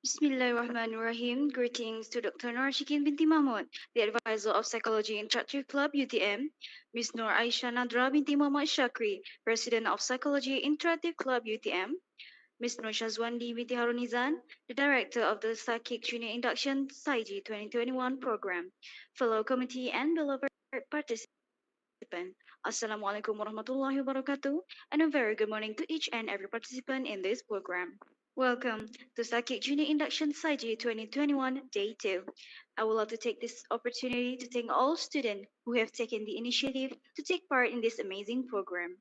Bismillahirrahmanirrahim. Greetings to Dr. Norshikin binti Mahmud, the advisor of Psychology Interactive Club UTM, Ms. Nur Aisha Nadra binti Muhammad Shakri, President of Psychology Interactive Club UTM, Ms. Nur Shazwandi binti Harunizan, the Director of the Psychic Junior Induction PSYJI 2021 program, fellow committee and beloved participants. Assalamualaikum warahmatullahi wabarakatuh, and a very good morning to each and every participant in this program. Welcome to Psychic Junior Induction PSYJI 2021 Day 2. I would like to take this opportunity to thank all students who have taken the initiative to take part in this amazing program.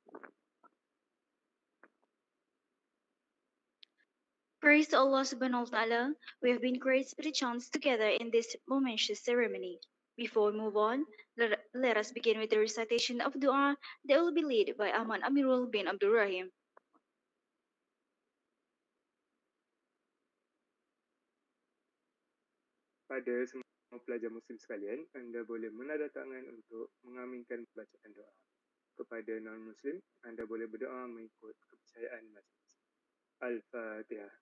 Praise to Allah subhanahu wa ta'ala, we have been graced with a chance together in this momentous ceremony. Before we move on, let us begin with the recitation of dua that will be led by Ahmad Amirul bin Abdul Rahim. Pada semua pelajar Muslim sekalian, anda boleh menadah tangan untuk mengaminkan bacaan doa. Kepada non-Muslim, anda boleh berdoa mengikut kepercayaan masing-masing. Al-Fatihah.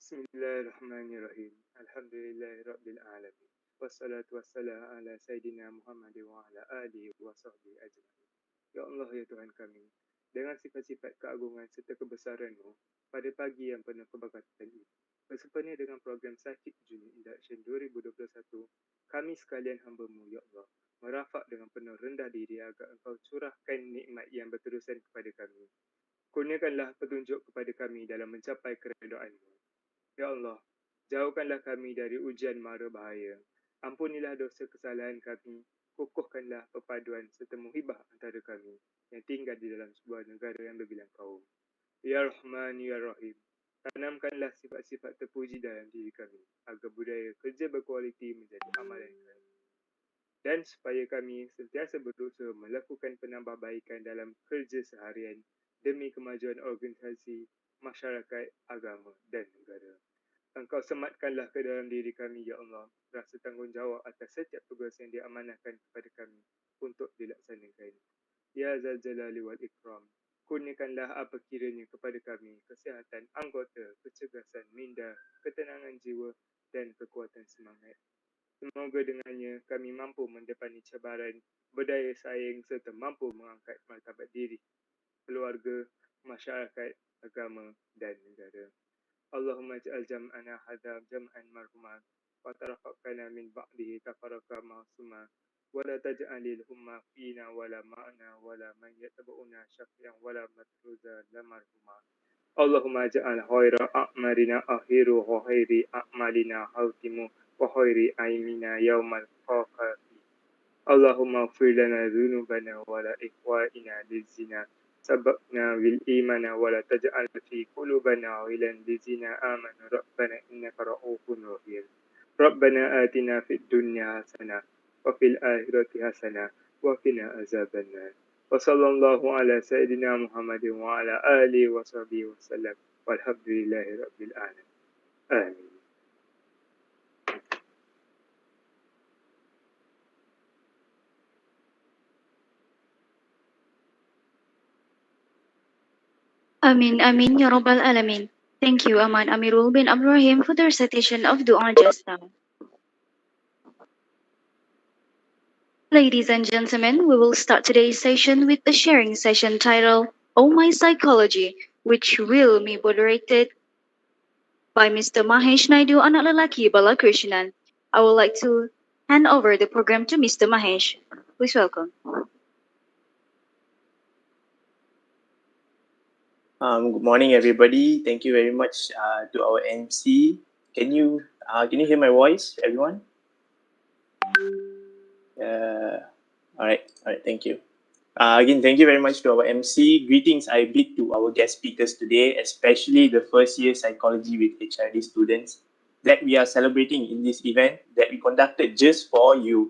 Bismillahirrahmanirrahim. Alhamdulillahirabbil alamin. Wassalatu wassalamu ala sayyidina Muhammad wa ala alihi wa sahbihi ajma'in. Ya Allah, ya Tuhan kami, dengan sifat-sifat keagungan serta kebesaran-Mu, pada pagi yang penuh keberkatan ini, bersempena dengan program Psychic Junior Induction 2021, kami sekalian hamba-Mu, ya Allah, merafak dengan penuh rendah diri agar Engkau curahkan nikmat yang berterusan kepada kami. Kurniakanlah petunjuk kepada kami dalam mencapai keredaan-Mu. Ya Allah, jauhkanlah kami dari ujian mara bahaya. Ampunilah dosa kesalahan kami, kukuhkanlah perpaduan serta muhibah antara kami yang tinggal di dalam sebuah negara yang berbilang kaum. Ya Rahman, Ya Rahim, tanamkanlah sifat-sifat terpuji dalam diri kami agar budaya kerja berkualiti menjadi amalan kami. Dan supaya kami sentiasa berusaha melakukan penambahbaikan dalam kerja seharian demi kemajuan organisasi, masyarakat, agama dan negara. Engkau sematkanlah ke dalam diri kami, Ya Allah, rasa tanggungjawab atas setiap tugas yang diamanahkan kepada kami untuk dilaksanakan. Ya Zal Jalali wal Ikram, kurniakanlah apa kiranya kepada kami kesihatan anggota, kecergasan minda, ketenangan jiwa dan kekuatan semangat. Semoga dengannya kami mampu mendepani cabaran, berdaya saing serta mampu mengangkat martabat diri, keluarga, masyarakat, agama dan negara. Allahumma ja'al jam'ana hadha jam'an marhumah wa tarafaqana min ba'dihi tafarraqa ma'suma wa la taj'alil humma fina wa la ma'na wa la man yataba'una syafiyan wa la matruza la marhumah. Allahumma ja'al khaira a'marina akhiru wa khairi a'malina hawtimu wa khairi aimina yawmal qafati. Allahumma ighfir lana dhunubana wa la ikhwa'ina lizzina سبقنا بالإيمان ولا تجعل في قلوبنا غلا للذين آمنوا ربنا إنك رؤوف رحيم. ربنا آتنا في الدنيا حسنة وفي الآخرة حسنة وقنا عذاب النار. وصلى الله على سيدنا محمد وعلى آله وصحبه وسلم والحمد لله رب العالمين. آمين. Amin, amin, ya Rabbal Alamin. Thank you, Ahmad Amirul bin Abdul Rahim, for the recitation of dua just now. Ladies and gentlemen, we will start today's session with a sharing session titled Oh My Psychology, which will be moderated by Mr. Mahesh Naidu, anak lelaki Balakrishnan. I would like to hand over the program to Mr. Mahesh. Please welcome. Good morning, everybody. Thank you very much to our MC. Can you hear my voice, everyone? All right. Thank you. Again, thank you very much to our MC. Greetings I bid to our guest speakers today, especially the first year psychology with HRD students that we are celebrating in this event that we conducted just for you.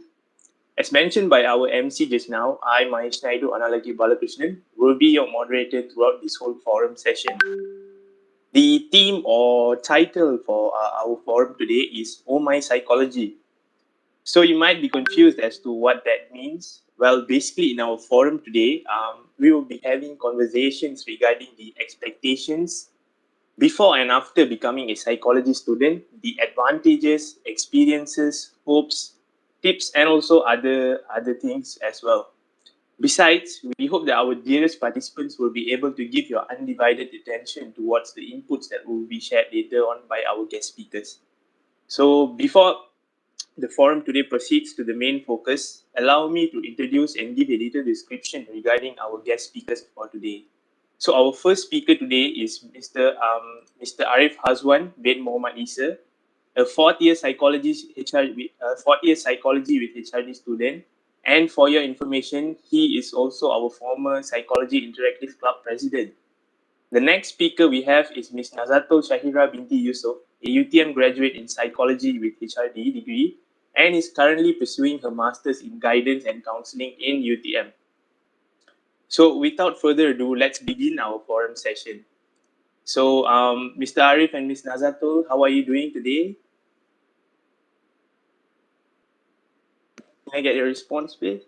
As mentioned by our MC just now, I, Mahesh Naidu, Analagi Balakrishnan, will be your moderator throughout this whole forum session. The theme or title for our forum today is Oh My Psychology. So you might be confused as to what that means. Well, basically in our forum today, we will be having conversations regarding the expectations before and after becoming a psychology student, the advantages, experiences, hopes, tips, and also other things as well. Besides, we hope that our dearest participants will be able to give your undivided attention towards the inputs that will be shared later on by our guest speakers. So before the forum today proceeds to the main focus, allow me to introduce and give a little description regarding our guest speakers for today. So our first speaker today is Mr. Arif Hazwan bin Muhammad Isa, a fourth year psychology with HRD student. And for your information, he is also our former Psychology Interactive Club president. The next speaker we have is Ms. Nazatul Shahira binti Yusof, a UTM graduate in psychology with HRD degree, and is currently pursuing her master's in guidance and counseling in UTM. So without further ado, let's begin our forum session. So Mr. Arif and Ms. Nazatul, how are you doing today? Can I get your response, please?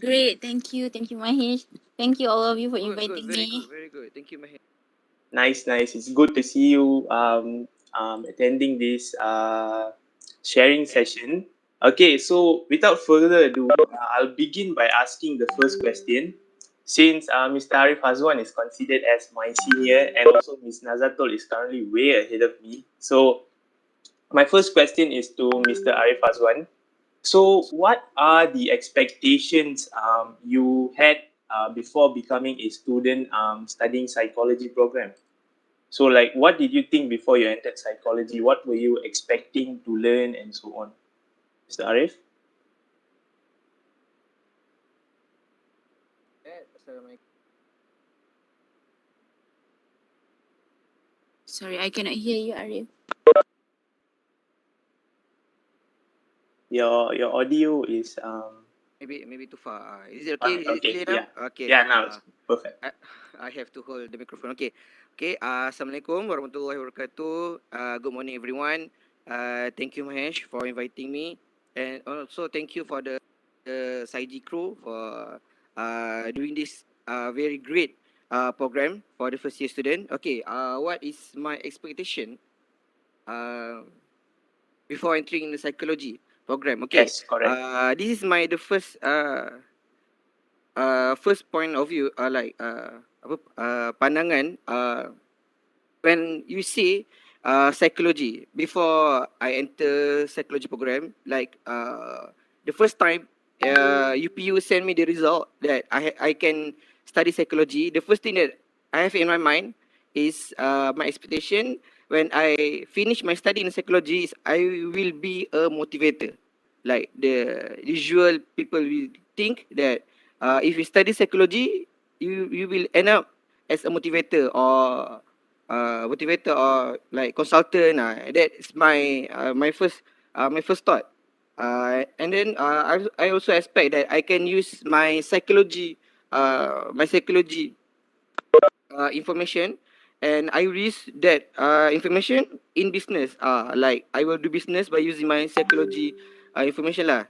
Great, thank you, Mahesh. Thank you all of you for inviting Very me. good, very good. Thank you, Mahesh. Nice. It's good to see you attending this sharing session. Okay, so without further ado, I'll begin by asking the first question. Since Mr. Arif Hazwan is considered as my senior and also Ms. Nazatul is currently way ahead of me. So my first question is to Mr. Arif Hazwan. So what are the expectations you had before becoming a student studying psychology program? So like, what did you think before you entered psychology? What were you expecting to learn and so on? Mr. Arif? Sorry, I cannot hear you, Arif. Your audio is Maybe too far. Is it okay? Is it okay, clear now? yeah. Okay. Yeah, now it's perfect. I have to hold the microphone. Okay. Assalamualaikum warahmatullahi wabarakatuh. Good morning, everyone. Thank you, Mahesh, for inviting me, and also thank you for the PSYJI crew for doing this very great program for the first year student. Okay. What is my expectation before entering the psychology program? Okay. Yes, correct. This is the first first point of view, pandangan when you say psychology. Before I enter psychology program, like the first time UPU sent me the result that I can study psychology, the first thing that I have in my mind is my expectation when I finish my study in psychology is I will be a motivator. Like the usual people will think that if you study psychology, you will end up as a motivator or like consultant. That is my first thought. And then I also expect that I can use my psychology information, and I use that information in business. Like I will do business by using my psychology information lah.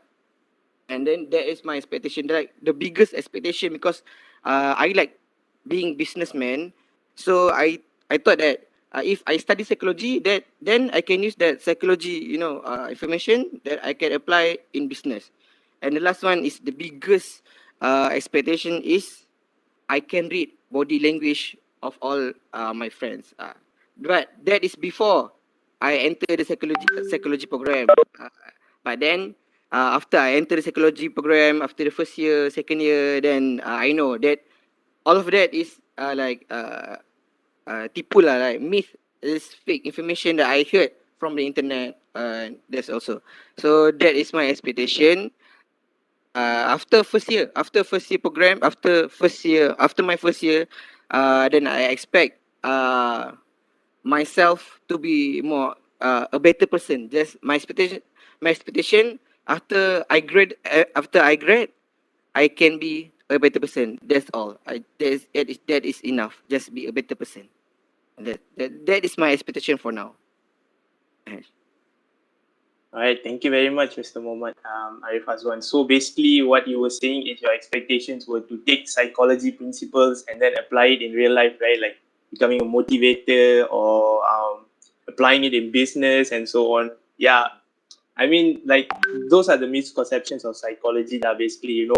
And then that is my expectation, like the biggest expectation, because I like being businessman. So I thought that if I study psychology, that then I can use that psychology information that I can apply in business. And the last one is the biggest expectation is I can read body language of all my friends. But that is before I enter the psychology program. But then after I enter the psychology program, after the first year, second year, then I know that all of that is tipu lah, like myth, is fake information that I heard from the internet. That's also. So that is my expectation. After first year program, after my first year, then I expect myself to be more a better person. Just my expectation after I grade, I can be a better person. That's all. That is enough. Just be a better person. That is my expectation for now. All right, thank you very much, Mr. Mohammed Arif Azwan. So basically, what you were saying is your expectations were to take psychology principles and then apply it in real life, right? Like becoming a motivator or applying it in business and so on. Yeah, I mean, like those are the misconceptions of psychology. That basically,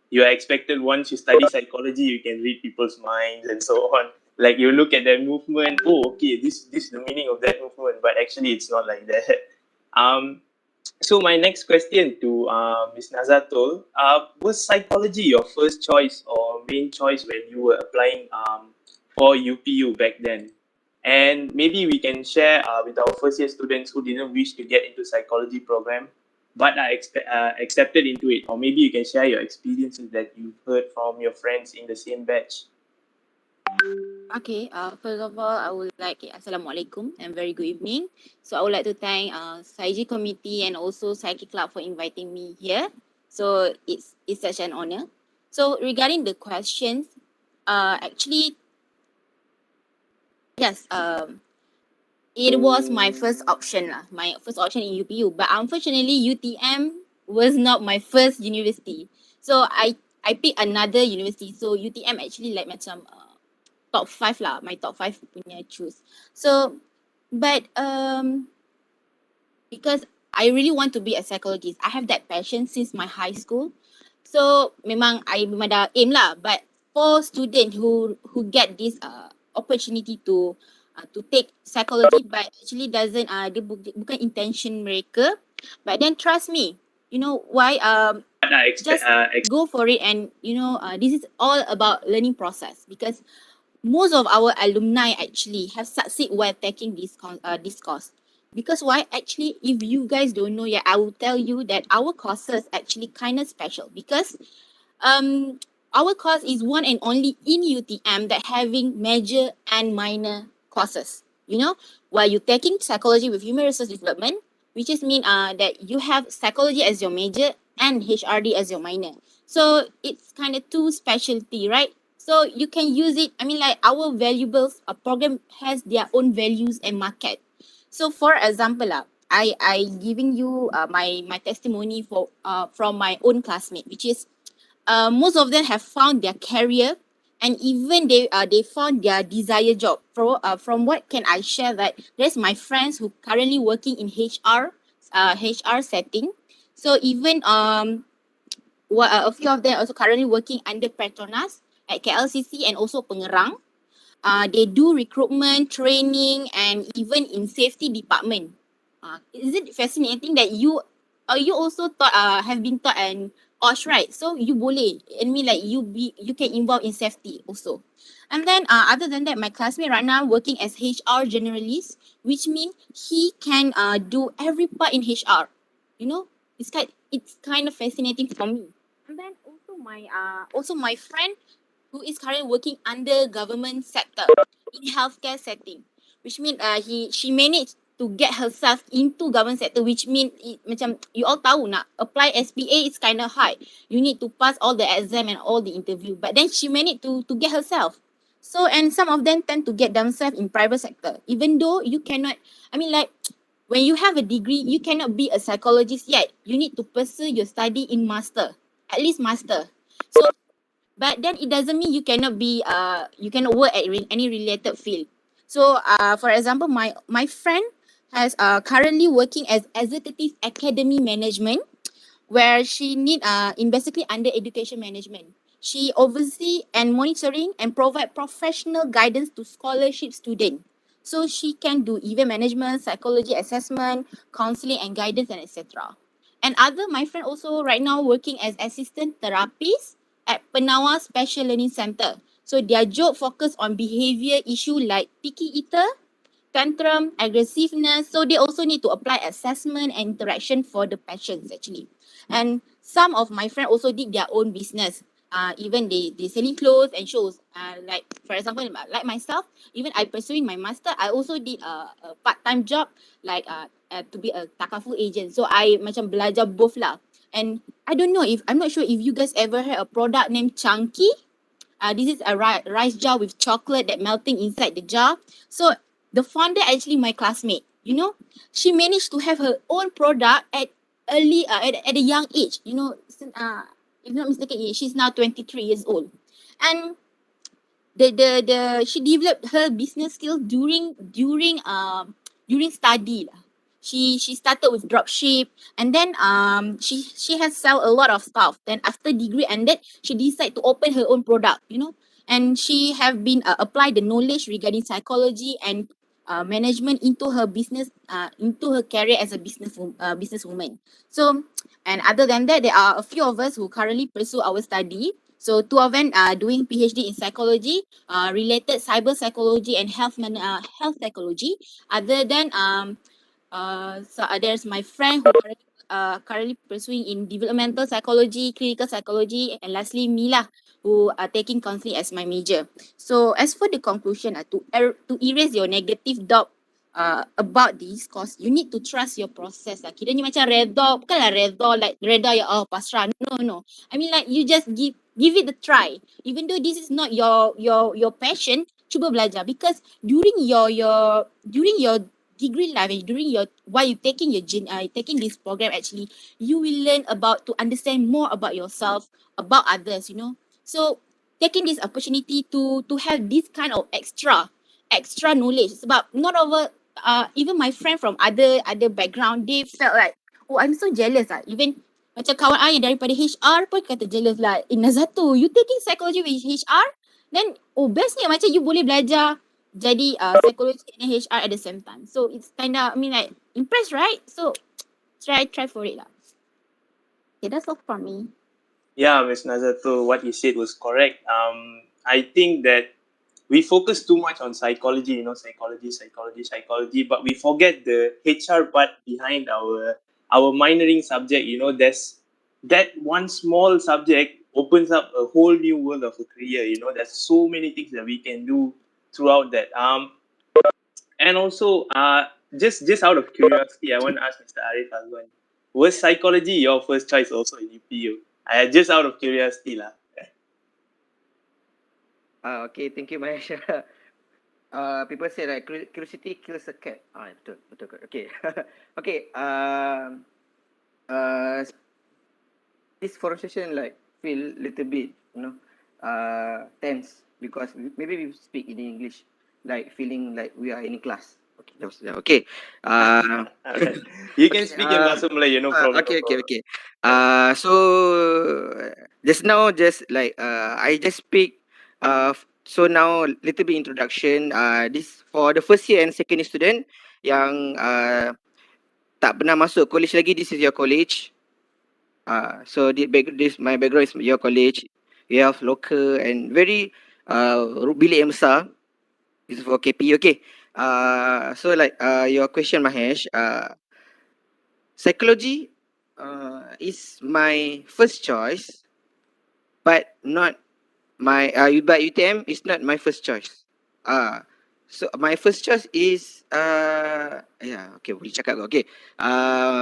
you are expected once you study psychology, you can read people's minds and so on. Like you look at that movement, oh, okay, this is the meaning of that movement, but actually, it's not like that. So my next question to Ms. Nazatul, was psychology your first choice or main choice when you were applying for UPU back then? And maybe we can share with our first year students who didn't wish to get into psychology program but are accepted into it. Or maybe you can share your experiences that you've heard from your friends in the same batch. Okay, first of all, I would like, Assalamualaikum and very good evening. So I would like to thank PSYJI committee and also Psychic Club for inviting me here. So it's such an honor. So regarding the questions, actually, yes, it was my first option lah, my first option in UPU. But unfortunately, UTM was not my first university. So I picked another university. So UTM actually like macam top 5 lah, my top 5 punya choose. So, but because I really want to be a psychologist, I have that passion since my high school. So memang I memang dah aim lah. But for student who get this opportunity to take psychology, but actually doesn't dia bukan intention mereka. But then trust me, you know why? Just go for it, and this is all about learning process, because most of our alumni actually have succeed while taking this course. Because why? Actually, if you guys don't know yet, I will tell you that our courses actually kind of special, because our course is one and only in UTM that having major and minor courses. While you're taking psychology with human resource development, which is mean that you have psychology as your major and HRD as your minor. So it's kind of two specialty, right? So you can use it. I mean, like our valuables program has their own values and market. So for example, I giving you my testimony from my own classmate, which is most of them have found their career, and even they found their desired job. From what can I share, that there's my friends who currently working in HR setting. So even a few of them also currently working under Petronas at KLCC and also Pengerang. They do recruitment, training, and even in safety department. Is it fascinating that you also have been taught an OSH, right? So you boleh, I mean like you can involve in safety also. And then other than that, my classmate right now working as HR generalist, which means he can do every part in HR. It's kind of fascinating for me. And then also my friend who is currently working under government sector in healthcare setting, which means she managed to get herself into government sector, which means macam you all tahu nak apply SPA is kind of hard. You need to pass all the exam and all the interview, but then she managed to get herself. So, and some of them tend to get themselves in private sector, even though you cannot, I mean like when you have a degree, you cannot be a psychologist yet. You need to pursue your study in master, at least master. So, but then it doesn't mean you cannot work at any related field. So for example, my friend has currently working as executive academy management, where she need in basically under education management. She oversee and monitoring and provide professional guidance to scholarship student. So she can do event management, psychology assessment, counseling and guidance, and etc. And my friend also right now working as assistant therapist at Penawa Special Learning Center. So their job focus on behavior issue like picky eater, tantrum, aggressiveness. So they also need to apply assessment and interaction for the patients actually. And some of my friends also did their own business. Even they selling clothes and shows. Like for example, like myself, even I pursuing my master, I also did a part-time job like to be a takaful agent. So I macam belajar both lah. And I'm not sure if you guys ever heard a product named Chunky. This is a rice jar with chocolate that melting inside the jar. So the founder actually my classmate. You know, she managed to have her own product at at a young age. You know, if not mistaken, she's now 23 years old, and the she developed her business skills during study lah. She started with dropship, and then she has sell a lot of stuff. Then after degree ended, she decided to open her own product, you know, and she have been apply the knowledge regarding psychology and management into her business, into her career as a businesswoman. So, and other than that, there are a few of us who currently pursue our study. So two of them are doing PhD in psychology, related cyber psychology and health psychology. Other than there's my friend who currently pursuing in developmental psychology, clinical psychology, and lastly me lah, who are taking counseling as my major. So as for the conclusion, to erase your negative doubt about this course, you need to trust your process lah. Kiranya macam redha, bukanlah redha like redha ya Allah pasrah. No. I mean like you just give it a try. Even though this is not your passion, cuba belajar, because during your degree life, while you taking taking this program, actually you will learn about to understand more about yourself, about others, you know. So taking this opportunity to have this kind of extra knowledge. Sebab not over even my friend from other background, they felt like, oh, I'm so jealous lah. Even macam kawan I yang daripada HR pun kata jealous lah. Nazatu, you taking psychology with HR? Then, oh, bestnya macam you boleh belajar jadi psychology and HR at the same time. So it's kind of, I mean like, impressed, right? So try for it lah. Okay, that's all from me. Yeah, Ms. Nazato, what you said was correct. I think that we focus too much on psychology, psychology, but we forget the HR part behind our minoring subject. You know, there's that one small subject opens up a whole new world of a career. You know, there's so many things that we can do throughout that. And also, just out of curiosity, I want to ask Mr. Arif Azwan, was psychology your first choice also in UPU? Just out of curiosity lah. Okay, thank you, Mahesh. People say like curiosity kills a cat. Betul. Okay. Okay. This conversation like feel little bit, tense because maybe we speak in English, like feeling like we are in class. Okay, that was okay. You can speak in Bahasa Melayu, no problem. Okay. So just now, I just speak. So now little bit introduction. This for the first year and second year student yang tak pernah masuk college lagi. This is your college. So this my background is your college. You have local and very bilik yang besar. This is for KP. Okay. So like your question, Mahesh. Psychology is my first choice, but not my but UTM is not my first choice. So my first choice is okay, boleh cakap okay.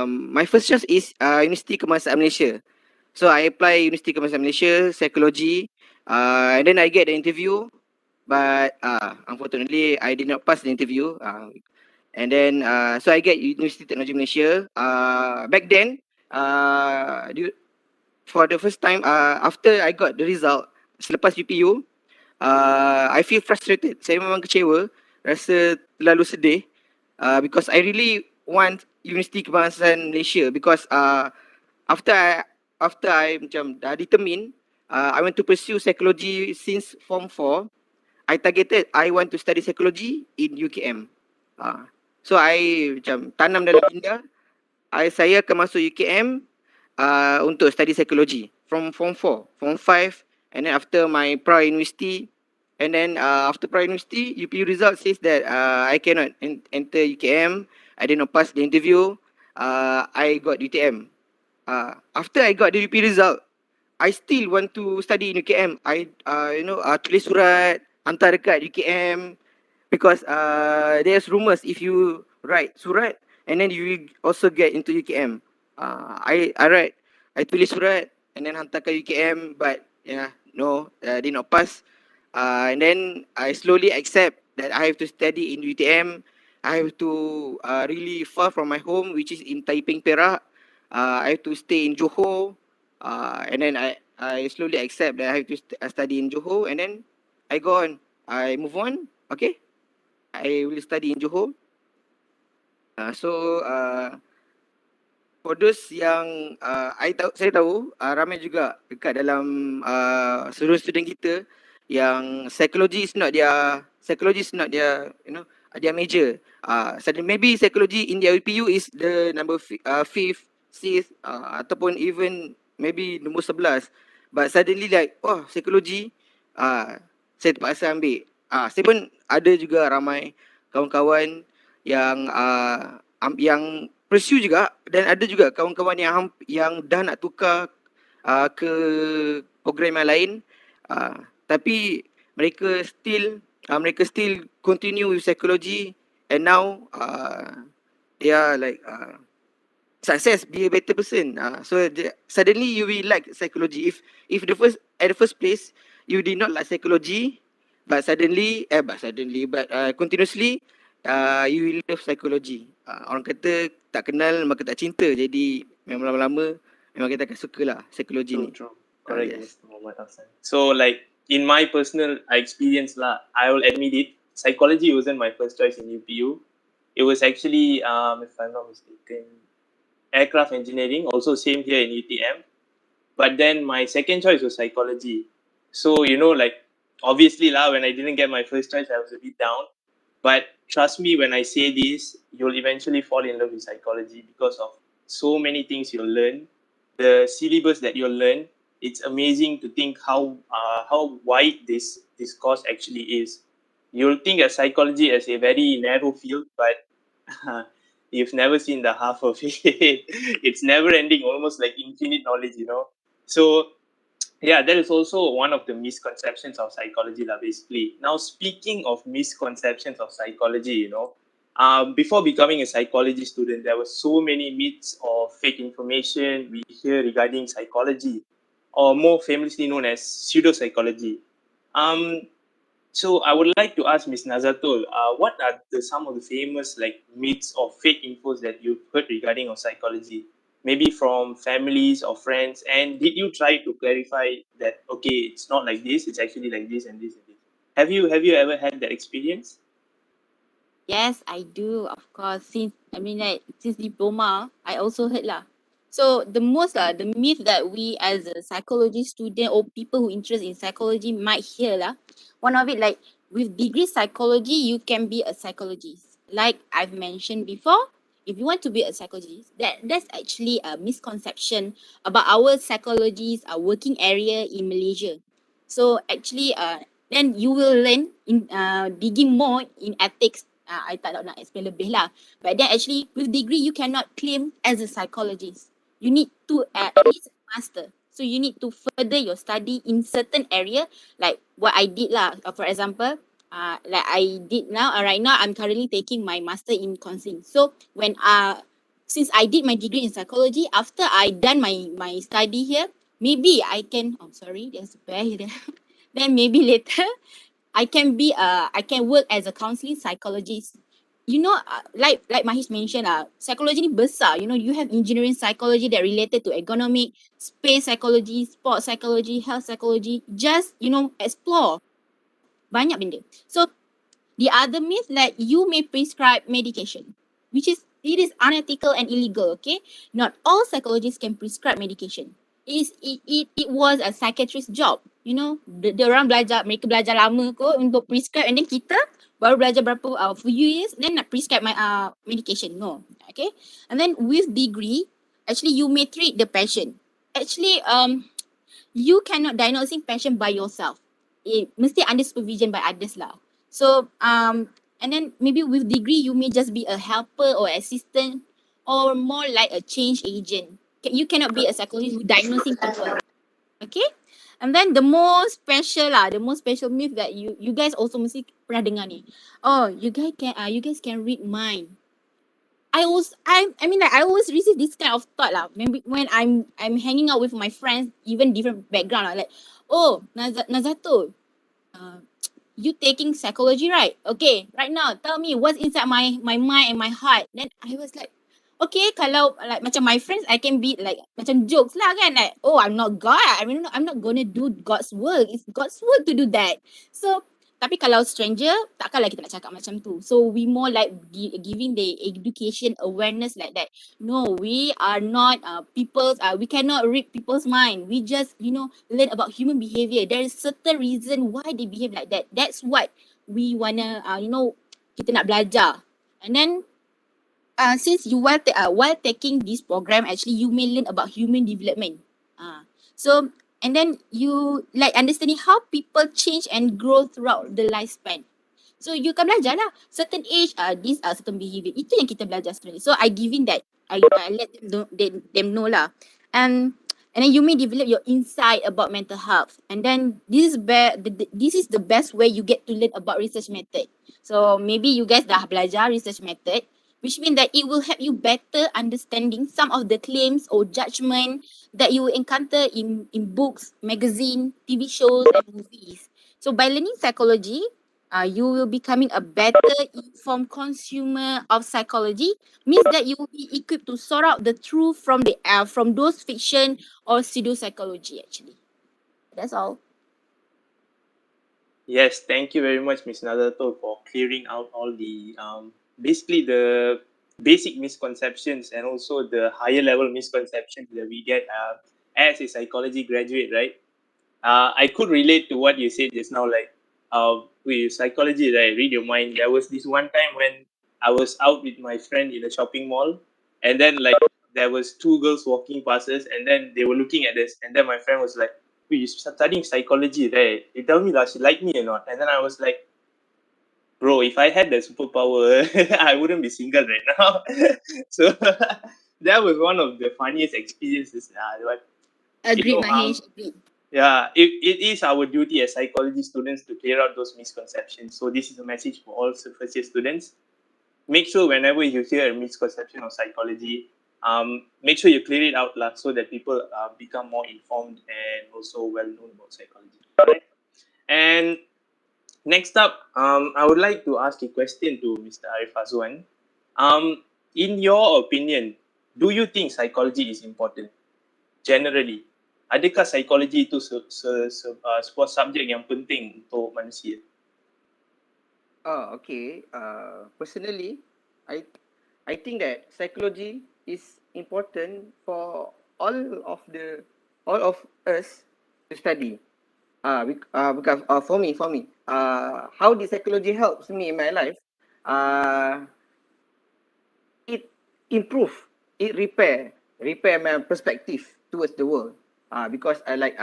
My first choice is Universiti Kebangsaan Malaysia. So I apply Universiti Kebangsaan Malaysia Psychology, and then I get the interview, but unfortunately I did not pass the interview. And then so I get Universiti Teknologi Malaysia. Back then, for the first time, after I got the result, selepas UPU, I feel frustrated. Saya memang kecewa, rasa terlalu sedih, because I really want Universiti Kebangsaan Malaysia, because after I macam dah determine, I want to pursue psychology since Form 4. I targeted I want to study psychology in UKM. So I macam tanam dalam minda, saya akan masuk UKM untuk study psychology from Form 4, Form 5, and then after my prior university, and then after prior university, UPU result says that I cannot enter UKM. I did not pass the interview. I got UTM. After I got the UP result, I still want to study in UKM. I tulis surat, hantar dekat UKM, because there's rumors if you write surat and then you also get into UKM. I write I tulis surat and then hantarkan UKM, but no, did not pass. And then I slowly accept that I have to study in UTM. I have to really far from my home, which is in Taiping, Perak. I have to stay in Johor. And then I slowly accept that I have to study in Johor. And then I go on. I move on. Okay. I will study in Johor. For those yang saya tahu ramai juga dekat dalam student kita yang psychology is not their their major. Maybe psychology in their UPU is the number 5th, 6th, ataupun even maybe nombor 11. But suddenly like, oh, psychology saya terpaksa ambil. Saya pun ada juga ramai kawan-kawan yang pursue juga, dan ada juga kawan-kawan yang dah nak tukar ke program yang lain, tapi mereka still continue with psychology, and now they are like success, be a better person. So suddenly you will like psychology. If at the first place you did not like psychology, but continuously you will love psychology. Orang kata tak kenal maka tak cinta. Jadi memang lama-lama memang kita akan suka lah psychology ni. True. Correct, Yes. Mr. Muhammad Hassan. So like in my personal experience lah, I will admit it, psychology wasn't my first choice in UPU. It was actually, if I'm not mistaken, aircraft engineering, also same here in UTM. But then my second choice was psychology. So, like, obviously lah, when I didn't get my first choice, I was a bit down. But trust me when I say this, you'll eventually fall in love with psychology because of so many things you'll learn. The syllabus that you'll learn, it's amazing to think how wide this course actually is. You'll think of psychology as a very narrow field, but you've never seen the half of it. It's never ending, almost like infinite knowledge, So yeah, that is also one of the misconceptions of psychology, basically. Now, speaking of misconceptions of psychology, before becoming a psychology student, there were so many myths or fake information we hear regarding psychology, or more famously known as pseudopsychology. So I would like to ask Ms. Nazatul, what are some of the famous myths or fake infos that you've heard regarding of psychology? Maybe from families or friends, and did you try to clarify that, okay, it's not like this, it's actually like this and this and this? Have you ever had that experience? Yes, I do, of course. Since diploma, I also heard lah. So the myth that we as a psychology student or people who interest in psychology might hear lah. One of it, like with degree psychology, you can be a psychologist. Like I've mentioned before, if you want to be a psychologist, that's actually a misconception about our psychologists, our working area in Malaysia. So actually, then you will learn in digging more in ethics. I tak nak explain lebih lah. But then actually with degree you cannot claim as a psychologist. You need to at least master. So you need to further your study in certain area, like what I did lah. For example, like I did now. Right now I'm currently taking my master in counseling. So when since I did my degree in psychology, after I done my study here, maybe I can. Oh, sorry, there's a bear here. Then maybe later I can work as a counseling psychologist. Like Mahish mentioned, psychology ni besar. You have engineering psychology that related to economic, space psychology, sports psychology, health psychology. Just, explore. Banyak benda. So, the other myth, like you may prescribe medication, it is unethical and illegal, okay? Not all psychologists can prescribe medication. It was a psychiatrist's job. Mereka belajar lama kot untuk prescribe, and then kita baru belajar berapa few years then nak prescribe my medication. No, okay? And then with degree, actually you may treat the patient. Actually, you cannot diagnosing patient by yourself. Mesti under supervision by others lah. So and then maybe with degree you may just be a helper or assistant or more like a change agent. You cannot be a psychologist who diagnosing people. Okay? And then the most special myth that you guys also mesti pernah dengar ni. Oh, you guys can read mind. I mean like I always receive this kind of thought lah. Maybe when I'm hanging out with my friends, even different background lah, like, oh, Nazato, uh, you taking psychology, right? Okay, right now tell me what's inside my mind and my heart. Then I was like, okay, kalau like macam my friends, I can be like macam jokes lah kan, like, oh, I'm not God, I mean I'm not gonna do God's work. It's God's work to do that. So tapi kalau stranger, takkanlah kita nak cakap macam tu. So we more like giving the education awareness like that. No, we are not people's. We cannot read people's mind. We just learn about human behavior. There is certain reason why they behave like that. That's what we wanna kita nak belajar. And then since you while taking this program, actually you may learn about human development. So and then you like understanding how people change and grow throughout the lifespan. So you can belajar lah certain age, these are certain behavior. Itu yang kita belajar sebenarnya. So I giving that, I let them know lah. And then you may develop your insight about mental health. And then this is the best way you get to learn about research method. So maybe you guys dah belajar research method, which means that it will help you better understanding some of the claims or judgment that you will encounter in books, magazine, TV shows, and movies. So by learning psychology, you will becoming a better informed consumer of psychology. Means that you will be equipped to sort out the truth from those fiction or pseudo psychology. Actually, that's all. Yes, thank you very much, Ms. Nadato, for clearing out all the basically the basic misconceptions and also the higher level misconceptions that we get as a psychology graduate, right? I could relate to what you said just now, like with psychology, right? Read your mind. There was this one time when I was out with my friend in a shopping mall, and then like there was two girls walking past us, and then they were looking at us, and then my friend was like, "Wait, you studying psychology, right? You tell me that she like me or not?" And then I was like, "Bro, if I had the superpower, I wouldn't be single right now." So that was one of the funniest experiences. But Agreed, Mahesh. Agreed. yeah, it is our duty as psychology students to clear out those misconceptions. So this is a message for all first year students. Make sure whenever you hear a misconception of psychology, make sure you clear it out so that people become more informed and also well known about psychology. Right? And next up, I would like to ask a question to Mr. Arif Azwan. In your opinion, do you think psychology is important? Generally, adakah psikologi itu sebuah subjek yang penting untuk manusia? Okay. Personally, I think that psychology is important for all of us to study. Because for me, how the psychology helps me in my life, it improve, it repair my perspective towards the world. Because I like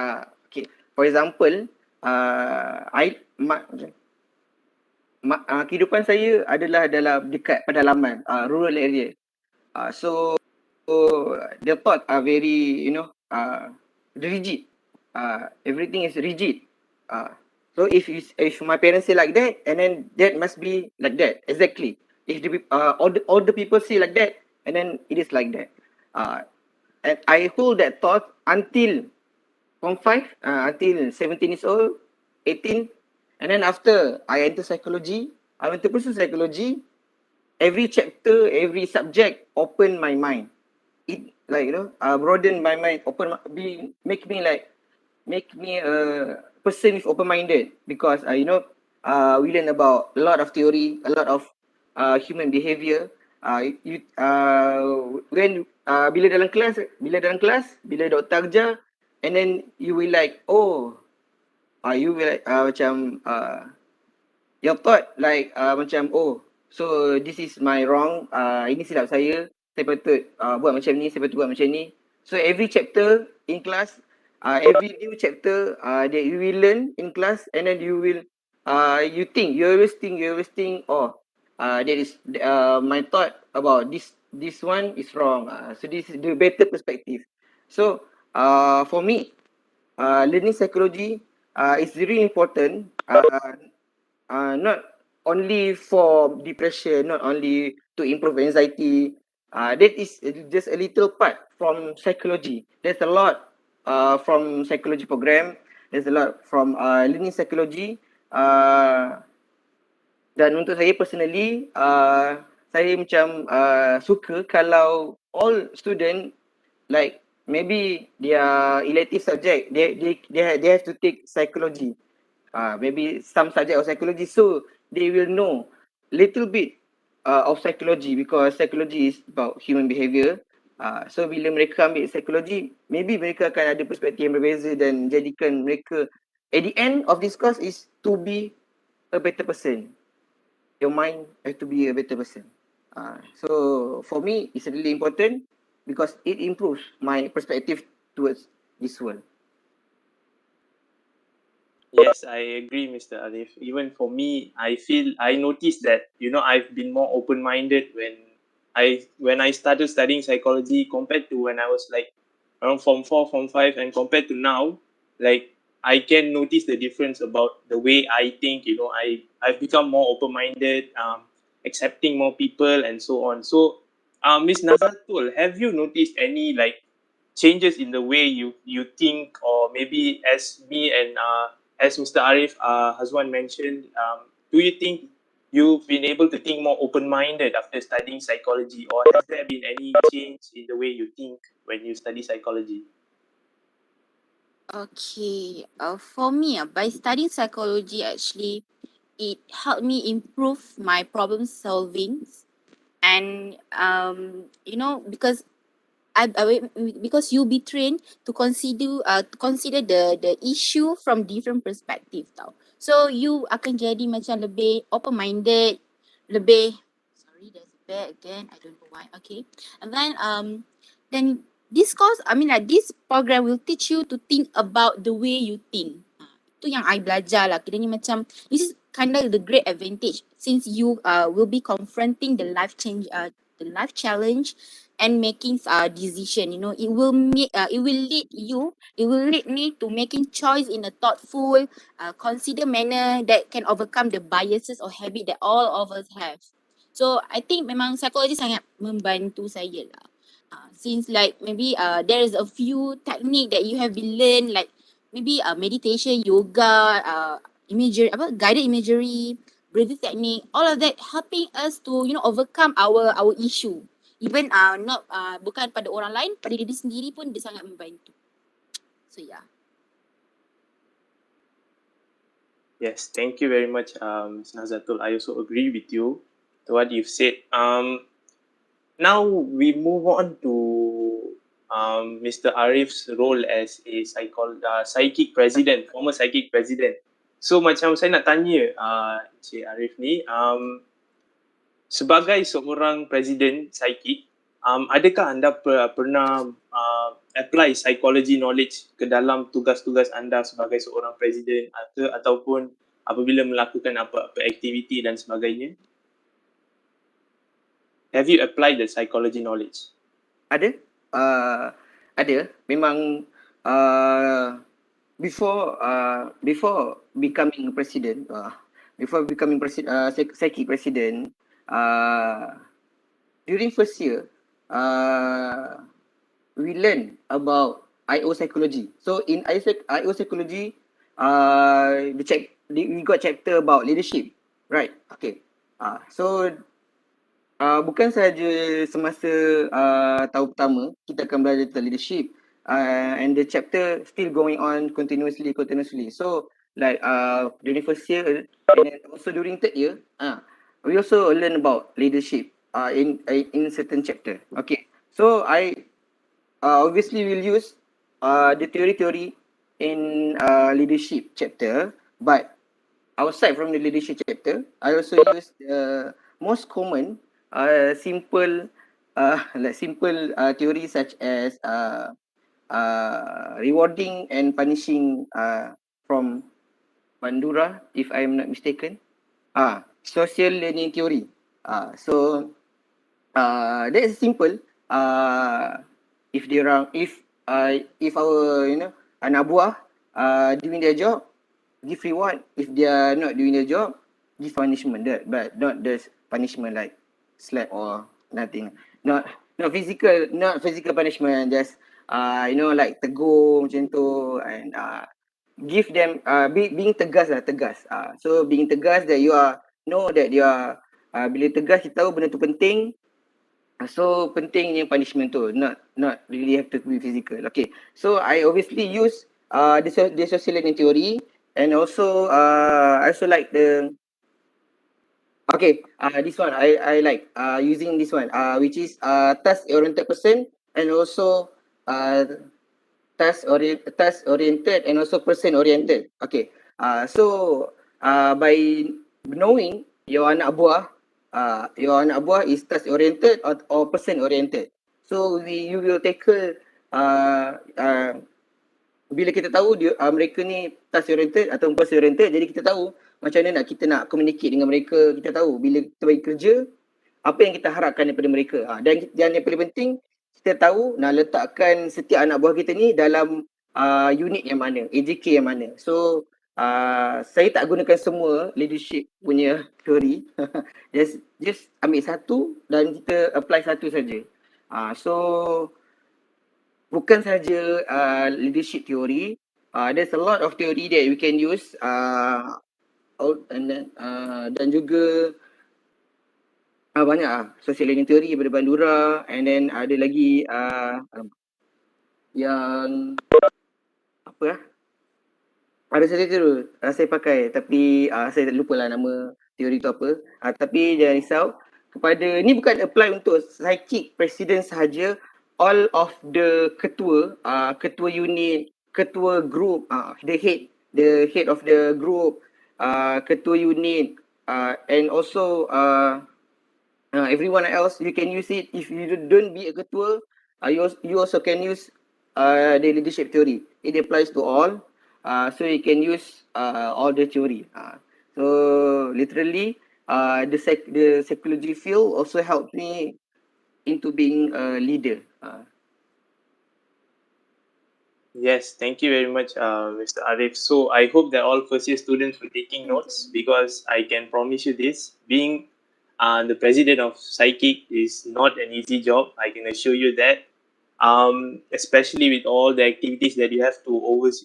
okay, for example, kehidupan saya adalah dalam dekat pedalaman, rural area. So the thought are very rigid. Everything is rigid. So if my parents say like that, and then that must be like that exactly. If all the people say like that, and then it is like that. And I hold that thought until Form 5, until 17 years old, 18, and then after I enter psychology, I went to pursue psychology. Every chapter, every subject open my mind. It broaden my mind, make me a person with open-minded, because we learn about a lot of theory, a lot of human behavior. When bila dalam kelas, bila doktor ajar, and then you will like, you will like macam your thought like macam, so this is my wrong, ini silap saya patut buat macam ni, saya patut buat macam ni. So every chapter in class, every new chapter that you will learn in class, and then you will you always think, that is my thought about this one is wrong. So this is the better perspective. So for me, learning psychology is really important. Not only for depression, not only to improve anxiety, That is just a little part from psychology. There's a lot from psychology program. There's a lot from learning psychology. Dan untuk saya personally, saya macam suka kalau all student like maybe their elective subject they have to take psychology. Maybe some subject of psychology, so they will know little bit of psychology because psychology is about human behavior. So bila mereka ambil psychology, maybe mereka akan ada perspektif yang berbeza dan jadikan mereka at the end of this course is to be a better person. Your mind has to be a better person. So for me, it's really important because it improves my perspective towards this world. Yes, I agree, Mr. Arif. Even for me, I noticed that, I've been more open-minded when I started studying psychology compared to when I was like around Form 4, Form 5, and compared to now, like I can notice the difference about the way I think, I've become more open-minded, accepting more people and so on. So, Ms. Nazatul, have you noticed any like changes in the way you think, or maybe as me and as Mr. Arif Hazwan mentioned, do you think you've been able to think more open-minded after studying psychology, or has there been any change in the way you think when you study psychology? Okay, for me, by studying psychology, actually, it helped me improve my problem solving, and because because you'll be trained to consider the issue from different perspective tau. So you akan jadi macam lebih open minded, lebih sorry there's a bear again, I don't know why. Okay. And then this course, this program will teach you to think about the way you think. Itu yang I belajar lah. Kiranya macam this is kind of the great advantage since you will be confronting the life challenge and making decision. It will lead me to making choice in a thoughtful, consider manner that can overcome the biases or habit that all of us have. So I think memang psikologi sangat membantu saya lah. Since like maybe there is a few technique that you have been learned, like maybe meditation, yoga, imagery, guided imagery, breathing technique, all of that helping us to overcome our issue. Even not bukan pada orang lain, pada diri sendiri pun dia sangat membantu. So yeah. Yes, thank you very much, Ms. Nazatul. I also agree with you to what you've said. Now we move on to Mr. Arif's role as a psychic president, former psychic president. So macam saya nak tanya Encik Arif ni, sebagai seorang presiden psychic, adakah anda pernah apply psychology knowledge ke dalam tugas-tugas anda sebagai seorang presiden ataupun apabila melakukan apa-apa aktiviti dan sebagainya? Have you applied the psychology knowledge? Ada. Memang before becoming president, psychic president, during first year, we learn about IO psychology. So in IO psychology, we got chapter about leadership, right? Okay. So bukan sahaja semasa tahun pertama kita akan belajar tentang leadership, and the chapter still going on continuously. So like during first year and then also during third year, we also learn about leadership in certain chapter. Okay, so I obviously will use the theory in leadership chapter, but outside from the leadership chapter, I also use the most common simple theory such as rewarding and punishing from Bandura, if I'm not mistaken. Social learning theory. So that is simple. If our anak buah doing their job, give reward. If they are not doing their job, give punishment. But not the punishment like slap or nothing. not physical punishment, just you know, like tegur macam tu, and give them being tegas lah, tegas. So being tegas that you are know that you are bila tegas kita tahu benda tu penting. So penting yang punishment tu, not really have to be physical. Okay, so I obviously use the social learning theory, and also I also like the this one I like using this one which is task oriented person, and also task oriented and also person oriented. Okay, so by knowing your anak buah is task oriented or person oriented, so you will tackle bila kita tahu dia mereka ni task oriented atau person oriented, jadi kita tahu macam mana kita nak communicate dengan mereka. Kita tahu bila kita bagi kerja apa yang kita harapkan daripada mereka. Dan yang paling penting, kita tahu nak letakkan setiap anak buah kita ni dalam unit yang mana, AJK yang mana. So saya tak gunakan semua leadership punya teori. just ambil satu dan kita apply satu saja. So bukan saja leadership theory, there's a lot of theory that we can use, dan juga banyak social learning theory daripada Bandura, and then ada lagi yang apa ada satu tu saya pakai, tapi saya lupa lah nama teori tu apa. Tapi jangan risau, kepada ni bukan apply untuk psychic president sahaja, all of the ketua unit, ketua group, the head of the group, ketua unit, and also everyone else, you can use it. If you don't be a ketua, you also can use the leadership theory. It applies to all, so you can use all the theory. So literally, the psychology field also helped me into being a leader. Yes, thank you very much, Mr. Arif. So I hope that all first year students were taking notes, because I can promise you this, being the president of Psychic is not an easy job. I can assure you that, especially with all the activities that you have to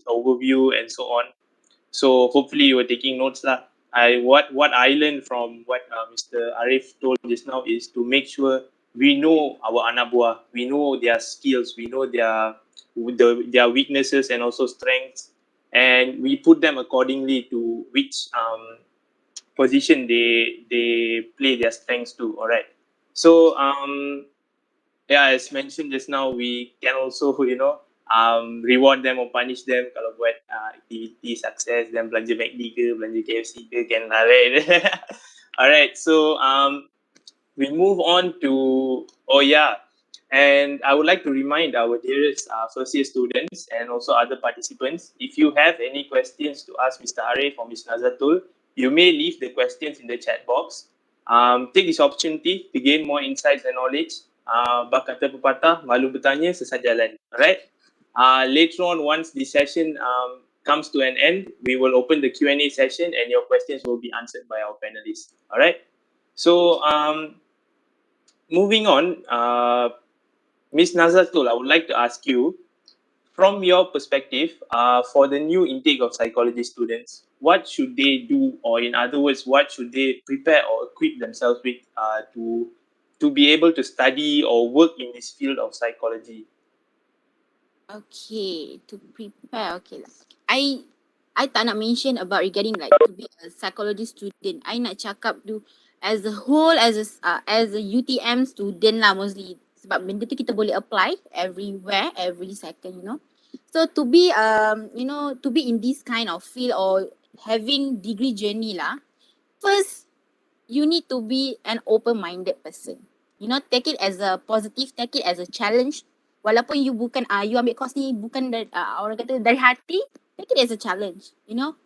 overview and so on. So hopefully you were taking notes lah. What I learned from what Mr. Arif told just now is to make sure we know our anak buah, we know their skills, we know their weaknesses and also strengths, and we put them accordingly to which position they play their strengths to. All right. So as mentioned just now, we can also reward them or punish them kalau buat activity sukses, dan belanja McD ke belanja KFC ke, can lah, right? Alright, so we move on to and I would like to remind our dearest first year students and also other participants, if you have any questions to ask Mr. Arif or Ms. Nazatul, you may leave the questions in the chat box. Take this opportunity to gain more insights and knowledge. Bak kata pepatah, malu bertanya sesat jalan. Alright. Later on, once the session comes to an end, we will open the Q&A session and your questions will be answered by our panelists. Alright. So moving on, Ms. Nazatul, I would like to ask you, from your perspective, for the new intake of psychology students, what should they do, or in other words, what should they prepare or equip themselves with to be able to study or work in this field of psychology? Okay, to prepare. Okay lah. I tak nak mention about regarding like to be a psychology student. I nak cakap tu as a whole, as a UTM student lah mostly. Sebab benda tu kita boleh apply everywhere, every second, you know. So to be to be in this kind of field or having degree journey lah, first you need to be an open-minded person. You know, take it as a positive, take it as a challenge. Walaupun you bukan you ambil course ni bukan dari, orang kata dari hati, take it as a challenge, you know.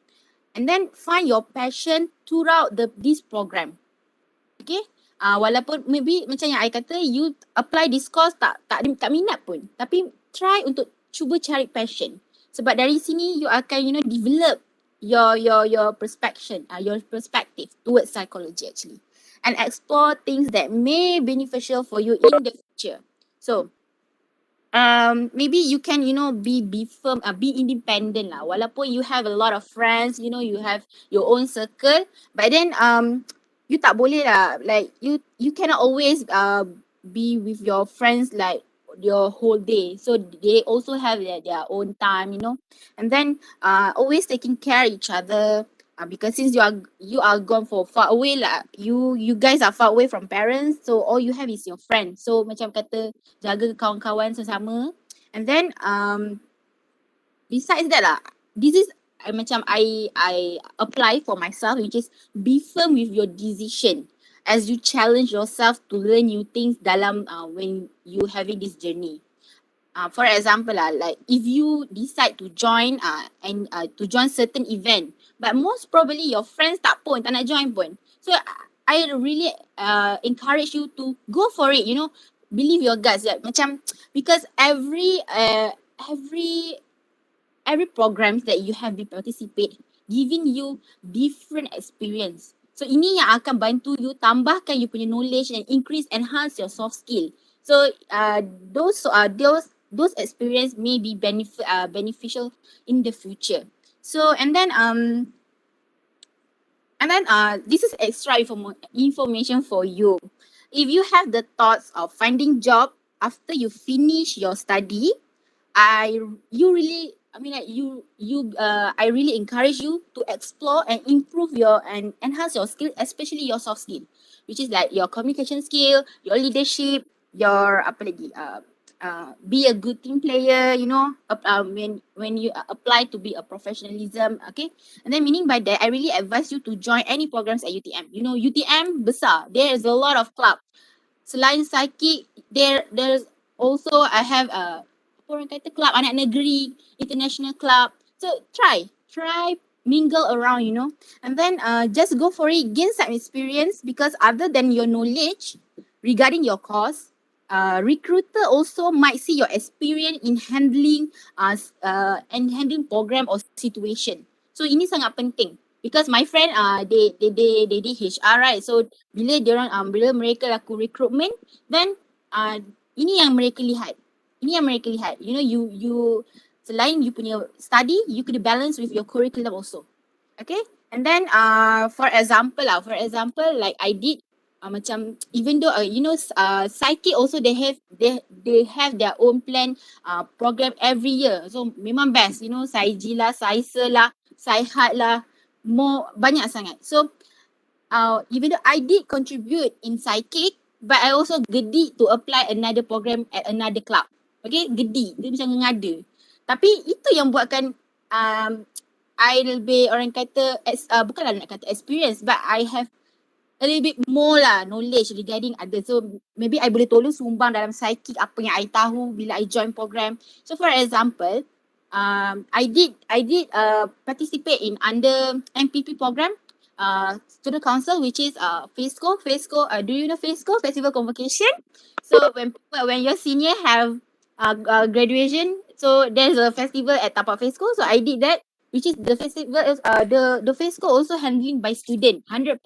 And then find your passion throughout this program. Okay? Walaupun maybe macam yang I kata, you apply this course tak minat pun, tapi try untuk cuba cari passion. Sebab dari sini you akan develop your perspective towards psychology actually. and explore things that may beneficial for you in the future. So maybe you can, you know, be firm, be independent lah. Walaupun you have a lot of friends, you know, you have your own circle, but then you tak boleh lah, like you cannot always be with your friends like your whole day. So they also have their own time, you know, and then always taking care of each other. Because since you are gone for far away lah, you guys are far away from parents, so all you have is your friends. So macam kata jaga kawan-kawan sesama. And then besides that lah, this is macam I apply for myself, which is be firm with your decision as you challenge yourself to learn new things dalam when you having this journey. For example lah, like if you decide to join and to join certain event, but most probably your friends tak nak join pun. So I really encourage you to go for it, you know, believe your guts. Like, macam because every programs that you have been participate giving you different experience. So ini yang akan bantu you tambahkan you punya knowledge and enhance your soft skill. So those experience may be beneficial in the future. So and then this is extra information for you. If you have the thoughts of finding job after you finish your study, I really encourage you to explore and improve and enhance your skill, especially your soft skill, which is like your communication skill, your leadership, your be a good team player, you know, when you apply to be a professionalism, okay? And then meaning by that, I really advise you to join any programs at UTM. You know, UTM besar, there is a lot of club. Selain psychic, there's also I have orang kata club anak negeri, international club. So try mingle around, you know, and then just go for it, gain some experience, because other than your knowledge regarding your course, recruiter also might see your experience in handling program or situation. So ini sangat penting. Because my friend they did HR, right? So bila mereka laku recruitment, then ini yang mereka lihat. You know, you selain you punya study, you could balance with your curriculum also. Okay? And then for example, like I did macam, even though you know, psychic also they have their own plan program every year. So memang best, you know, PSYJI lah, SAISA lah, SAIHAT lah, more banyak sangat. So even though I did contribute in psychic, but I also gedi to apply another program at another club. Okay, gedi, dia macam ngada. Tapi itu yang buatkan I lebih, orang kata bukanlah nak kata experience, but I have a little bit more lah knowledge regarding others. So maybe I boleh tolong sumbang dalam psychic apa yang I tahu bila I join program. So for example, I did participate in under MPP program, student council, which is FESCO. Do you know FESCO, Festival Convocation? So when your senior have graduation, so there's a festival at tapak FESCO. So I did that, which is the festival is the FESCO also handling by student 100%.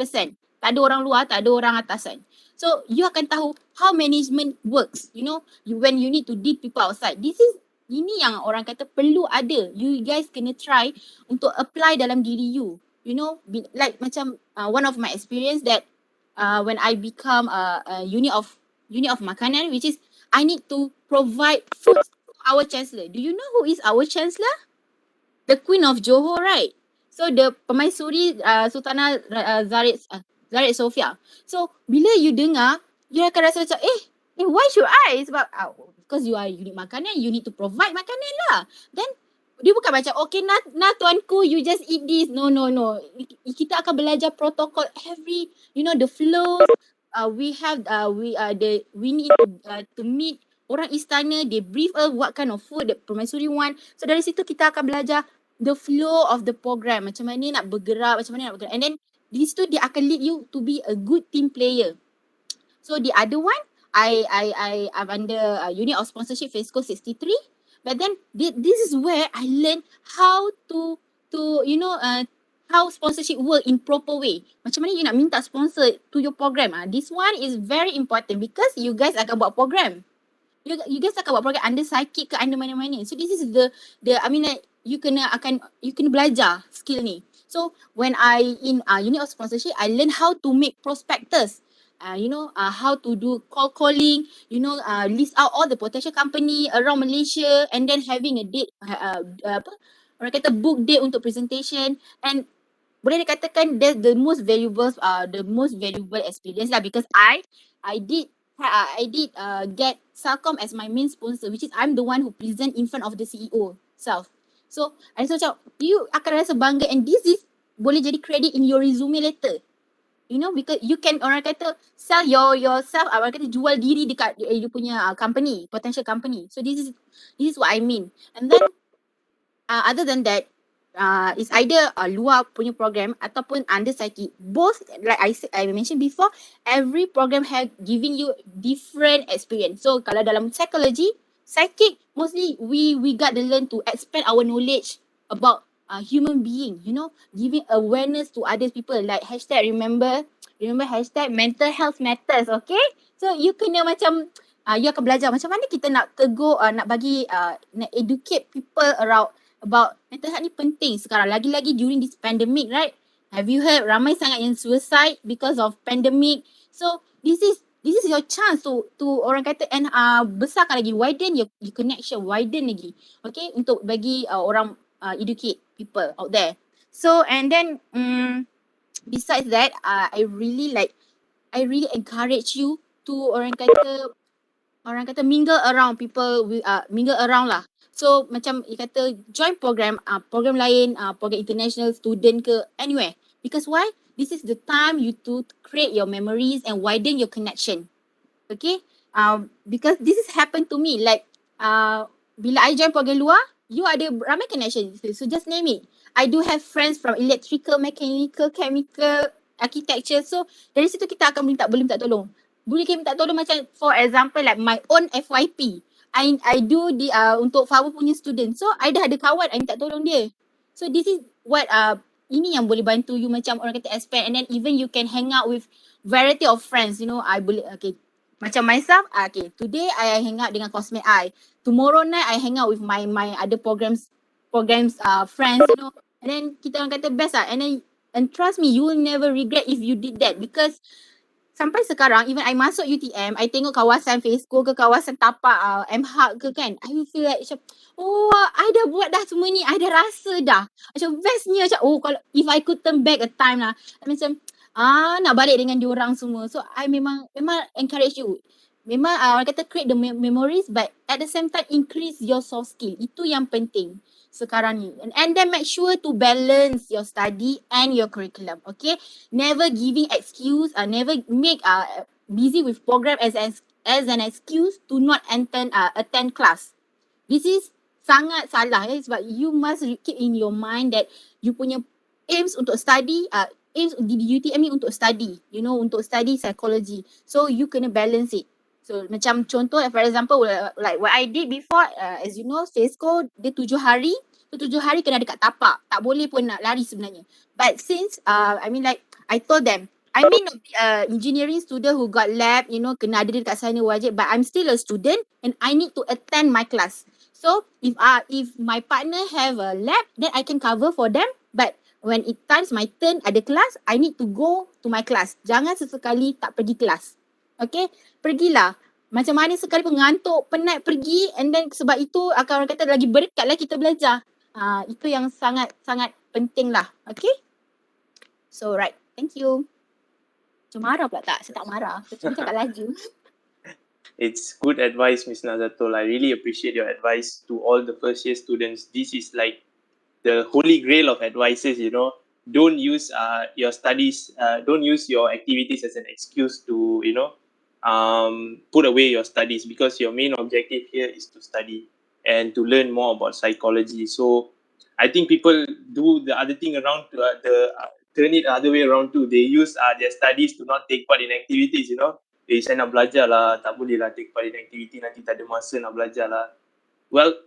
Tak ada orang luar, tak ada orang atasan. So you akan tahu how management works. You know, when you need to deal people outside. Ini yang orang kata perlu ada. You guys kena try untuk apply dalam diri you. You know, like macam one of my experience that when I become a unit of makanan, which is I need to provide food to our chancellor. Do you know who is our chancellor? The Queen of Johor, right? So the Permaisuri Sultanah Zarid Sofia. So bila you dengar, you akan rasa macam why should I? Sebab because you are unit makanan, you need to provide makanan lah. Then dia bukan macam okay nah tuanku, you just eat this. No. Kita akan belajar protokol every, you know, the flow. We need to meet orang istana, they brief us what kind of food the Permaisuri want. So dari situ kita akan belajar the flow of the program, macam mana nak bergerak, and then di situ dia akan lead you to be a good team player. So the other one, I'm under unit of sponsorship FESCO 63, but then this is where I learned how to you know how sponsorship work in proper way. Macam mana you nak minta sponsor to your program. This one is very important because you guys akan buat program. You guys akan buat program under psychic ke under mana-mana. So this is the I mean like you kena belajar skill ni. So when I in unit of sponsorship, I learn how to make prospectus. How to do calling, list out all the potential company around Malaysia and then having a date, orang kata book date untuk presentation, and boleh dikatakan that's the most valuable experience lah, because I did get Salcom as my main sponsor, which is I'm the one who present in front of the CEO self. So I rasa macam you akan rasa bangga, and this is boleh jadi credit in your resume later. Because you can, orang kata, sell yourself, orang kata jual diri dekat you punya company, potential company. So this is what I mean. And then other than that, it's either luar punya program ataupun under psychic. Both, like I mentioned before, every program have giving you different experience. So kalau dalam psychology, psychic, mostly we got to learn to expand our knowledge about human being, giving awareness to other people, like hashtag remember hashtag mental health matters. Okay, so you kena macam you akan belajar macam mana kita nak tegur, nak bagi nak educate people around about mental health ni penting sekarang, lagi-lagi during this pandemic, right? Have you heard ramai sangat yang suicide because of pandemic? So this is your chance to orang kata, and besarkan lagi, widen your connection, widen lagi, okay, untuk bagi orang educate people out there. So and then besides that, I really encourage you to orang kata mingle around people, mingle around lah. So macam kata join program lain, program international student ke anywhere. Because why? This is the time you to create your memories and widen your connection. Okay? Because this has happened to me. Like bila I join program luar, you ada ramai connection. So just name it. I do have friends from electrical, mechanical, chemical, architecture. So dari situ kita akan boleh minta tolong. Boleh kita minta tolong, macam for example like my own FYP. I do di untuk Fawu punya student. So I dah ada kawan, I minta tolong dia. So this is what ini yang boleh bantu you macam orang kata expand, and then even you can hang out with variety of friends. I boleh, okay, macam myself, okay, today I hang out dengan Cosmet I. Tomorrow night I hang out with my other programs friends, and then kita orang kata best lah. And trust me, you will never regret if you did that, because sampai sekarang, even I masuk UTM, I tengok kawasan Fesco ke kawasan tapak MHAG ke kan, I will feel like macam, oh, I dah buat dah semua ni, I dah rasa dah. Macam bestnya, macam, oh, kalau if I could turn back a time lah, macam, nak balik dengan diorang semua. So, I memang encourage you. Memang orang kata create the memories, but at the same time increase your soft skill. Itu yang penting sekarang ni. And then make sure to balance your study and your curriculum. Okay, never giving excuse, never make busy with program as an excuse to not attend class. This is sangat salah, sebab you must keep in your mind that you punya aims untuk study, aims di UTM ni untuk study, untuk study psychology. So you kena balance it. So macam contoh, for example, like what I did before, as you know, Cisco dia 7 hari. So 7 hari kena dekat tapak. Tak boleh pun nak lari sebenarnya. But since, I told them, I may not be engineering student who got lab, kena ada dekat sana wajib, but I'm still a student and I need to attend my class. So if my partner have a lab, then I can cover for them. But when it times my turn ada kelas, I need to go to my class. Jangan sesekali tak pergi kelas. Okay, pergilah. Macam mana sekali pun ngantuk, penat, pergi, and then sebab itu akan orang kata lagi berkat lah kita belajar. Itu yang sangat-sangat penting lah. Okay, so right, thank you. Macam marah pula tak? Saya tak marah. Saya cuma cakap laju. It's good advice, Ms. Nazatul. I really appreciate your advice to all the first year students. This is like the holy grail of advices, Don't use your studies, don't use your activities as an excuse to, put away your studies, because your main objective here is to study and to learn more about psychology. So I think people do the other thing around, turn it the other way around too. They use their studies to not take part in activities, Saya nak belajar lah, tak boleh lah take part in activity, nanti tak ada masa nak belajar lah. Well,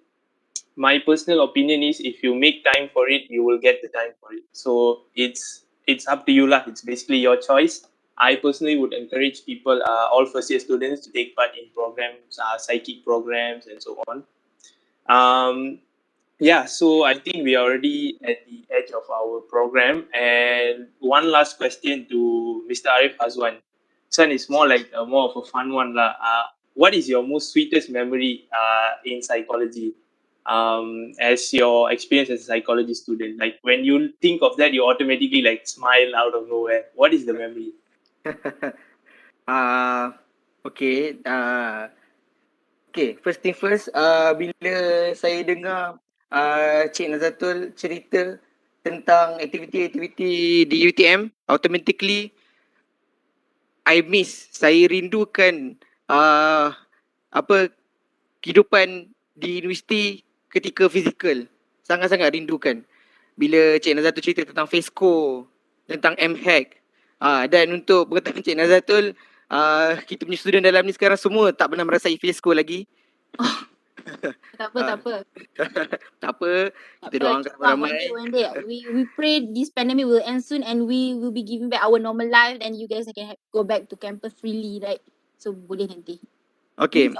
my personal opinion is if you make time for it, you will get the time for it. So it's up to you lah. It's basically your choice. I personally would encourage people, all first year students, to take part in programs, psychic programs, and so on. Yeah, so I think we are already at the edge of our program. And one last question to Mr. Arif Azwan. This one is more of a fun one lah. What is your most sweetest memory in psychology? As your experience as a psychology student, like when you think of that, you automatically like smile out of nowhere. What is the memory? Okay. Okay, first thing first, bila saya dengar Cik Nazatul cerita tentang aktiviti-aktiviti di UTM, automatically saya rindukan kehidupan di universiti ketika fizikal. Sangat-sangat rindukan. Bila Cik Nazatul cerita tentang FESCO, tentang MHAC. Dan untuk pengetahuan Cik Nazatul, kita punya student dalam ni sekarang semua tak pernah merasai FESCO lagi. Tak apa. Tak apa, kita doakan ramai. One day, we pray this pandemic will end soon and we will be giving back our normal life and you guys can go back to campus freely, right? So boleh nanti. Okay.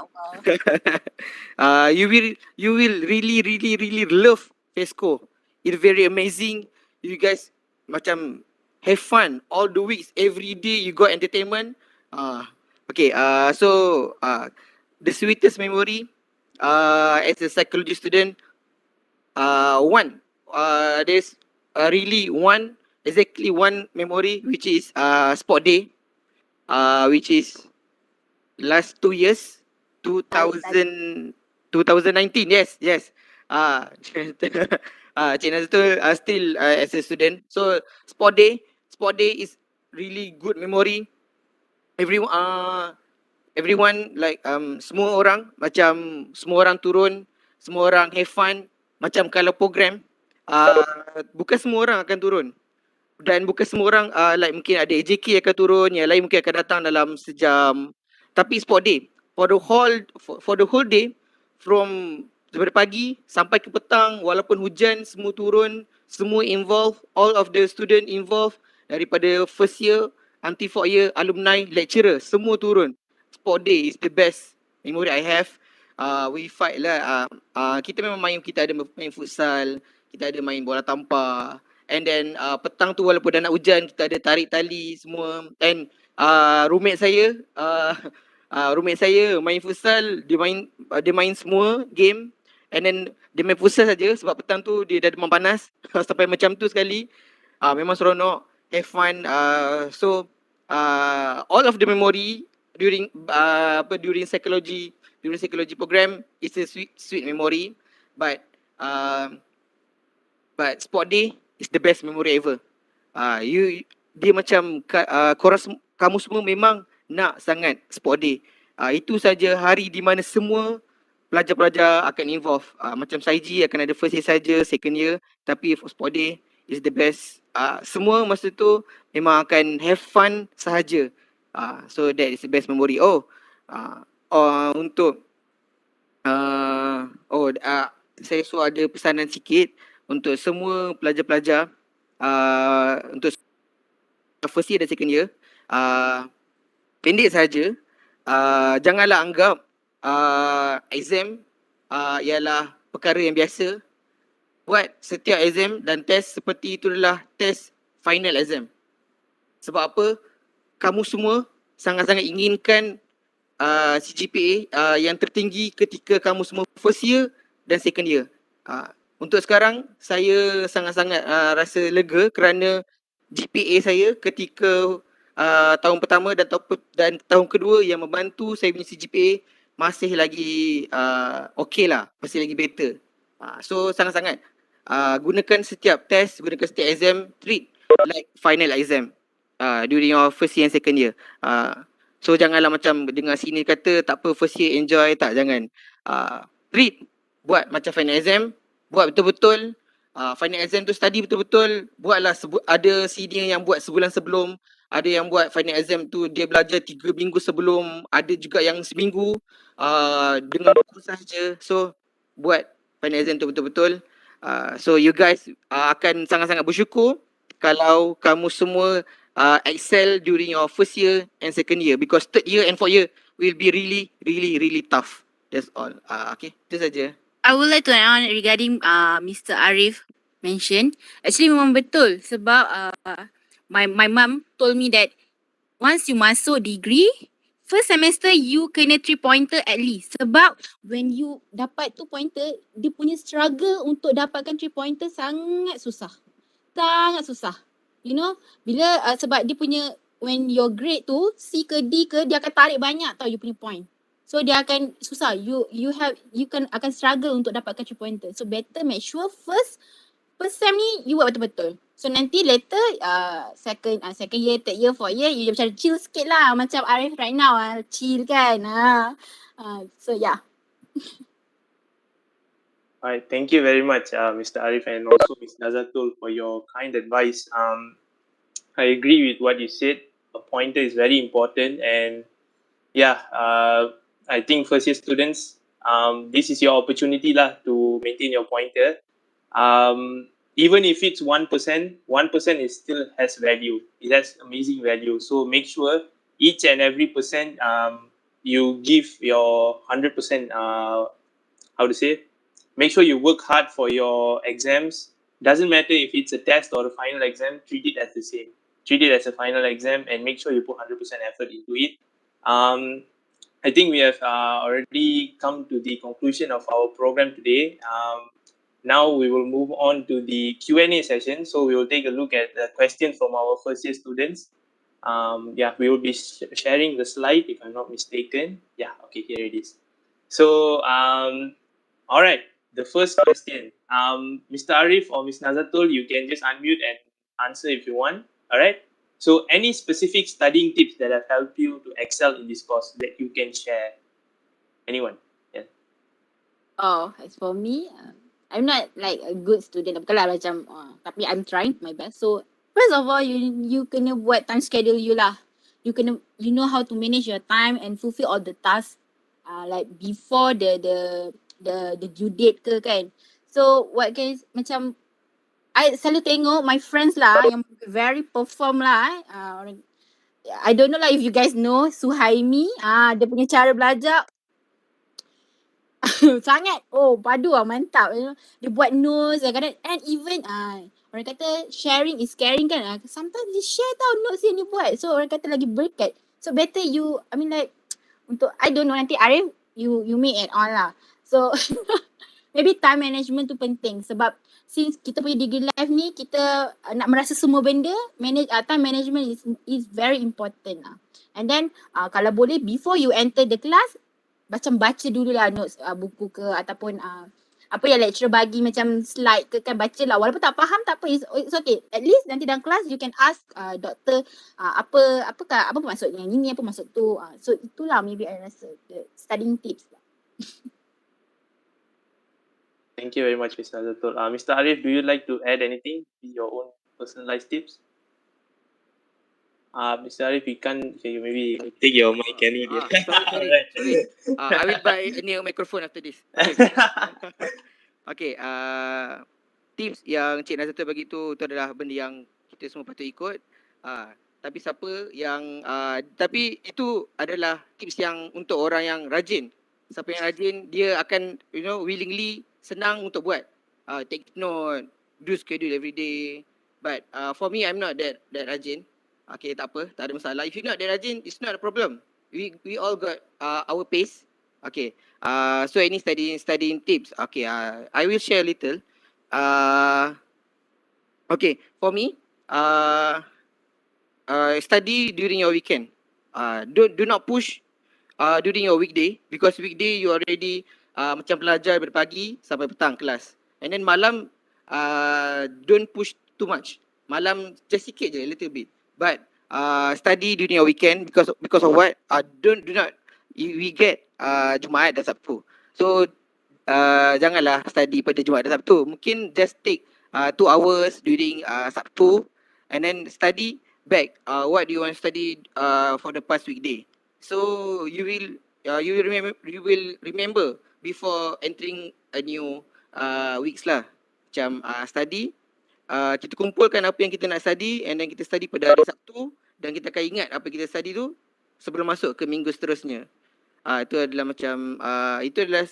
You will really love FESCO. It's very amazing. You guys macam have fun all the weeks. Every day you got entertainment. Okay. So the sweetest memory as a psychology student, there's exactly one memory, which is sport day, which is last 2 years, 2019, yes. Cik Nazatul still as a student. So sport day is really good memory. Everyone like semua orang turun, semua orang have fun. Macam kalau program, bukan semua orang akan turun. Dan bukan semua orang like mungkin ada AJK akan turun, yang lain mungkin akan datang dalam sejam. Tapi sport day, for the whole day, from daripada pagi sampai ke petang, walaupun hujan, semua turun, semua involve, all of the student involve, daripada first year until 4th year, alumni, lecturer, semua turun. Sport day is the best memory I have. We fight lah. Kita memang kita ada main futsal, kita ada main bola tampar. And then petang tu walaupun dah nak hujan, kita ada tarik tali semua. And roommate saya main futsal, dia main semua game. And then dia main futsal saja sebab petang tu dia dah demam panas. Sampai macam tu sekali. Memang seronok, have fun. So all of the memory during psychology program is a sweet memory. But sport day is the best memory ever. Dia macam kamu semua memang nak sangat sport day. Itu saja hari di mana semua pelajar-pelajar akan involve. Macam PSYJI akan ada first year saja, second year, tapi for sport day is the best. Semua masa tu memang akan have fun sahaja. So that is the best memory. Saya ada pesanan sikit untuk semua pelajar-pelajar untuk first year dan second year. Pendek saja. Janganlah anggap exam ialah perkara yang biasa. Buat setiap exam dan test seperti itu adalah test final exam. Sebab apa? Kamu semua sangat-sangat inginkan CGPA yang tertinggi ketika kamu semua first year dan second year. Untuk sekarang, saya sangat-sangat rasa lega kerana GPA saya ketika tahun pertama dan tahun kedua yang membantu saya punya CGPA masih lagi okey lah, masih lagi better. So sangat-sangat gunakan setiap test, gunakan setiap exam, treat like final exam during your first year and second year. So janganlah macam dengar sini kata tak apa first year enjoy, tak, jangan. Treat, buat macam final exam, buat betul-betul. Final exam tu study betul-betul. Buatlah ada senior yang buat sebulan sebelum, ada yang buat final exam tu dia belajar 3 minggu sebelum, ada juga yang seminggu dengan buku sahaja. So buat final exam tu betul-betul. So you guys akan sangat-sangat bersyukur kalau kamu semua excel during your first year and second year, because third year and fourth year will be really tough. That's all. Okay, itu saja. I would like to add on regarding Mr. Arif mentioned. Actually memang betul sebab my mum told me that once you masuk degree, first semester you kena 3 pointer at least. Sebab when you dapat 2 pointer, dia punya struggle untuk dapatkan 3 pointer sangat susah. Sangat susah. You know, bila sebab dia punya when your grade tu C ke D ke, dia akan tarik banyak tau you punya point. So dia akan susah. You akan struggle untuk dapatkan 3 pointer. So better make sure first sem ni you buat betul-betul. So nanti later second year, third year, fourth year you macam chill sikit lah. Macam Arif right now chill kan. So yeah. Alright, thank you very much, Mr. Arif, and also Ms. Nazatul, for your kind advice. I agree with what you said. A pointer is very important, and yeah, I think first year students, this is your opportunity lah to maintain your pointer. Even if it's 1%, 1% is still has value. It has amazing value. So make sure each and every percent you give your 100%. How to say? Make sure you work hard for your exams. Doesn't matter if it's a test or a final exam, treat it as the same. Treat it as a final exam and make sure you put 100% effort into it. I think we have already come to the conclusion of our program today. Now we will move on to the Q&A session. So we will take a look at the questions from our first year students. We will be sharing the slide if I'm not mistaken. Yeah, okay, here it is. So, all right. The first question, Mr. Arif or Ms. Nazatul, you can just unmute and answer if you want. All right. So, any specific studying tips that have helped you to excel in this course that you can share? Anyone? Yeah. Oh, as for me, I'm not like a good student. Bukanlah macam, tapi I'm trying my best. So, first of all, you kena buat time schedule you lah. You know how to manage your time and fulfill all the tasks. Like before the due date ke kan. So what can macam I selalu tengok my friends lah yang very perform lah I don't know lah if you guys know Suhaimi, dia punya cara belajar sangat padu lah, mantap, you know. Dia buat notes kadang-kadang, and even orang kata sharing is caring kan. Sometimes dia share tau notes yang dia buat. So orang kata lagi berkat. So better you, I mean like untuk, I don't know, nanti Arif you may add on lah. So maybe time management tu penting sebab since kita punya degree life ni, kita nak merasa semua benda, time management is very important lah. And then kalau boleh before you enter the class, macam baca dulu lah notes buku ke ataupun apa yang lecturer bagi macam slide ke kan, baca lah. Walaupun tak faham tak apa, it's okay. At least nanti dalam kelas you can ask doktor apa maksudnya ini, apa maksud tu. So itulah maybe I rasa the studying tips lah. Thank you very much, Mr. Nazatul. Mr. Arif, do you like to add anything, your own personalized tips? Mr. Arif, you can maybe take your mic. Can you? Sorry. I will buy a new microphone after this. Okay. Tips yang Cik Nazatul bagi tu adalah benda yang kita semua patut ikut. Tapi siapa yang tapi itu adalah tips yang untuk orang yang rajin. Siapa yang rajin, dia akan willingly senang untuk buat. Take note, do schedule every day. But for me, I'm not that rajin. Okay, tak apa, tak ada masalah. If you're not that rajin, it's not a problem. We all got our pace. Okay. So any studying tips. Okay, I will share a little. Okay, for me, study during your weekend. Do not push during your weekday, because weekday you already macam pelajar dari pagi sampai petang kelas. And then malam don't push too much. Malam just sikit je, a little bit. But study during your weekend because of what? We get Jumaat dan Sabtu. So janganlah study pada Jumaat dan Sabtu. Mungkin just take 2 hours during Sabtu and then study back what do you want to study for the past weekday. So you will remember before entering a new weeks lah. Macam study, kita kumpulkan apa yang kita nak study and then kita study pada hari Sabtu dan kita akan ingat apa kita study tu sebelum masuk ke minggu seterusnya. Itu adalah macam itu adalah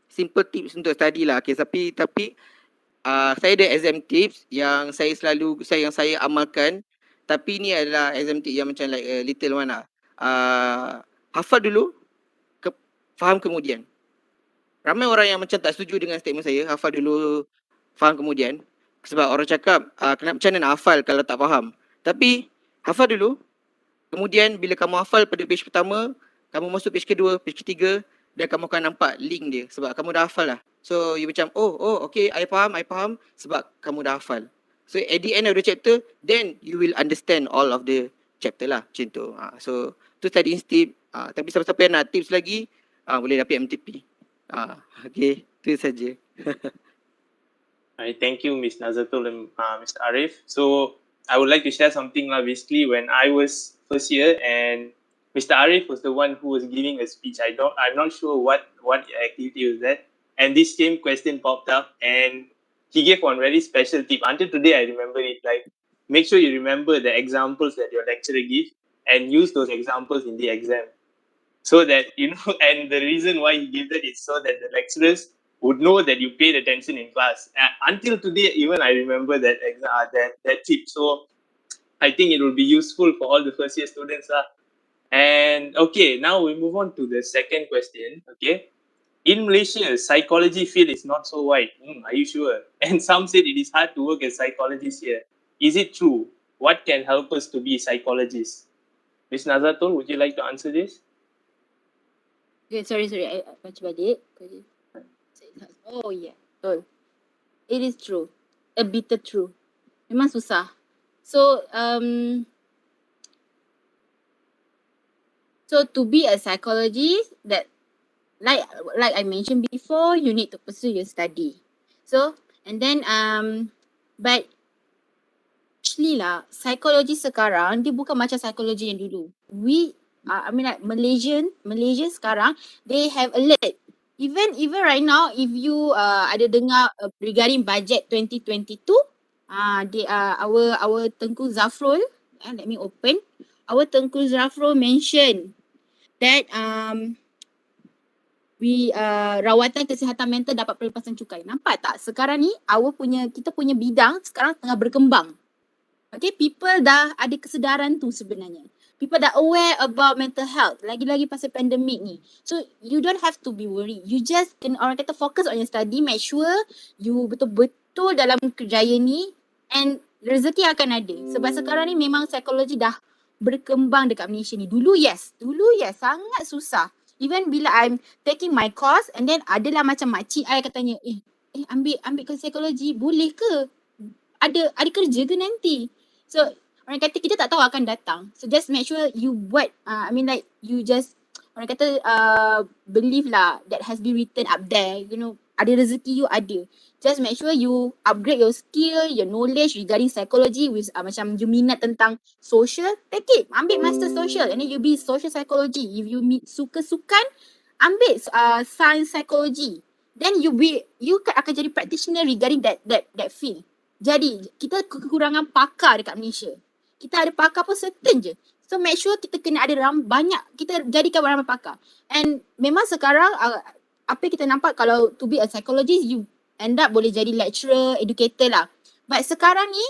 simple tips untuk study lah. Okay, tapi saya ada exam tips yang saya amalkan, tapi ni adalah exam tips yang macam like little one lah. Hafal dulu, faham kemudian. Ramai orang yang macam tak setuju dengan statement saya, hafal dulu, faham kemudian. Sebab orang cakap, macam mana nak hafal kalau tak faham. Tapi, hafal dulu. Kemudian, bila kamu hafal pada page pertama, kamu masuk page kedua, page ketiga, dan kamu akan nampak link dia. Sebab kamu dah hafal lah. So, you macam, okay, I faham. Sebab kamu dah hafal. So, at the end of the chapter, then you will understand all of the chapter lah. Macam tu. So, tu studying tip. Tapi siapa-siapa yang nak tips lagi, boleh dapat MTP. Okay, itu saja. Alright, thank you, Ms. Nazatul and Mr. Arif. So I would like to share something lah. Basically, when I was first year and Mr. Arif was the one who was giving a speech. I'm not sure what activity was that. And this same question popped up, and he gave one very special tip. Until today, I remember it. Like, make sure you remember the examples that your lecturer gives and use those examples in the exam. So that, and the reason why he gave that is so that the lecturers would know that you paid attention in class. Until today, even I remember that tip. So I think it will be useful for all the first year students. And okay, now we move on to the second question. Okay, in Malaysia, psychology field is not so wide. Are you sure? And some said it is hard to work as psychologists here. Is it true? What can help us to be psychologists? Ms. Nazatul, would you like to answer this? Okay, sorry. I baca balik. Oh yeah, betul. It is true. A bit true. Memang susah. So to be a psychologist, that like I mentioned before, you need to pursue your study. So and then but actually lah, psikologi sekarang dia bukan macam psikologi yang dulu. Like Malaysia sekarang, they have alert. Even right now, if you ada dengar regarding budget 2022, they our Tengku Zafrul, let me open. Our Tengku Zafrul mention that rawatan kesihatan mental dapat pelepasan cukai. Nampak tak? Sekarang ni kita punya bidang sekarang tengah berkembang. Okay, people dah ada kesedaran tu sebenarnya. People dah aware about mental health. Lagi-lagi pasal pandemik ni. So, you don't have to be worried. You just orang kata fokus on your study. Make sure you betul-betul dalam kerjaya ni. And rezeki akan ada. Sebab sekarang ni memang psikologi dah berkembang dekat Malaysia ni. Dulu yes, sangat susah. Even bila I'm taking my course and then adalah macam makcik I katanya, ambil ke psikologi, boleh ke? Ada kerja ke nanti? So, orang kata kita tak tahu akan datang. So, just make sure you buat, you just, orang kata, believe lah that has been written up there. Ada rezeki you ada. Just make sure you upgrade your skill, your knowledge regarding psychology with macam you minat tentang social, take it. Ambil master social and then you be social psychology. If you suka sukan, ambil science psychology. Then you akan jadi practitioner regarding that field. Jadi, kita kekurangan pakar dekat Malaysia. Kita ada pakar pun certain je. So, make sure kita kena ada banyak. Kita jadikan ramai pakar. And memang sekarang, apa yang kita nampak kalau to be a psychologist, you end up boleh jadi lecturer, educator lah. But sekarang ni,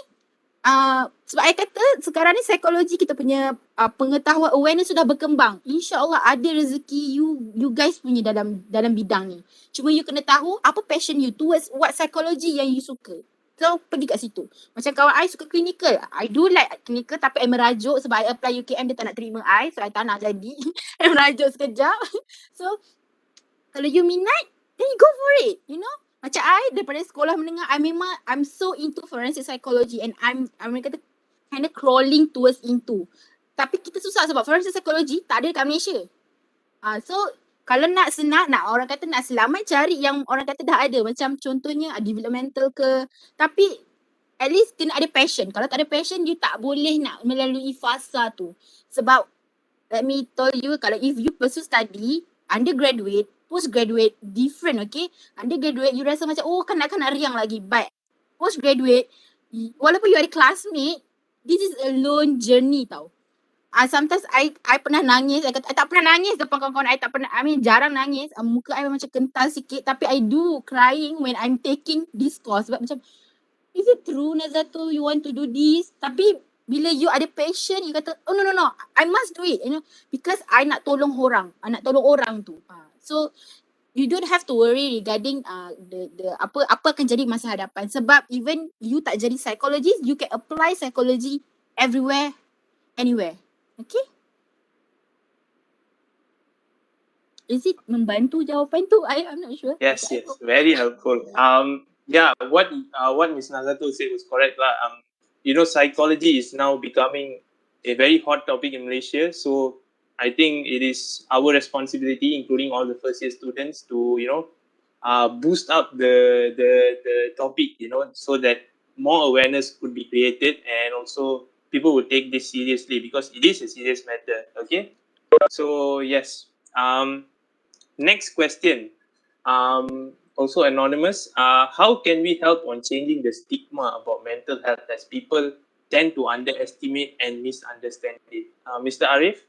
sebab saya kata sekarang ni psikologi kita punya pengetahuan awareness sudah berkembang. InsyaAllah ada rezeki you guys punya dalam bidang ni. Cuma you kena tahu apa passion you towards what psychology yang you suka. So, pergi kat situ. Macam kawan I suka clinical. I do like clinical tapi I merajuk sebab I apply UKM dia tak nak terima I. So, I tak nak jadi. I merajuk sekejap. So, kalau you minat, then you go for it. Macam I daripada sekolah menengah, I'm so into forensic psychology and I'm kata kind of crawling towards into. Tapi kita susah sebab forensic psychology tak ada kat Malaysia. So, kalau nak orang kata nak selamat, cari yang orang kata dah ada. Macam contohnya developmental ke. Tapi at least kena ada passion. Kalau tak ada passion, you tak boleh nak melalui fasa tu. Sebab let me tell you, kalau if you pursue study, undergraduate, postgraduate different, okay? Undergraduate you rasa macam kanak-kanak riang lagi, but postgraduate walaupun you ada classmate, this is a lone journey tau. Sometimes I pernah nangis. I tak pernah nangis depan kawan-kawan I, tak pernah, jarang nangis. Muka I macam kental sikit, tapi I do crying when I'm taking this course. Sebab macam, is it true Nazatul you want to do this? Tapi bila you ada passion, you kata, oh no, I must do it, because I nak tolong orang. I nak tolong orang tu. So you don't have to worry regarding the apa akan jadi masa hadapan. Sebab even you tak jadi psychologist, you can apply psychology everywhere, anywhere. Okay? Is it membantu jawapan tu? I'm not sure. Yes, very helpful. Yeah, what Ms. Nazatul said was correct lah. Psychology is now becoming a very hot topic in Malaysia. So I think it is our responsibility, including all the first year students, to boost up the topic, so that more awareness could be created, and also people will take this seriously, because it is a serious matter. Okay, so yes. Next question, also anonymous. How can we help on changing the stigma about mental health, as people tend to underestimate and misunderstand it? Mr. Arif,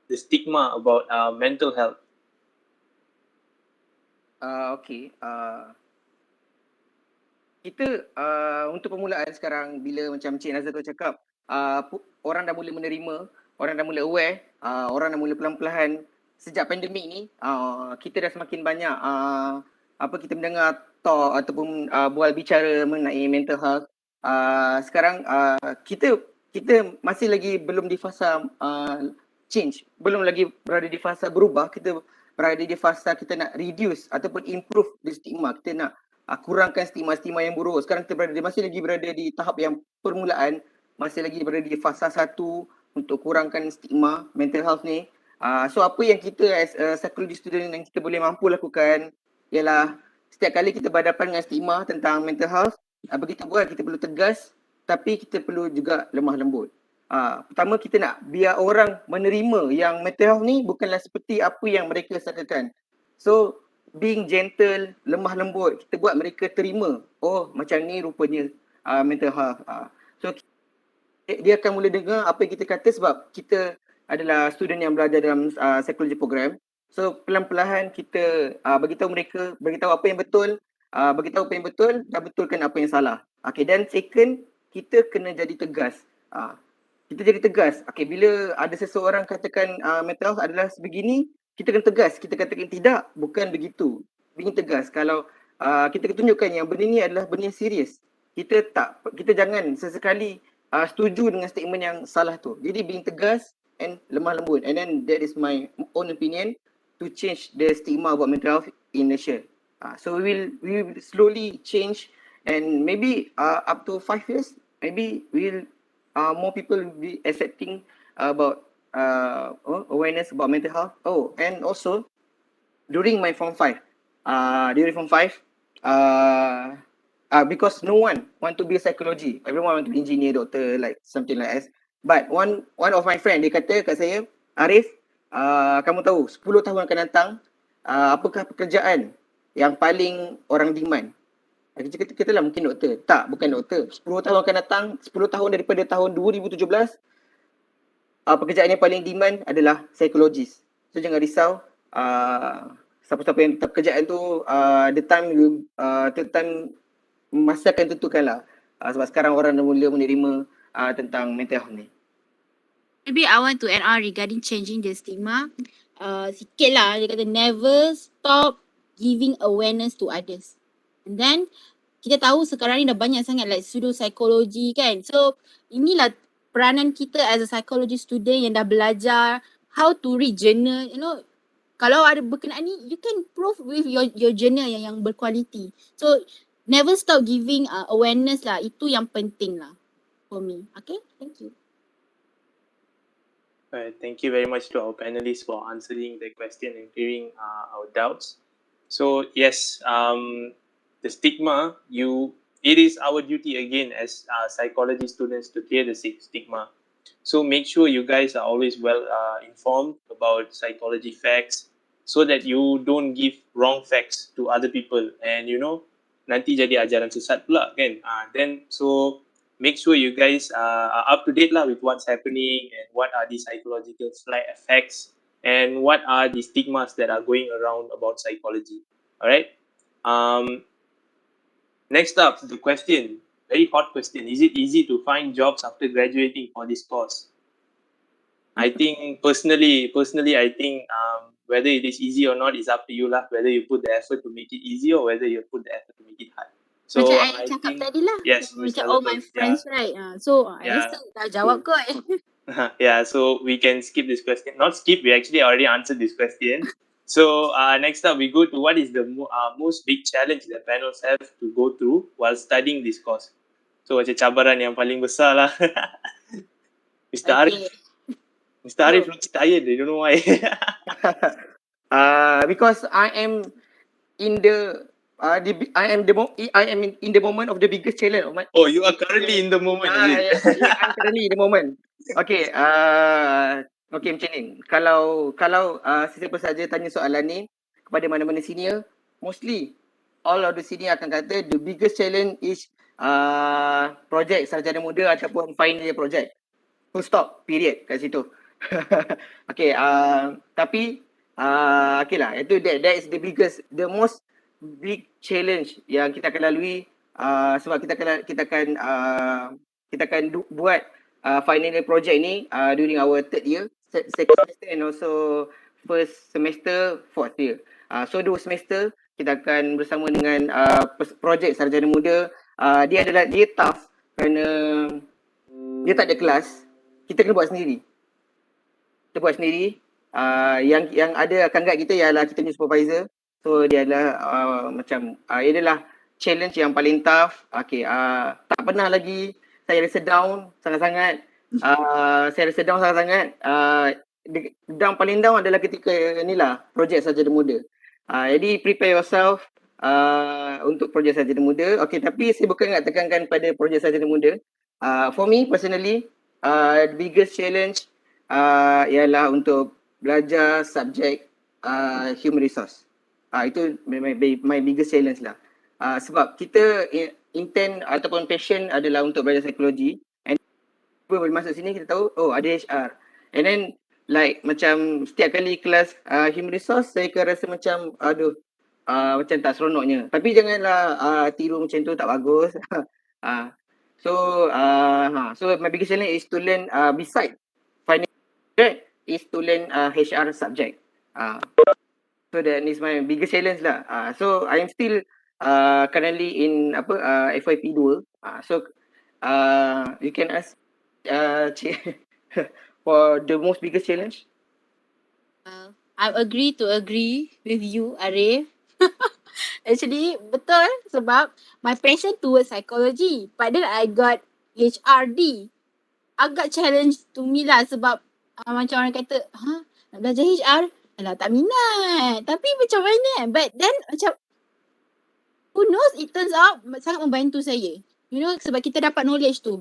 the stigma about mental health. Okay. Kita untuk permulaan sekarang, bila macam Cik Nazatul cakap, orang dah mula menerima, orang dah mula aware, orang dah mula pelan-pelan. Sejak pandemik ni, kita dah semakin banyak kita mendengar talk ataupun bual bicara mengenai mental health. Sekarang kita masih lagi belum di fasa change, belum lagi berada di fasa berubah. Kita berada di fasa kita nak reduce ataupun improve the stigma. Kita nak kurangkan stigma-stigma yang buruk. Sekarang kita masih lagi berada di tahap yang permulaan, masih lagi berada di fasa 1 untuk kurangkan stigma mental health ni. So apa yang kita as a psychology student yang kita boleh mampu lakukan ialah setiap kali kita berhadapan dengan stigma tentang mental health, begitu buat kita perlu tegas, tapi kita perlu juga lemah lembut. Pertama, kita nak biar orang menerima yang mental health ni bukanlah seperti apa yang mereka sangkakan. So being gentle, lemah lembut, kita buat mereka terima, oh macam ni rupanya mental health. So dia akan mula dengar apa yang kita kata, sebab kita adalah student yang belajar dalam psychology program. So pelan-pelan kita beritahu mereka, beritahu apa yang betul, beritahu apa yang betul dan betulkan apa yang salah. Okay, dan second, kita kena jadi tegas. Kita jadi tegas. Okay, bila ada seseorang katakan mental health adalah sebegini, kita kena tegas. Kita katakan tidak, bukan begitu. Being tegas. Kalau kita tunjukkan yang benda ni adalah benda yang serius, kita jangan sesekali setuju dengan statement yang salah tu. Jadi being tegas and lemah lembut. And then that is my own opinion to change the stigma about mental health in Malaysia. So we will slowly change, and maybe up to 5 years, maybe more people will be accepting about awareness about mental health. Oh, and also during my form 5, because no one want to be a psychology, everyone want to be engineer, doctor, like something like that. But one of my friend, dia kata kat saya, Arif, kamu tahu 10 tahun akan datang, apakah pekerjaan yang paling orang demand? Kita katalah mungkin doktor. Tak, bukan doktor. 10 tahun akan datang, 10 tahun daripada tahun 2017, pekerjaan yang paling demand adalah psikologis. So jangan risau, siapa-siapa yang tetap pekerjaan tu, the time masa akan tentukanlah. Sebab sekarang orang dah mula menerima tentang mental health ni. Maybe I want to add on regarding changing the stigma. Sikit lah, dia kata never stop giving awareness to others. And then kita tahu sekarang ni dah banyak sangat like pseudo psychology kan. So inilah peranan kita as a psychology student yang dah belajar how to read journal. Kalau ada berkenaan ni, you can prove with your journal yang berkualiti. So never stop giving awareness lah. Itu yang penting lah for me. Okay, thank you. Thank you very much to our panelists for answering the question and clearing our doubts. So yes, the stigma, it is our duty again as psychology students to clear the stigma. So make sure you guys are always well informed about psychology facts, so that you don't give wrong facts to other people, and nanti jadi ajaran sesat pula kan. Then so make sure you guys are up to date lah with what's happening and what are the psychological side effects and what are the stigmas that are going around about psychology. All right. Next up, the question, very hot question. Is it easy to find jobs after graduating for this course? I think personally, I think whether it is easy or not is up to you lah. Whether you put the effort to make it easy or whether you put the effort to make it hard. So Macam I cakap think, tadi lah. yes, Macam all my friends, right? So, I rasa dah jawab kot. Yeah, so we can skip this question. Not skip, we actually already answered this question. So next up, we go to what is the most big challenge that panels have to go through while studying this course. So macam cabaran yang paling besar lah. Mr. Arif. Mr. Arif looks tired, I don't know why. Because I am in the I am in the moment of the biggest challenge. Oh, you are currently in the moment, is it? Yeah, I'm currently in the moment. Okay, okay macam ni. Kalau sesiapa saja tanya soalan ni kepada mana-mana senior, mostly all of the senior akan kata the biggest challenge is projek sarjana muda ataupun final year project. Full stop, period kat situ. Okay, tapi okay lah, itu that is the most big challenge yang kita akan lalui, sebab kita akan buat final year project ni during our third year, second semester and also first semester, fourth year. So 2 semester kita akan bersama dengan projek sarjana muda. Dia tough kerana dia tak ada kelas, kita kena buat sendiri. Kita buat sendiri. Yang ada akan guide kita ialah kita punya supervisor. So dia adalah ia adalah challenge yang paling tough. Okay, tak pernah lagi saya rasa down sangat-sangat. Saya rasa down sangat-sangat. Paling down adalah ketika inilah projek sarjana muda. Jadi prepare yourself untuk projek sarjana muda. Okay, tapi saya bukan nak tekankan pada projek sarjana muda. For me personally, the biggest challenge ialah untuk belajar subjek human resource. Itu my biggest challenge lah. Sebab kita intent ataupun passion adalah untuk belajar psikologi, and bila masuk sini kita tahu ada HR, and then like macam setiap kali kelas human resource saya akan rasa macam macam tak seronoknya. Tapi janganlah tiru macam tu, tak bagus. So my biggest challenge is to learn beside final subject is to learn HR subject. So that is my biggest challenge lah. So I am still currently in FYP 2. So you can ask for the most biggest challenge. I agree with you, Arif. Actually, betul, sebab my passion towards psychology, but then I got HRD. Agak challenge to me lah, sebab macam orang kata, nak belajar HR? Alah, tak minat. Tapi macam mana? But then macam, who knows, it turns out sangat membantu saya. You know, sebab kita dapat knowledge tu.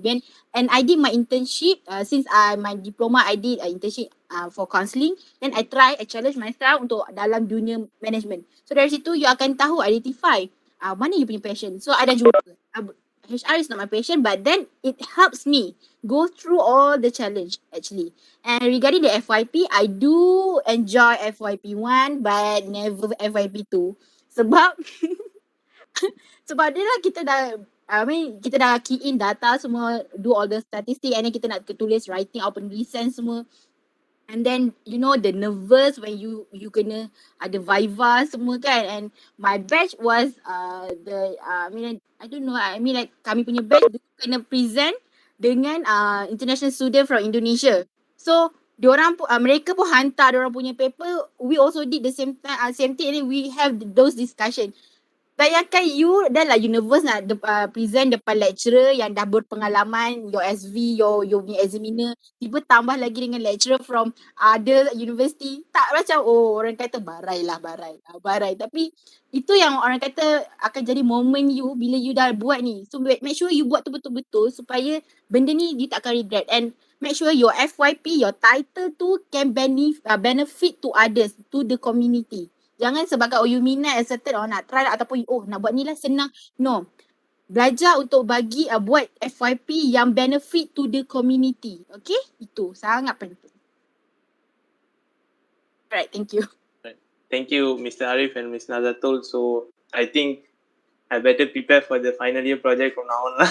And I did my internship, since my diploma, I did internship for counselling. Then I challenge myself untuk dalam dunia management. So dari situ, you akan tahu, identify mana you punya passion. So I dah jumpa. HR is not my passion, but then it helps me go through all the challenge actually. And regarding the FYP, I do enjoy FYP 1 but never FYP 2. Sebab sebab dia lah kita dah key in data semua, do all the statistic, and then kita nak tulis writing out penulisan semua. And then you know the nervous when you kena ada viva semua kan. And my batch was I don't know, like kami punya batch kena present dengan international student from Indonesia. So mereka pun hantar diorang punya paper. We also did the same thing, and then we have those discussion. Bayangkan you dah lah nervous nak present depan lecturer yang dah berpengalaman, your SV, your punya examiner, tiba tambah lagi dengan lecturer from other university. Tak macam orang kata barai. Tapi itu yang orang kata akan jadi moment you bila you dah buat ni. So make sure you buat tu betul-betul supaya benda ni you tak akan regret, and make sure your FYP, your title tu can benefit to others, to the community. Jangan sebabkan you minat certain nak try ataupun nak buat ni lah senang. No. Belajar untuk bagi buat FYP yang benefit to the community. Okay? Itu sangat penting. Alright, thank you. Thank you, Mr. Arif and Ms. Nazatul. So I think I better prepare for the final year project from now on.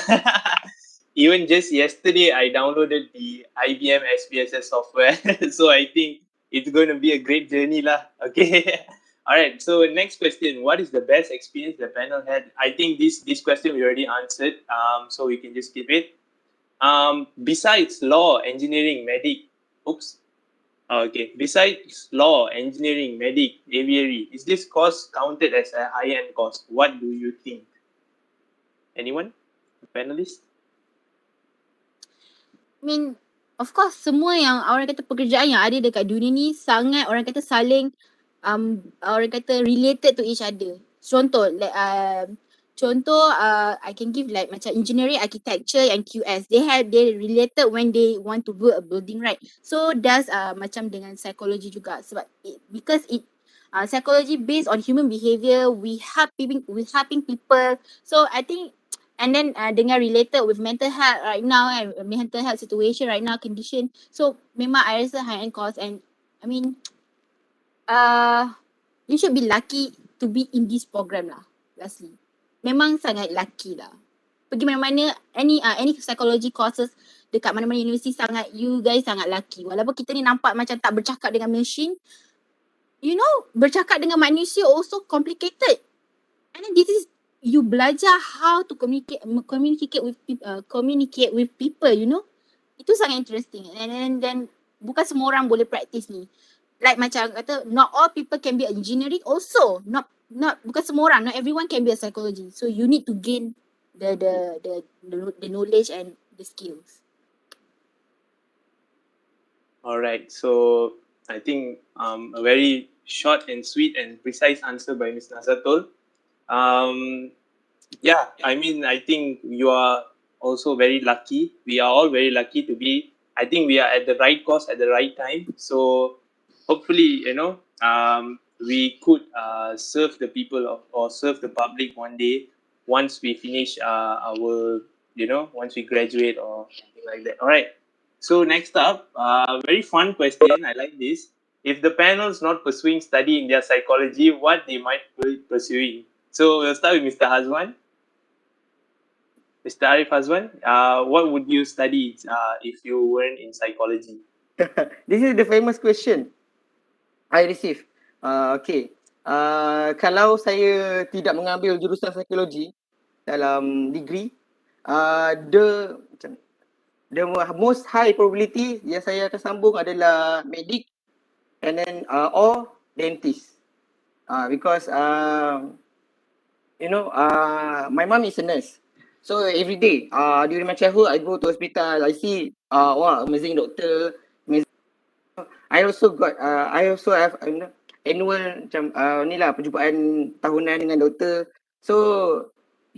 Even just yesterday, I downloaded the IBM SPSS software. So I think it's going to be a great journey lah. Okay. All right. So next question: what is the best experience the panel had? I think this question we already answered. So we can just skip it. Besides law, engineering, medic. Okay. Besides law, engineering, medic, aviary, is this course counted as a high-end course? What do you think? Anyone? Panelist? I mean, of course, semua yang orang kata pekerjaan yang ada dekat dunia ni sangat orang kata saling orang kata related to each other. Contoh, I can give like macam engineering, architecture and QS. They related when they want to build a building, right? So does macam dengan psychology juga, sebab because psychology based on human behavior, we helping people. So I think, and then dengan related with mental health right now, mental health situation right now, condition. So memang I rasa high end course, and I mean you should be lucky to be in this program lah. Lastly, memang sangat lucky lah. Pergi mana-mana, any psychology courses dekat mana-mana universiti, you guys sangat lucky. Walaupun kita ni nampak macam tak bercakap dengan machine, you know, bercakap dengan manusia also complicated. And then this is, you belajar how to communicate with people, you know. Itu sangat interesting. And then bukan semua orang boleh practice ni. Like macam kata, not all people can be engineering also. Not bukan semua orang, not everyone can be a psychology. So you need to gain the knowledge and the skills. Alright, so I think a very short and sweet and precise answer by Ms. Nazatul. Yeah, I mean, I think you are also very lucky. We are all very lucky to be, I think we are at the right course at the right time. So hopefully, you know, we could serve the people or serve the public one day once we finish our, you know, once we graduate or something like that. All right. So next up, very fun question. I like this. If the panel's not pursuing study in their psychology, what they might be pursuing? So we'll start with Mr. Hazwan. Mr. Arif Hazwan, what would you study if you weren't in psychology? This is the famous question I receive. Okay. Kalau saya tidak mengambil jurusan psikologi dalam degree, the most high probability yang saya akan sambung adalah medic and then or dentist. Because you know, my mom is a nurse. So every day, during my childhood, I go to hospital. I see, wow, amazing doctor. Amazing. I also have annual macam ni lah, perjumpaan tahunan dengan doktor. So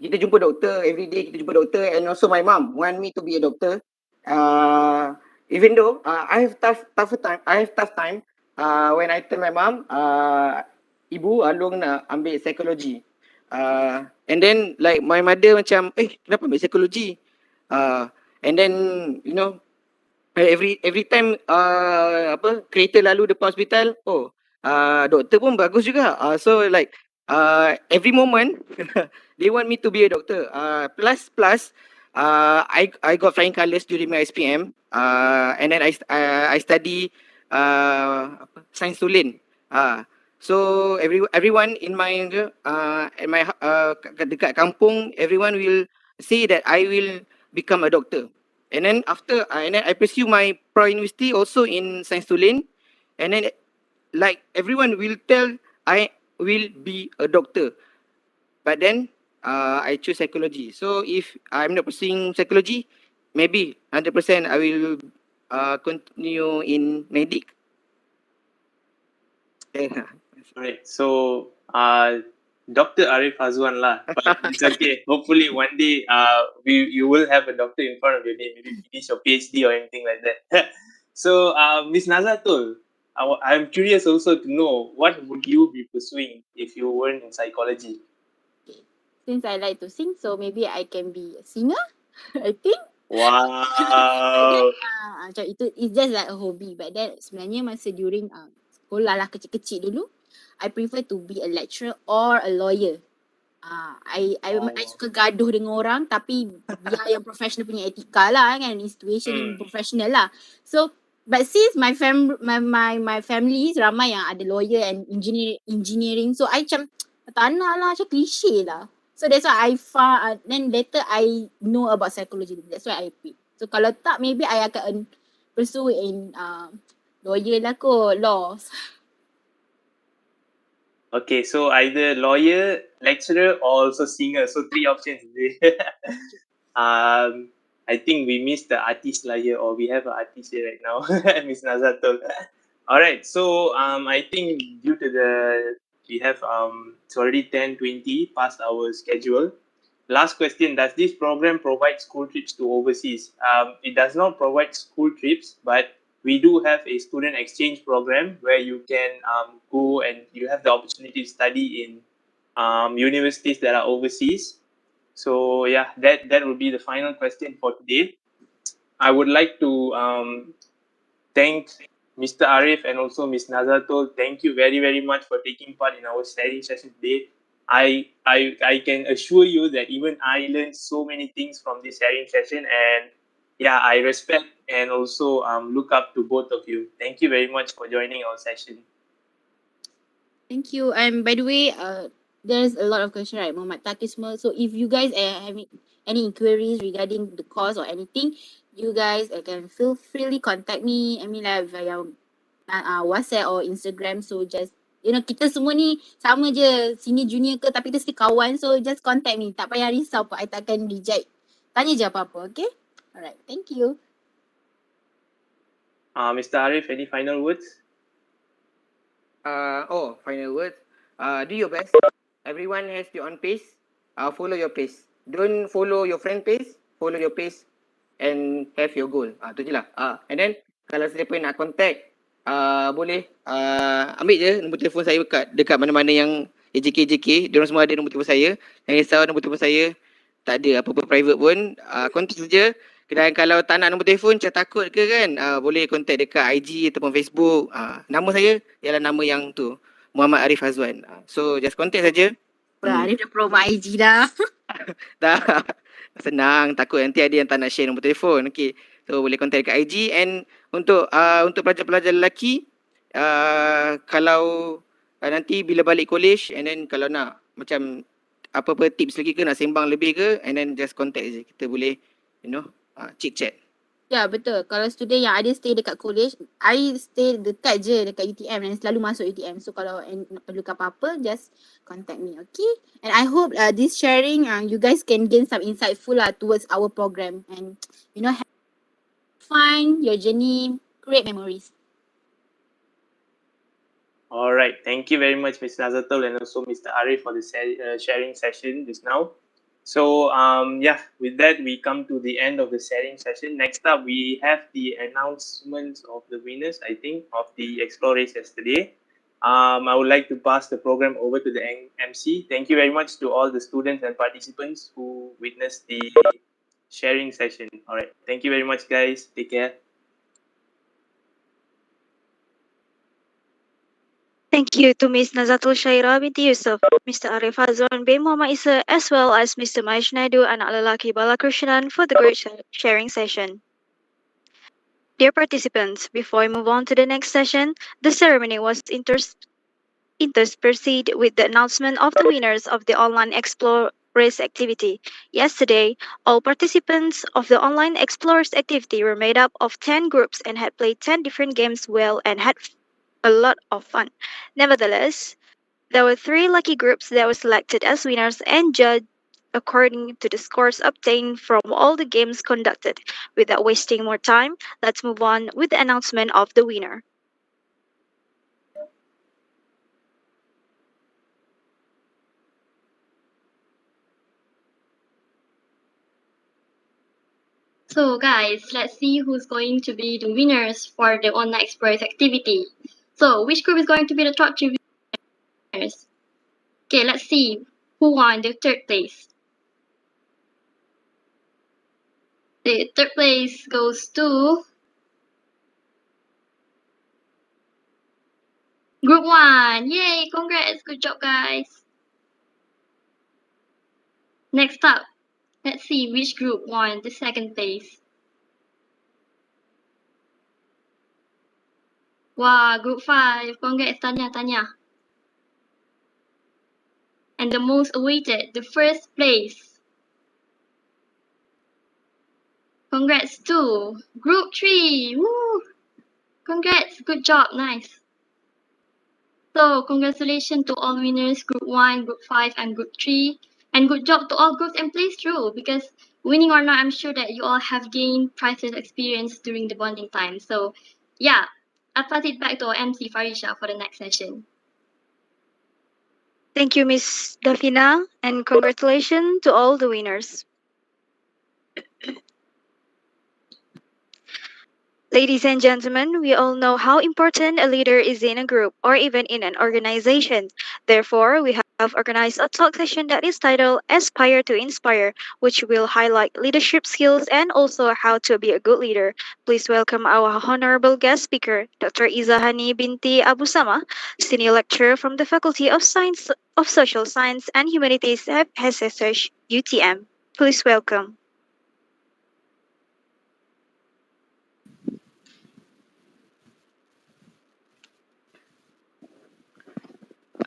kita jumpa doktor every day. Kita jumpa doktor, and also my mom want me to be a doctor. Even though I have tough time when I tell my mom, ibu Alung nak ambil psikologi. And then like my mother macam, kenapa ambil psikologi? And then you know, every time kereta lalu depan hospital, doktor pun bagus juga. So like every moment they want me to be a doctor. Plus I got flying colours during my SPM. And then I study Sains Tulen. So everyone in my dekat kampung, everyone will say that I will become a doctor. And then after and then I pursue my pro university also in Sains Tulen. And then like everyone will tell I will be a doctor. But then I choose psychology. So if I'm not pursuing psychology, maybe 100% I will continue in medic. Alright, so Dr. Arif Hazwan lah, but it's okay. Hopefully one day you will have a doctor in front of your name, maybe finish your PhD or anything like that. So Miss Nazatul, I'm curious also to know what would you be pursuing if you weren't in psychology? Since I like to sing, so maybe I can be a singer. I think. Wow. Macam itu, it's just like a hobby. But then sebenarnya masa during sekolah lah kecil-kecil dulu, I prefer to be a lecturer or a lawyer. I suka gaduh dengan orang, tapi biar yang professional punya etika lah kan, situation professional lah. So but since my family ramai yang ada lawyer and engineering, so I macam tak nak lah, macam cliche lah. So that's why I found, then later I know about psychology. That's why I pick. So kalau tak, maybe I akan pursue in lawyer lah kot, laws. Okay, so either lawyer, lecturer, or also singer. So 3 options. I think we missed the artist lah here, or we have an artist here right now, Miss Nazatul. All right, so I think due to we have it's already 10:20 past our schedule. Last question: does this program provide school trips to overseas? It does not provide school trips, but we do have a student exchange program where you can go and you have the opportunity to study in universities that are overseas. So yeah, that will be the final question for today. I would like to thank Mr. Arif and also Ms. Nazatul. Thank you very, very much for taking part in our sharing session today. I can assure you that even I learned so many things from this sharing session, and yeah, I respect and also look up to both of you. Thank you very much for joining our session. Thank you. And by the way, there's a lot of questions, right, Muhammad Taki semua. So if you guys are having any inquiries regarding the course or anything, you guys can feel freely contact me. I mean like via WhatsApp or Instagram. So just, kita semua ni sama je, senior junior ke, tapi kita still kawan. So just contact me. Tak payah risau pun. I takkan reject. Tanya je apa-apa, okay? Alright, thank you. Mr. Arif, any final words? Final words. Do your best. Everyone has their own pace. Follow your pace. Don't follow your friend pace. Follow your pace and have your goal. Tu je lah. And then kalau siapa nak contact, boleh ambil je nombor telefon saya dekat mana-mana yang AJK. Diorang semua ada nombor telefon saya. Jangan risau, nombor telefon saya tak ada apa-apa private pun. Contact saja. Dan kalau tak nak nombor telefon, macam takut ke kan, boleh contact dekat IG ataupun Facebook. Nama saya ialah nama yang tu, Muhammad Arif Hazwan. So just contact saja. Arif dah promo IG dah. Tak, senang. Takut nanti ada yang tak nak share nombor telefon. Okay, so boleh contact dekat IG. And untuk pelajar-pelajar lelaki, kalau nanti bila balik college, and then kalau nak macam apa-apa tips lagi ke, nak sembang lebih ke, and then just contact je. Kita boleh, chit chat. Ya, betul. Kalau student yang ada stay dekat college, I stay dekat je dekat UTM dan selalu masuk UTM. So kalau nak perlukan apa-apa, just contact me, okay? And I hope this sharing, you guys can gain some insightful towards our program and have fun, your journey, create memories. All right. Thank you very much, Ms. Nazatul and also Mr. Arif for the sharing session just now. So, with that, we come to the end of the sharing session. Next up, we have the announcements of the winners, I think, of the Explore Race yesterday. I would like to pass the program over to the MC. Thank you very much to all the students and participants who witnessed the sharing session. All right. Thank you very much, guys. Take care. Thank you to Ms. Nazatul Syairah binti Yusuf, Mr. Arif Hazwan bin Muhammad Isa, as well as Mr. Mahesh Naidu, anak lelaki Balakrishnan, for the great sharing session. Dear participants, before we move on to the next session, the ceremony was interspersed with the announcement of the winners of the online Explore Race activity. Yesterday, all participants of the online Explorers activity were made up of 10 groups and had played 10 different games well and had a lot of fun. Nevertheless, There were 3 lucky groups that were selected as winners and judged according to the scores obtained from all the games conducted. Without wasting more time, let's move on with the announcement of the winner. So guys, let's see who's going to be the winners for the online express activity. So which group is going to be the top 3 winners? Okay, let's see who won the third place. The third place goes to Group 1. Yay, congrats, good job guys. Next up, let's see which group won the second place. Wow, Group 5, congrats Tanya. And the most awaited, the first place. Congrats to Group 3. Woo! Congrats, good job, nice. So congratulations to all winners, Group 1, Group 5, and Group 3. And good job to all groups and plays through, because winning or not, I'm sure that you all have gained priceless experience during the bonding time. So yeah, I'll pass it back to our MC Farisha for the next session. Thank you, Miss Davina, and congratulations to all the winners. Ladies and gentlemen, we all know how important a leader is in a group or even in an organization. Therefore, we have organized a talk session that is titled Aspire to Inspire, which will highlight leadership skills and also how to be a good leader. Please welcome our honorable guest speaker, Dr. Izahani binti Abu Sama, senior lecturer from the Faculty of Science of Social Science and Humanities at SSH UTM. Please welcome.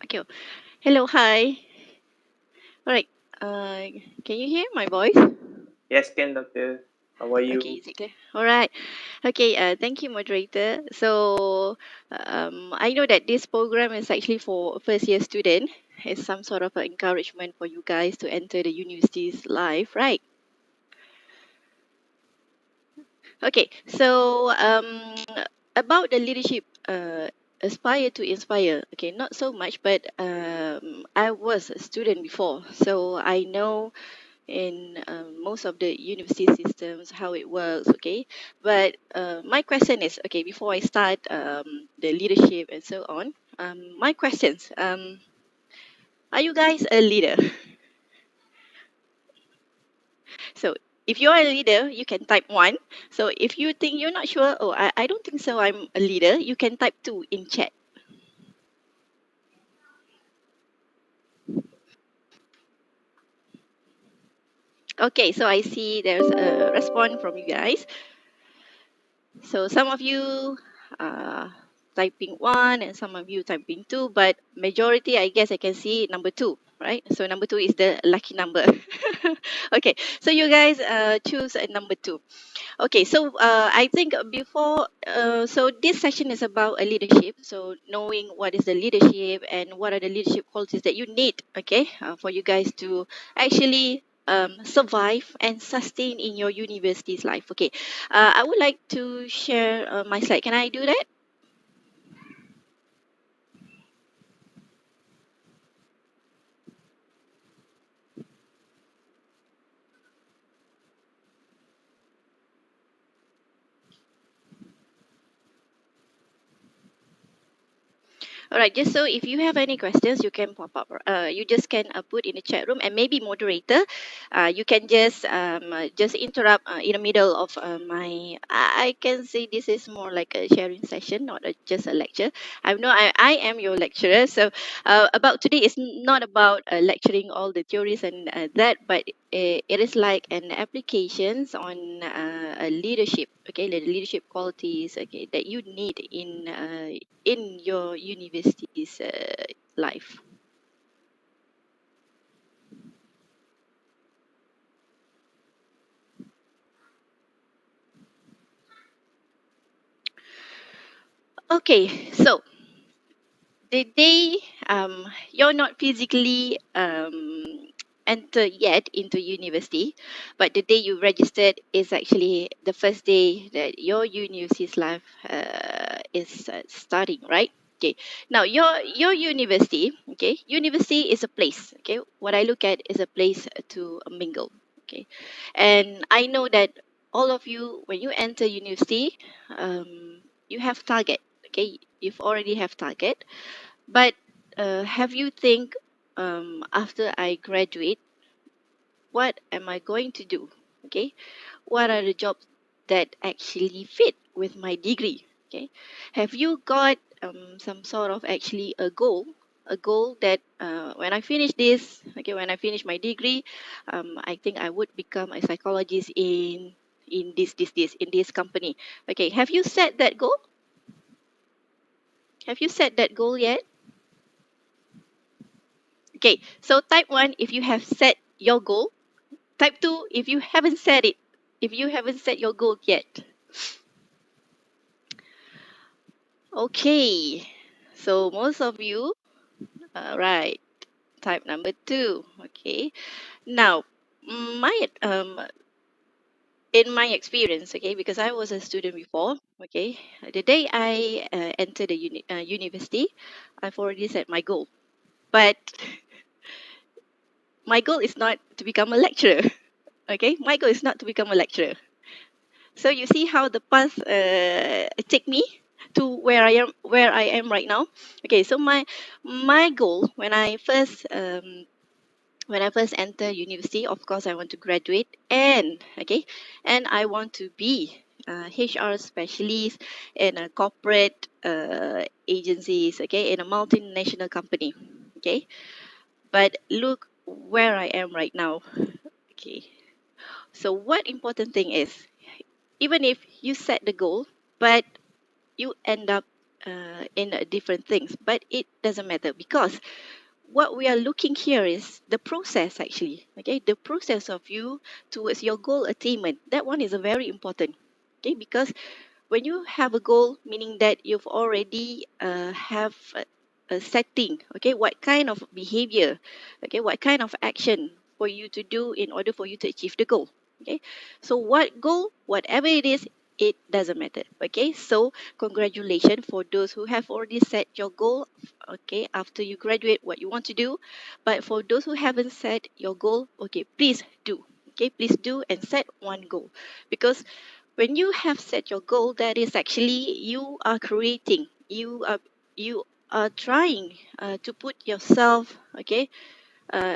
Okay. Hello, hi. All right. Can you hear my voice? Yes, Ken, Doctor. How are you? Okay, is it clear? All right. Okay. Thank you, moderator. So, I know that this program is actually for first year student. It's some sort of encouragement for you guys to enter the university's life, right? Okay. So, about the leadership, aspire to inspire. Okay, not so much, but I was a student before, so I know in most of the university systems how it works. Okay, but my question is, okay, before I start the leadership and so on, my questions, are you guys a leader? So if you're a leader, you can type 1. So if you think you're not sure, oh, I don't think so, I'm a leader, you can type 2 in chat. Okay, so I see there's a response from you guys. So some of you typing 1 and some of you typing 2, but majority, I guess I can see number 2, right? So number 2 is the lucky number. Okay, so you guys choose number 2. Okay, so I think before, so this session is about a leadership. So knowing what is the leadership and what are the leadership qualities that you need, okay, for you guys to actually survive and sustain in your university's life. Okay, I would like to share my slide. Can I do that? All right, just so if you have any questions, you can pop up. You just can put in the chat room, and maybe moderator, you can just interrupt in the middle of my. I can say this is more like a sharing session, not just a lecture. I know I am your lecturer, so about today is not about lecturing all the theories and that, but it is like an applications on a leadership. Okay, the leadership qualities. Okay, that you need in your university's life. Okay, so the day you're not physically enter yet into university, but the day you registered is actually the first day that your university's life is starting, right? Okay. Now your university, okay, university is a place. Okay, what I look at is a place to mingle. Okay, and I know that all of you, when you enter university, you have target. Okay, you've already have target, but have you think after I graduate, what am I going to do? Okay, what are the jobs that actually fit with my degree? Okay, have you got some sort of actually a goal that when I finish this, okay, when I finish my degree, I think I would become a psychologist in this in this company. Okay, have you set that goal? Have you set that goal yet? Okay, so type 1 if you have set your goal. Type 2 if you haven't set it. If you haven't set your goal yet. Okay, so most of you, right, type number 2. Okay, now my in my experience, okay, because I was a student before, okay, the day I entered the university, I've already set my goal. But my goal is not to become a lecturer. Okay, my goal is not to become a lecturer. So you see how the path take me to where I am right now. Okay, so my goal when I first enter university, of course I want to graduate, and okay, and I want to be a HR specialist in a corporate agencies, okay, in a multinational company. Okay, but look where I am right now. Okay, so what important thing is, even if you set the goal, but you end up in different things, but it doesn't matter, because what we are looking here is the process, actually. Okay, the process of you towards your goal attainment, that one is a very important. Okay, because when you have a goal, meaning that you've already have a setting, okay, what kind of behavior, okay, what kind of action for you to do in order for you to achieve the goal. Okay, so what goal, whatever it is, it doesn't matter. Okay, so congratulations for those who have already set your goal, okay, after you graduate, what you want to do. But for those who haven't set your goal, okay, please do. Okay, please do and set one goal, because when you have set your goal, that is actually you are creating, you are trying to put yourself, okay,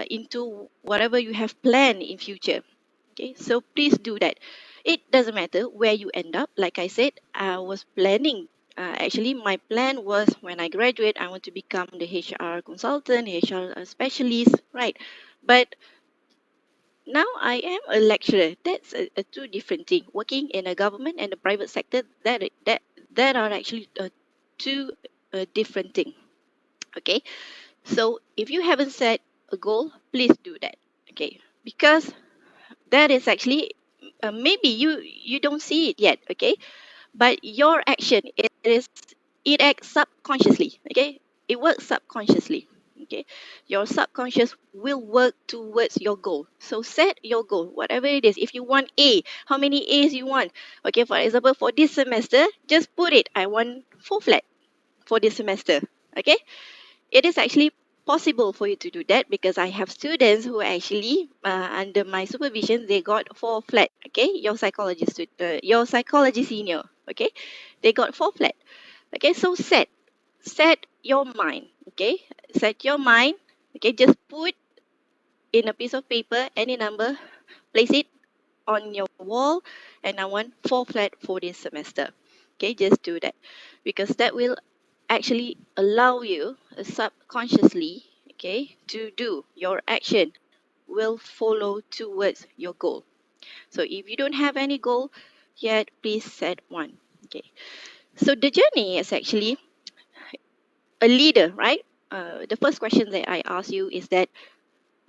into whatever you have planned in future. Okay, so please do that. It doesn't matter where you end up. Like I said, I was planning, actually my plan was when I graduate I want to become the HR consultant, HR specialist, right? But now I am a lecturer. That's a two different thing. Working in a government and the private sector, that are actually two different thing. Okay, so if you haven't set a goal, please do that. Okay, because that is actually maybe you don't see it yet. Okay, but your action, it acts subconsciously. Okay, it works subconsciously. Okay, your subconscious will work towards your goal. So set your goal, whatever it is. If you want A, how many A's you want? Okay, for example, for this semester, just put it, I want 4 flat for this semester. Okay, it is actually possible for you to do that, because I have students who actually under my supervision, they got 4 flat. Okay, your your psychology senior, okay, they got 4 flat. Okay, so set your mind. Okay, set your mind. Okay, just put in a piece of paper any number, place it on your wall, and I want 4 flat for this semester. Okay, just do that, because that will actually allow you subconsciously, okay, to do your action will follow towards your goal. So if you don't have any goal yet, please set one. Okay, so the journey is actually a leader, right? The first question that I ask you is that,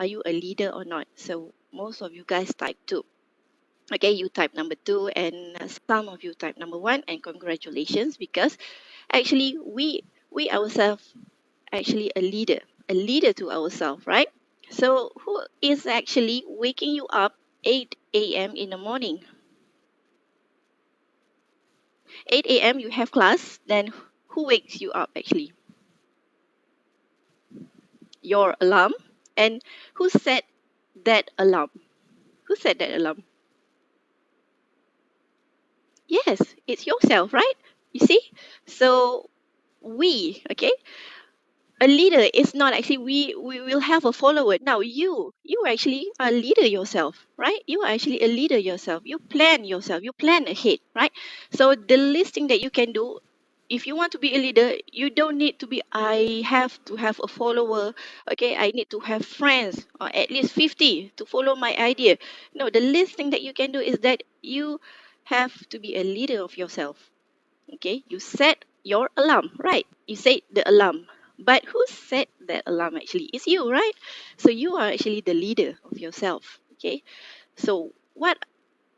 are you a leader or not? So most of you guys type 2. Okay, you type number 2, and some of you type number 1, and congratulations, because actually we ourselves actually a leader to ourselves, right? So who is actually waking you up 8 a.m. in the morning? 8 a.m. you have class, then who wakes you up actually? Your alarm. And who set that alarm? Who set that alarm? Yes, it's yourself, right? You see? So a leader is not actually we will have a follower. Now you actually are a leader yourself, right? You are actually a leader yourself. You plan yourself. You plan ahead, right? So the least thing that you can do, if you want to be a leader, you don't need to be, I have to have a follower, okay, I need to have friends or at least 50 to follow my idea. No, the least thing that you can do is that you have to be a leader of yourself. Okay, you set your alarm, right? You set the alarm. But who set that alarm actually? It's you, right? So you are actually the leader of yourself. Okay, so what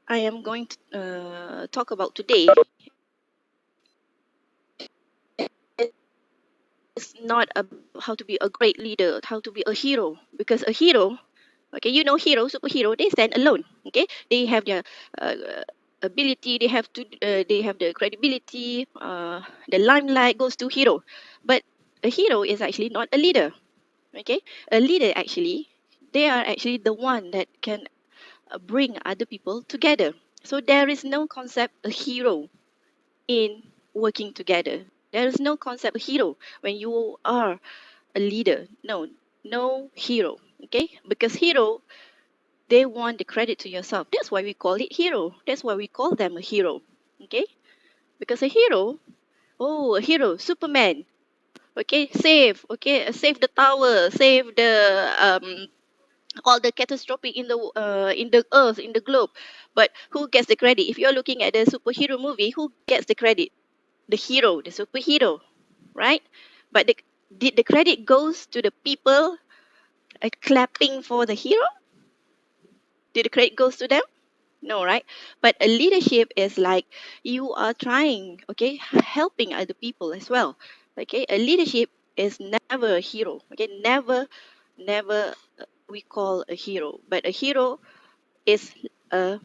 I am going to talk about today is not about how to be a great leader, how to be a hero. Because a hero, okay, you know, hero, superhero, they stand alone. Okay, they have their ability, they have the credibility, the limelight goes to hero. But a hero is actually not a leader. Okay, a leader actually, they are actually the one that can bring other people together. So there is no concept a hero in working together. There is no concept of hero when you are a leader. No, no hero. Okay, because hero, they want the credit to yourself. That's why we call it hero. That's why we call them a hero. Okay, because a hero, oh, a hero, Superman. Okay, save the tower, save the all the catastrophic in the earth, in the globe. But who gets the credit? If you're looking at the superhero movie, who gets the credit? The hero, the superhero, right? But did the credit goes to the people clapping for the hero? Did the credit goes to them? No, right? But a leadership is like you are trying, okay, helping other people as well. Okay, a leadership is never a hero. Okay, never we call a hero, but a hero is a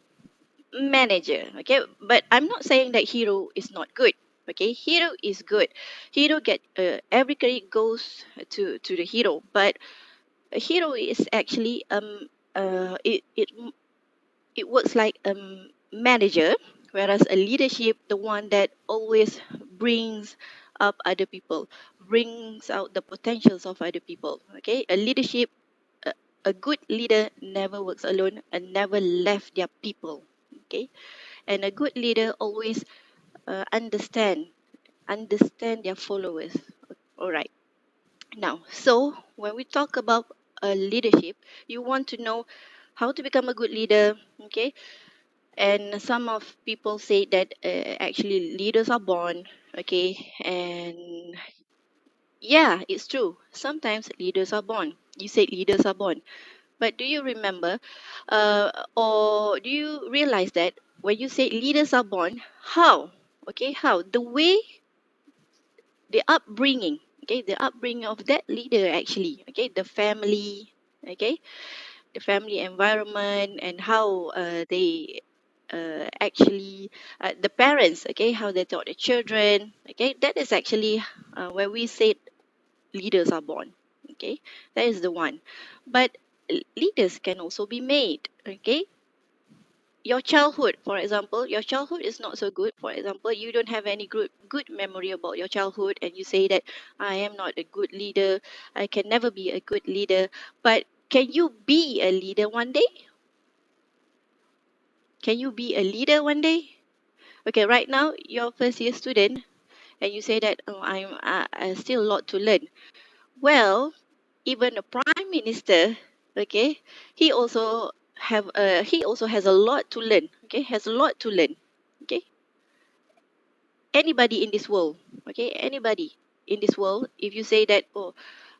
manager. Okay, but I'm not saying that hero is not good. Okay, hero is good. Hero get every credit goes to the hero, but a hero is actually it works like a manager, whereas a leadership, the one that always brings up other people, brings out the potentials of other people. Okay, a leadership, a good leader never works alone and never left their people. Okay, and a good leader always understand their followers. All right. Now, so when we talk about leadership, you want to know how to become a good leader. Okay, and some of people say that actually leaders are born. Okay, and yeah, it's true, sometimes leaders are born. You say leaders are born, but do you remember or do you realize that when you say leaders are born, how, okay, how the way, the upbringing, okay, the upbringing of that leader actually, okay, the family, okay, the family environment, and how they actually the parents, okay, how they taught the children, okay, that is actually where we said leaders are born. Okay, that is the one. But leaders can also be made. Okay, your childhood, for example, your childhood is not so good. For example, you don't have any good memory about your childhood, and you say that I am not a good leader, I can never be a good leader. But can you be a leader one day? Can you be a leader one day? Okay, right now you're first year student, and you say that, oh, I still a lot to learn. Well, even the prime minister, okay, he also has a lot to learn. Okay, has a lot to learn. Okay, anybody in this world, okay, anybody in this world, if you say that, oh,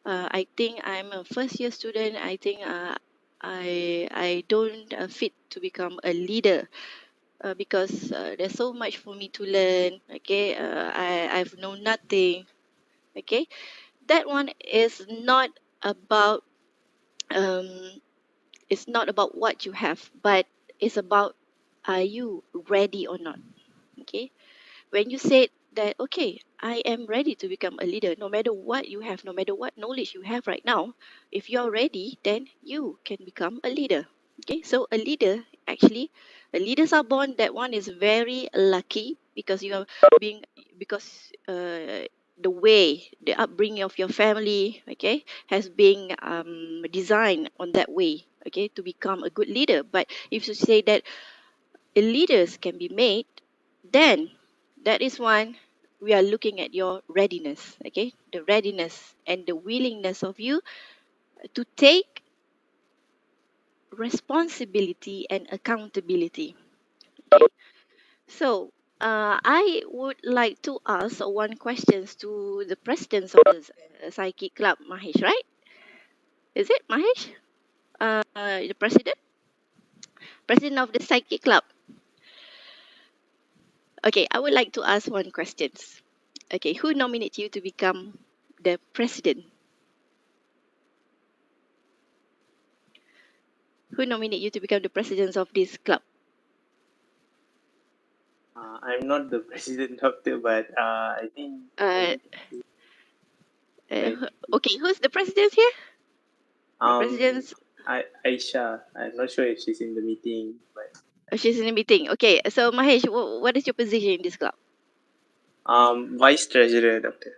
I think I'm a first year student, I think I don't fit to become a leader because there's so much for me to learn. Okay, I've known nothing. Okay, that one is not about it's not about what you have, but it's about are you ready or not. Okay, when you said that, okay, I am ready to become a leader, no matter what you have, no matter what knowledge you have right now, if you're ready, then you can become a leader. Okay, so a leader, actually, a leaders are born. That one is very lucky because you are being, because the way, the upbringing of your family, okay, has been designed on that way, okay, to become a good leader. But if you say that leaders can be made, then that is one we are looking at your readiness, okay, the readiness and the willingness of you to take responsibility and accountability. Okay, so I would like to ask one questions to the president of the psychic club, Mahesh, right? Is it Mahesh, the president of the psychic club? Okay, I would like to ask one questions. Okay, who nominated you to become the president? Who nominated you to become the president of this club? I'm not the president, doctor, but I think. Uh, Like, okay, who's the president here? The um, president's, Aisha. I'm not sure if she's in the meeting, but she's in a meeting. Okay, so Mahesh, what is your position in this club? vice treasurer, doctor.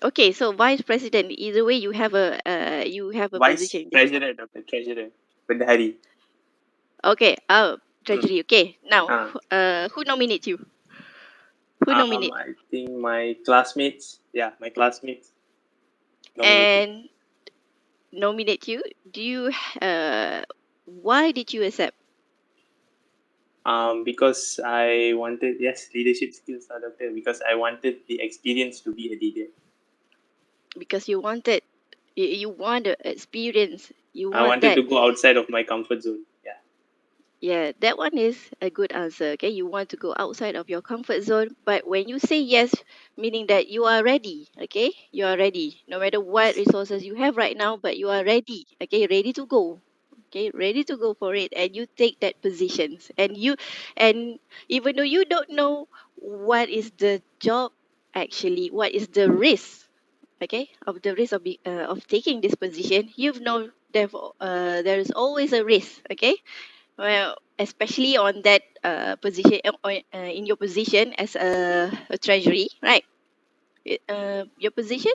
Okay, so vice president. Either way, you have a Vice position in this club. treasurer, doctor. Treasurer. Bendahari. Okay, treasury. Okay, now, Ah. who nominate you? Who nominate? I think my classmates. Yeah, my classmates nominated. And nominate you? Do you? Why did you accept? Because I wanted, yes, leadership skills, doctor. Because I wanted the experience to be a leader. Because you wanted, you want the experience. You I want wanted that. to go outside of my comfort zone. Yeah. Yeah, that one is a good answer. Okay, you want to go outside of your comfort zone, but when you say yes, meaning that you are ready. Okay, you are ready. No matter what resources you have right now, but you are ready. Okay, ready to go. Okay, ready to go for it, and you take that positions. And even though you don't know what is the job, actually, what is the risk, okay, of the risk of taking this position, you've know therefore there is always a risk. Okay, well, especially on that position, in your position as a treasury, right? Your position.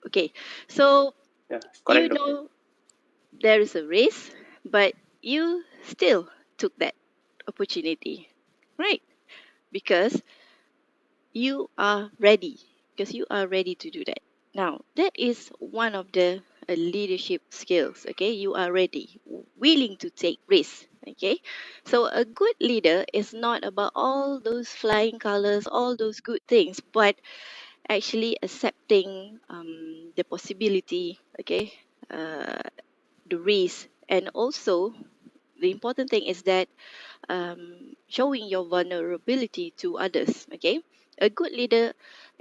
Okay, so Yeah. you Correct, doctor. know there is a risk, but you still took that opportunity, right? Because you are ready. Because you are ready to do that. Now, that is one of the leadership skills. Okay, you are ready, willing to take risks. Okay, so a good leader is not about all those flying colors, all those good things, but actually accepting the possibility. Okay, uh, the risk, and also the important thing is that showing your vulnerability to others. Okay, a good leader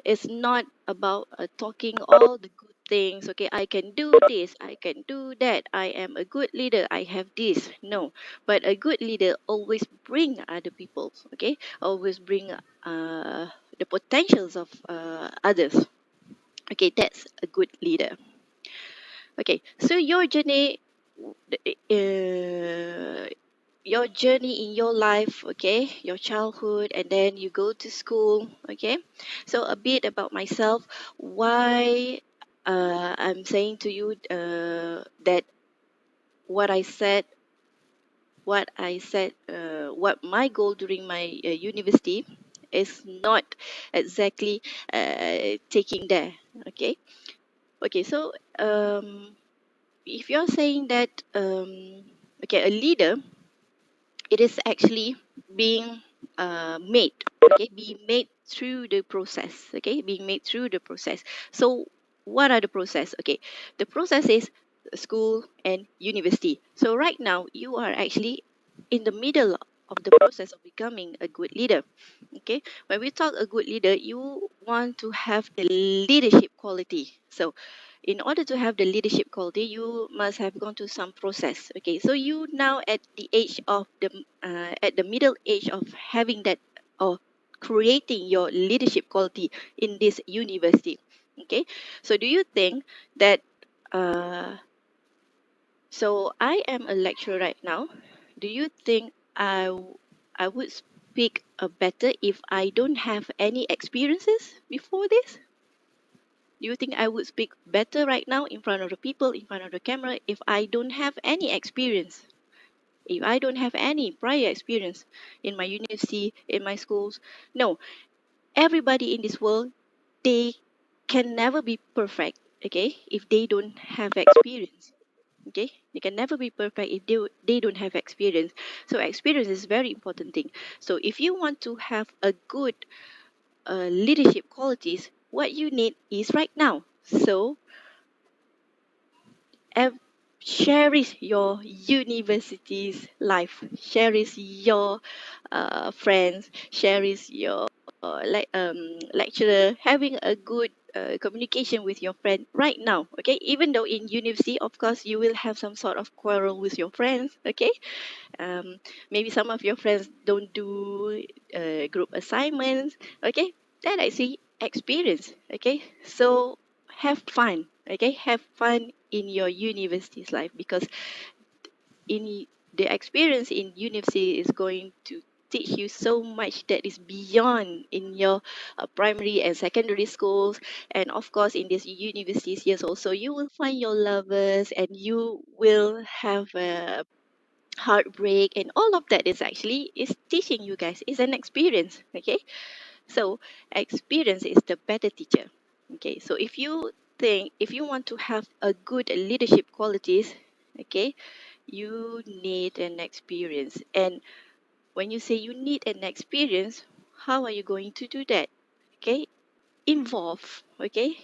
is not about talking all the good things. Okay, I can do this, I can do that, I am a good leader, I have this. No, but a good leader always bring other people. Okay, always bring the potentials of others. Okay, that's a good leader. Okay, so uh, your journey in your life, okay, your childhood, and then you go to school. Okay, so a bit about myself, why I'm saying to you that what I said what my goal during my university is not exactly taking there. Okay, so if you're saying that okay, a leader, it is actually being made, okay, being made through the process. Okay, being made through the process. So what are the process? Okay, the process is school and university. So right now you are actually in the middle of the process of becoming a good leader. Okay, when we talk a good leader, you want to have the leadership quality. So in order to have the leadership quality, you must have gone through some process. Okay, so you now at the age of the middle age of having that, or creating your leadership quality in this university. Okay, so do you think that so I am a lecturer right now. Do you think I would speak better if I don't have any experiences before this? Do you think I would speak better right now in front of the people, in front of the camera, if I don't have any experience? If I don't have any prior experience in my university, in my schools? No, everybody in this world, they can never be perfect, okay, if they don't have experience. Okay, they can never be perfect if they don't have experience. So experience is very important thing. So if you want to have a good leadership qualities, what you need is right now. So ev- cherish your university's life, cherish your friends, cherish your lecturer, having a good communication with your friend right now. Okay, even though in university, of course, you will have some sort of quarrel with your friends. Okay, maybe some of your friends don't do group assignments. Okay, that I see experience. Okay, so have fun. Okay, have fun in your university's life, because in the experience in university is going to teach you so much that is beyond in your primary and secondary schools. And of course in these universities years also, you will find your lovers, and you will have a heartbreak, and all of that is actually is teaching you guys, is an experience. Okay, so experience is the better teacher. Okay, so if you want to have a good leadership qualities, okay, you need an experience. And when you say you need an experience, how are you going to do that? Okay, involve. Okay,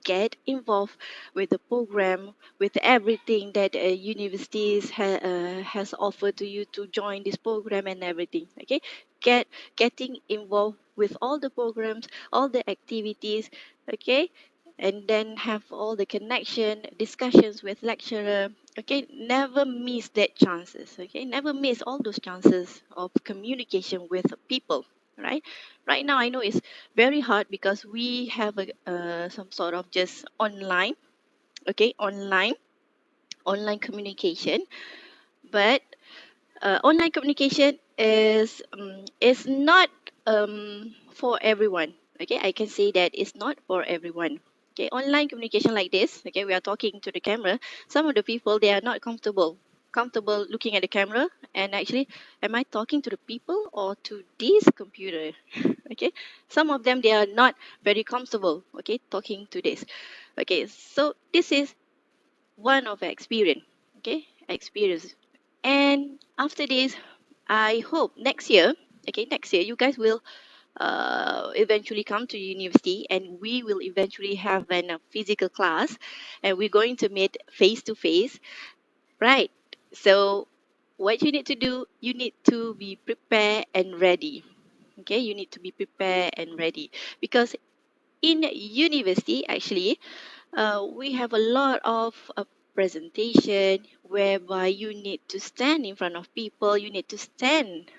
get involved with the program, with everything that universities has offered to you to join this program and everything. Okay, getting involved with all the programs, all the activities. Okay, and then have all the connection discussions with lecturer. Okay, never miss that chances. Okay, never miss all those chances of communication with people, right? Right now I know it's very hard because we have a some sort of just online. Okay, online communication. But online communication is not for everyone. Okay, I can say that it's not for everyone. Okay, online communication like this, okay, we are talking to the camera. Some of the people, they are not comfortable looking at the camera, and actually, am I talking to the people or to this computer? Okay, some of them, they are not very comfortable, okay, talking to this. Okay, so this is one of experience. Okay, experience. And after this, I hope next year, okay, next year you guys will eventually come to university, and we will eventually have a physical class, and we're going to meet face to face, right? So what you need to do, you need to be prepared and ready. Okay, you need to be prepared and ready, because in university actually we have a lot of presentation whereby you need to stand in front of people, you need to stand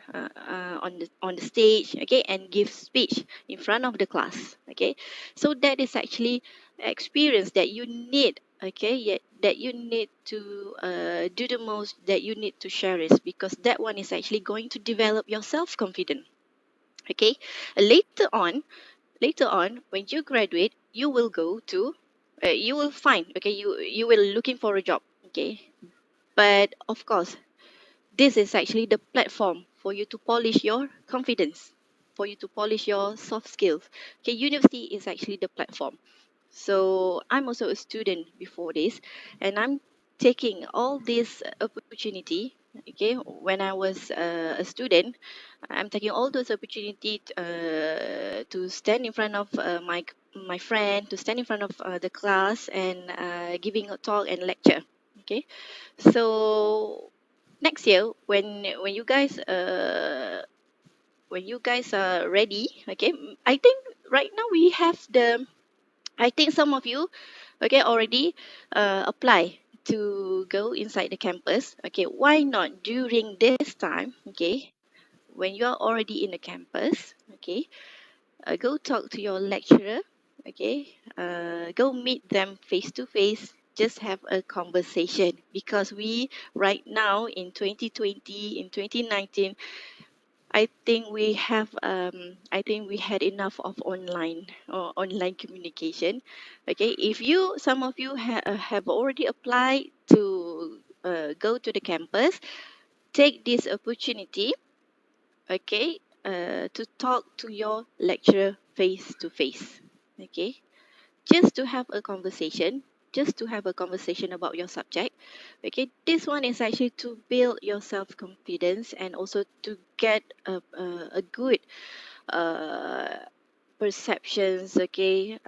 on the stage, okay, and give speech in front of the class. Okay, so that is actually experience that you need. Okay, that you need to do the most, that you need to cherish, because that one is actually going to develop your self confidence. Okay, later on, when you graduate, you will go to you will find, okay, you will looking for a job. Okay, but of course this is actually the platform for you to polish your confidence, for you to polish your soft skills. Okay, university is actually the platform. So I'm also a student before this, and I'm taking all this opportunity. Okay, when I was a student, I'm taking all those opportunity to stand in front of my friend, to stand in front of the class, and giving a talk and lecture. Okay, so next year when you guys are ready, okay, I think right now we have I think some of you, okay, already apply to go inside the campus. Okay, why not during this time, okay, when you are already in the campus, okay, go talk to your lecturer, okay, go meet them face to face, just have a conversation, because we right now in 2020, in 2019, I think we had enough of online communication. Okay, if you some of you have already applied to go to the campus, take this opportunity, okay, to talk to your lecturer face to face. Okay, just to have a conversation, just to have a conversation about your subject. Okay, this one is actually to build your self confidence and also to get a good uh, perceptions. Okay,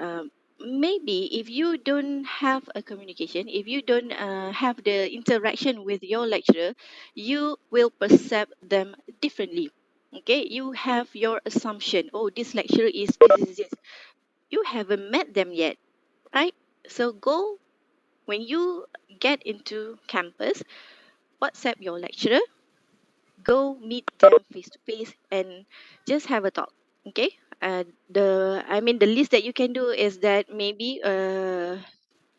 maybe if you don't have a communication, if you don't have the interaction with your lecturer, you will perceive them differently. Okay, you have your assumption, oh, this lecturer is this. You haven't met them yet, right? So go, when you get into campus, WhatsApp your lecturer, go meet them face to face and just have a talk. Okay. The least that you can do is that maybe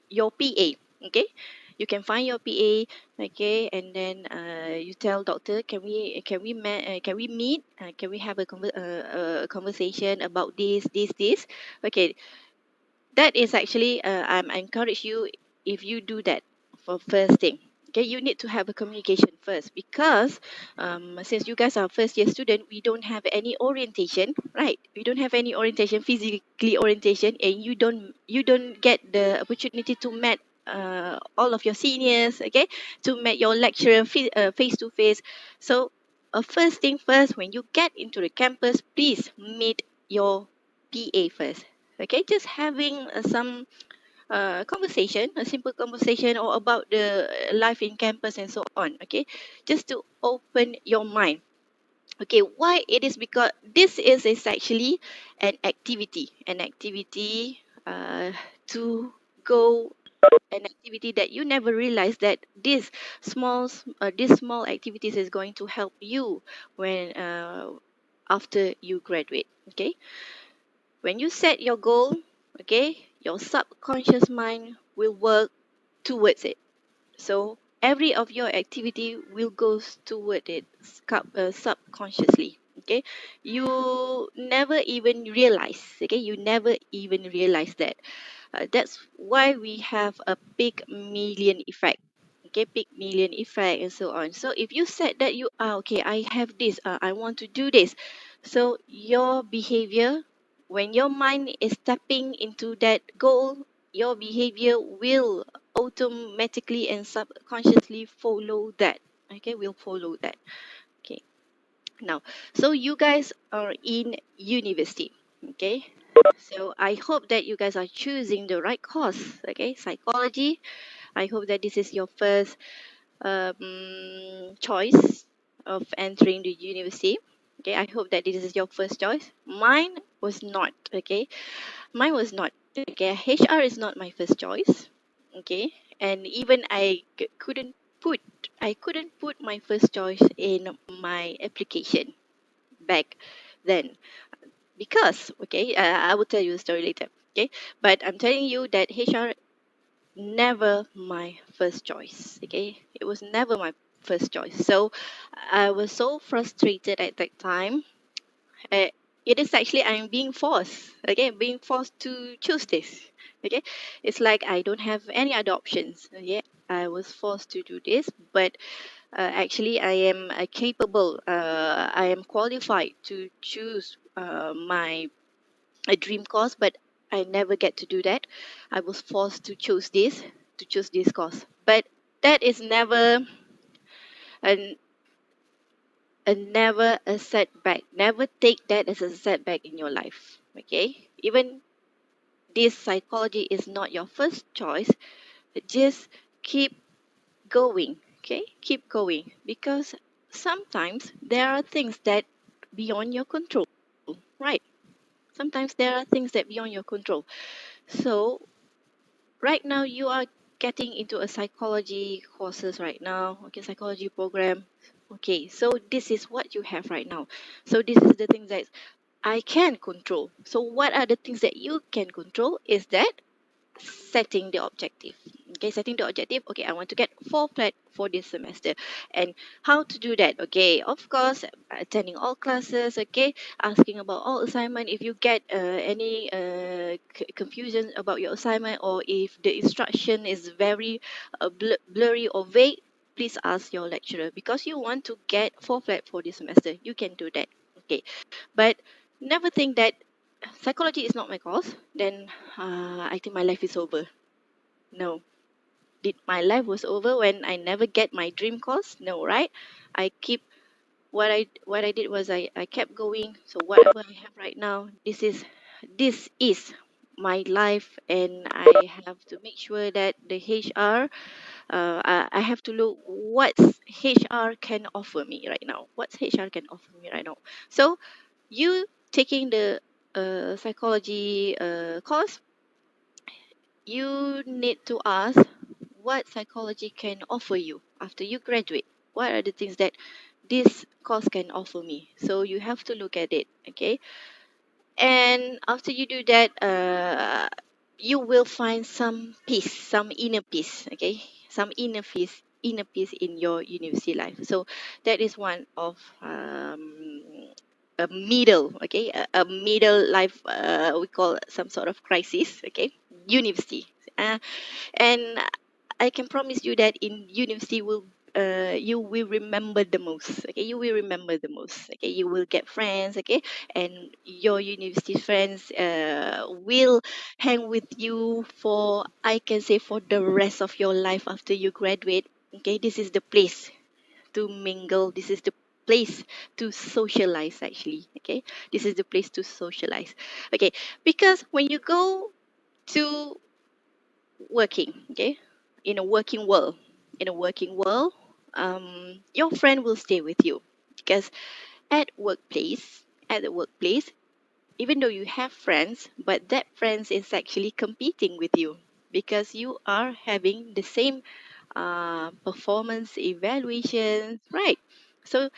your PA. Okay. You can find your PA, okay, and then you tell doctor, can we meet? Can we have a conversation about this? Okay, that is actually I encourage you, if you do that for first thing. Okay, you need to have a communication first, because since you guys are first year student, we don't have any orientation, right? We don't have any orientation, physically orientation, and you don't get the opportunity to meet all of your seniors, okay, to meet your lecturer face to face. So first thing first, when you get into the campus, please meet your PA first. Okay, just having some conversation, a simple conversation, or about the life in campus and so on. Okay, just to open your mind. Okay, why it is? Because this is actually an activity to go, an activity that you never realize that these small activities is going to help you when after you graduate. Okay, when you set your goal, okay, your subconscious mind will work towards it. So every of your activity will go toward it subconsciously. Okay, you never even realize. Okay, you never even realize that. That's why we have a big million effect. Okay, big million effect and so on. So if you said that you are okay, I have this, I want to do this. So your behavior, when your mind is stepping into that goal, your behavior will automatically and subconsciously follow that. Okay, will follow that. Okay. Now, so you guys are in university. Okay. So I hope that you guys are choosing the right course. Okay, psychology. I hope that this is your first choice of entering the university. Okay, I hope that this is your first choice. Mine was not. Okay, mine was not. Okay, HR is not my first choice. Okay, and even I couldn't put my first choice in my application back then, because okay, I will tell you the story later. Okay, but I'm telling you that HR never my first choice. Okay, it was never my first choice. So I was so frustrated at that time. uh, it is actually I'm being forced, okay, being forced to choose this. Okay, it's like I don't have any other options. Okay, I was forced to do this, but actually I am capable, I am qualified to choose my a dream course, but I never get to do that. I was forced to choose this course. But that is never a, never a setback. Never take that as a setback in your life. Okay? Even this psychology is not your first choice, just keep going. Okay, keep going, because sometimes there are things that beyond your control, right? Sometimes there are things that beyond your control. So right now you are getting into a psychology courses right now, okay, psychology program. Okay, so this is what you have right now. So this is the things that I can control. So what are the things that you can control is that setting the objective. Okay, setting the objective. Okay, I want to get 4 flat for this semester. And how to do that? Okay, of course, attending all classes. Okay, asking about all assignment. If you get any confusion about your assignment, or if the instruction is very blurry or vague, please ask your lecturer, because you want to get 4 flat for this semester. You can do that. Okay, but never think that psychology is not my course, then I think my life is over. No. Did my life was over when I never get my dream course? No, right? I keep what I did was I kept going. So whatever I have right now, this is my life, and I have to make sure that the HR, I have to look what HR can offer me right now. What HR can offer me right now. So you taking the psychology course, you need to ask what psychology can offer you after you graduate. What are the things that this course can offer me? So you have to look at it, okay? And after you do that, you will find some peace, some inner peace, okay? Some inner peace in your university life. So that is one of a middle, okay, a middle life. We call some sort of crisis, okay? University, and I can promise you that in university you will remember the most. Okay, you will remember the most. Okay, you will get friends. Okay, and your university friends will hang with you for, I can say, for the rest of your life after you graduate. Okay, this is the place to mingle. This is the place to socialize. Actually, okay, this is the place to socialize. Okay, because when you go to working, okay, in a working world, in a working world, your friend will stay with you, because at the workplace, even though you have friends, but that friends is actually competing with you, because you are having the same performance evaluations, right? So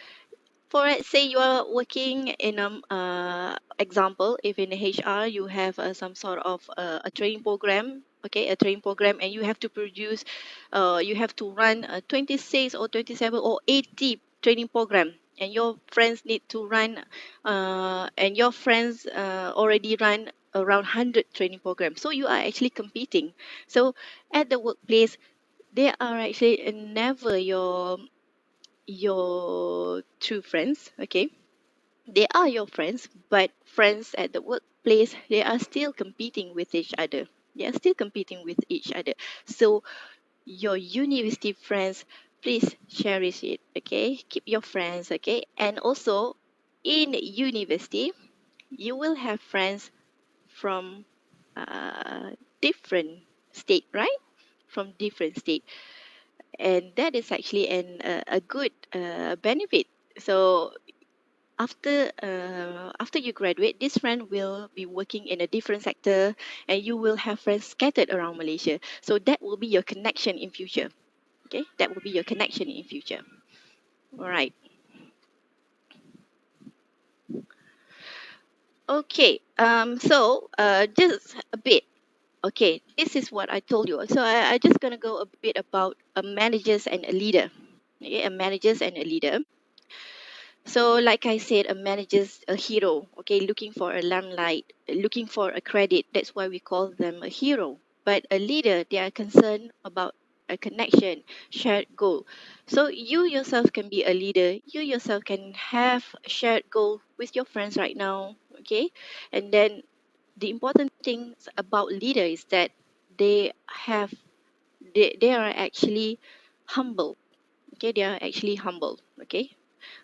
for, let's say, you are working in example, if in HR you have some sort of a training program, okay, a training program, and you have to produce, you have to run 26 or 27 or 80 training program, and your friends need to run, and your friends already run around 100 training programs, so you are actually competing. So at the workplace, they are actually never your true friends, okay? They are your friends, but friends at the workplace, they are still competing with each other. They are still competing with each other. So your university friends, please cherish it, okay? Keep your friends, okay? And also in university, you will have friends from different state, right? From different state, and that is actually a good benefit. So after you graduate, this friend will be working in a different sector, and you will have friends scattered around Malaysia. So that will be your connection in future. Okay, that will be your connection in future. All right. Okay. So just a bit. Okay, this is what I told you. So I just gonna go a bit about a managers and a leader. Okay, a managers and a leader. So, like I said, a manager's a hero, okay, looking for a limelight, looking for a credit. That's why we call them a hero. But a leader, they are concerned about a connection, shared goal. So, you yourself can be a leader. You yourself can have a shared goal with your friends right now, okay? And then the important things about leader is that they have, they are actually humble, okay? They are actually humble, okay?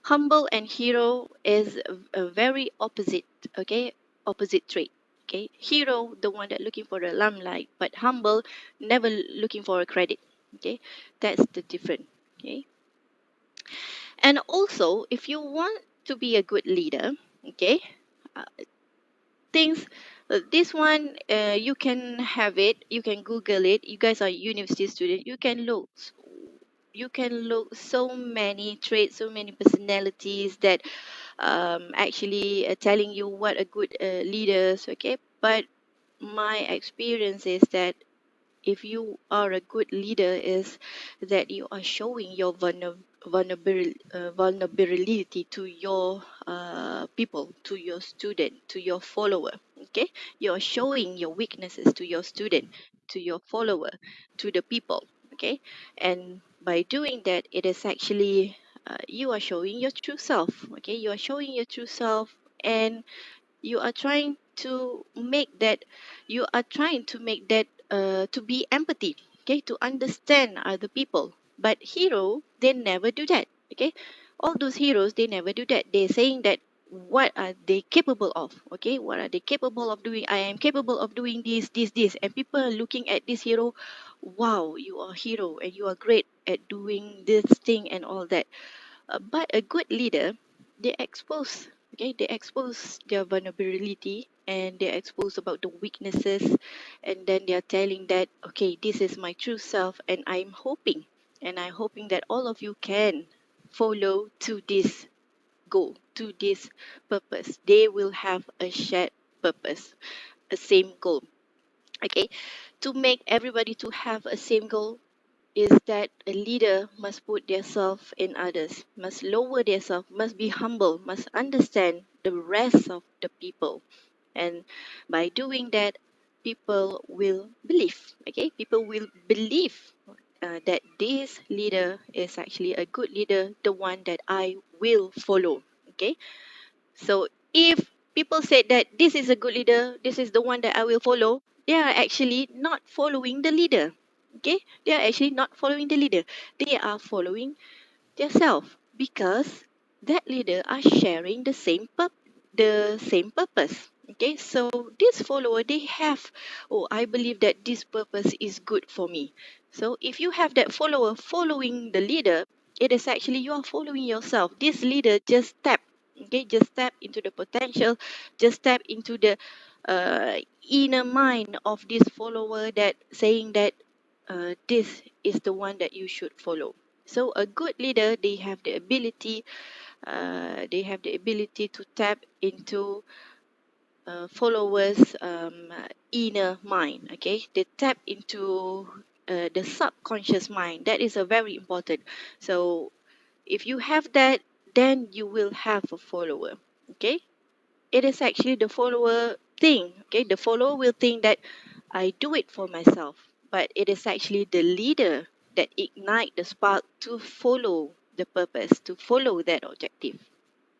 Humble and hero is a very opposite, okay, opposite trait. Okay, hero, the one that looking for the limelight, but humble, never looking for a credit. Okay, that's the difference. Okay. And also, if you want to be a good leader, okay, uh, things this one you can have it, you can Google it. You guys are university student. You can look so many traits, so many personalities that actually telling you what a good leaders. Okay, but my experience is that if you are a good leader is that you are showing your vulnerability to your people, to your student, to your follower. Okay, you are showing your weaknesses to your student, to your follower, to the people. Okay, and by doing that, it is actually you are showing your true self. Okay, you are showing your true self, and you are trying to make that to be empathy, okay, to understand other people. But hero, they never do that. Okay, all those heroes, they never do that. They're saying that what are they capable of. Okay, what are they capable of doing? I am capable of doing this, and people are looking at this hero. Wow, you are a hero and you are great at doing this thing and all that. But a good leader, they expose, okay, they expose their vulnerability, and they expose about the weaknesses, and then they are telling that, okay, this is my true self, and I'm hoping that all of you can follow to this goal, to this purpose. They will have a shared purpose, a same goal. Okay, to make everybody to have a same goal is that a leader must put themselves in others, must lower themselves, must be humble, must understand the rest of the people. And by doing that, people will believe. Okay, people will believe that this leader is actually a good leader, the one that I will follow. Okay, so if people said that this is a good leader, this is the one that I will follow, they are actually not following the leader. Okay? They are actually not following the leader. They are following themselves because that leader are sharing the same purpose. Okay, so this follower, they have, oh, I believe that this purpose is good for me. So if you have that follower following the leader, it is actually you are following yourself. This leader just step into the potential, just step into the inner mind of this follower, that saying that this is the one that you should follow. So a good leader, they have the ability to tap into followers' inner mind. Okay, they tap into the subconscious mind. That is a very important. So if you have that, then you will have a follower. Okay, it is actually the follower thing. Okay, the follower will think that I do it for myself, but it is actually the leader that ignite the spark to follow the purpose, to follow that objective.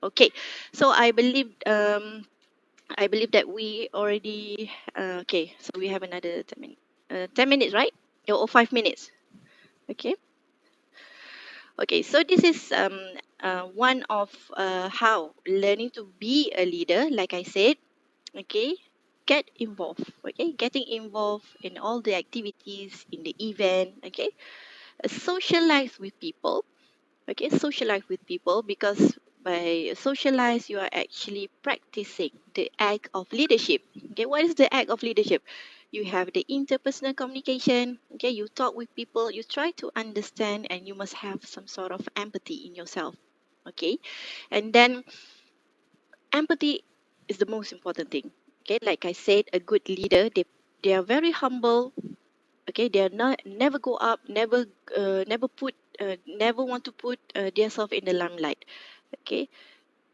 Okay, so I believe that we already okay. So we have another 10 minutes. 10 minutes, right? Or 5 minutes. Okay. Okay. So this is one of how learning to be a leader. Like I said, okay, get involved. Okay, getting involved in all the activities in the event. Okay, socialize with people. Okay, socialize with people, because by socialize you are actually practicing the act of leadership. Okay, what is the act of leadership? You have the interpersonal communication. Okay, you talk with people, you try to understand, and you must have some sort of empathy in yourself. Okay, and then empathy is the most important thing. Okay, like I said, a good leader, they are very humble. Okay, they are not never go up, never want to put themselves in the limelight. Okay,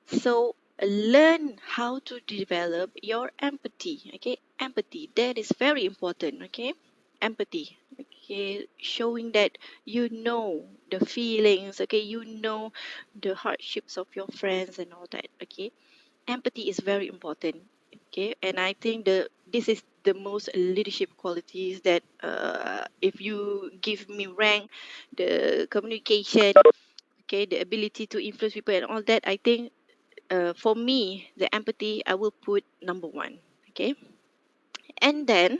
so learn how to develop your empathy. Okay, empathy, that is very important. Okay, empathy, okay, showing that you know the feelings. Okay, you know the hardships of your friends and all that. Okay, empathy is very important. Okay, and I think this is the most leadership qualities that if you give me rank, the communication, okay, the ability to influence people and all that, I think for me, the empathy, I will put number one. Okay, and then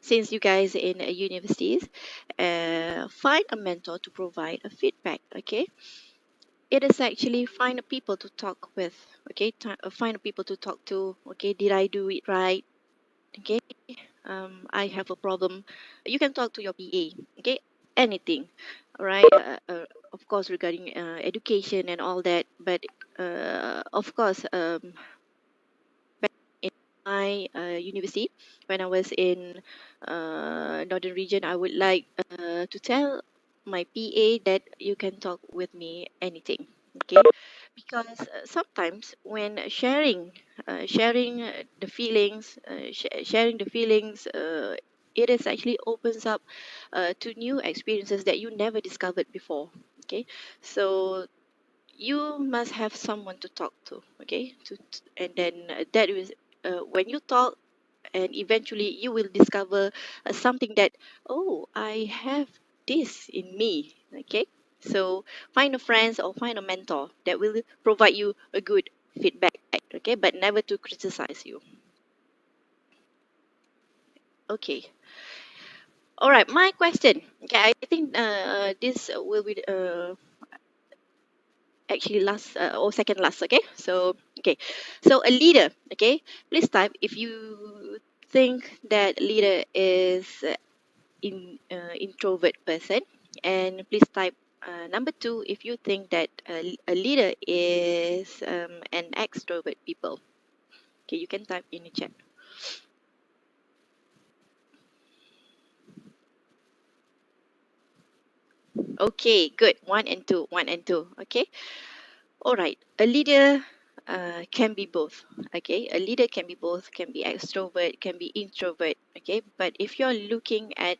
since you guys are in universities, find a mentor to provide a feedback. Okay, it is actually find people to talk with. Okay, find people to talk to. Okay, did I do it right? Okay, I have a problem. You can talk to your PA. Okay, anything. All right. Of course, regarding education and all that, but of course, back in my university, when I was in northern region, I would like to tell my PA that you can talk with me anything. Okay, because sometimes when sharing the feelings, sharing the feelings, it is actually opens up to new experiences that you never discovered before. Okay, so you must have someone to talk to. Okay, and then that is when you talk, and eventually you will discover something that, oh, I have this in me. Okay, so find a friend or find a mentor that will provide you a good feedback. Okay, but never to criticize you. Okay, all right, my question. Okay, I think this will be actually last or second last. Okay, so okay, so a leader. Okay, please type if you think that leader is introvert person, and please type number 2 if you think that a leader is an extrovert people. Okay, you can type in the chat. Okay, good. 1 and 2, 1 and 2. Okay, all right, a leader can be both. Okay, a leader can be both, can be extrovert, can be introvert. Okay, but if you're looking at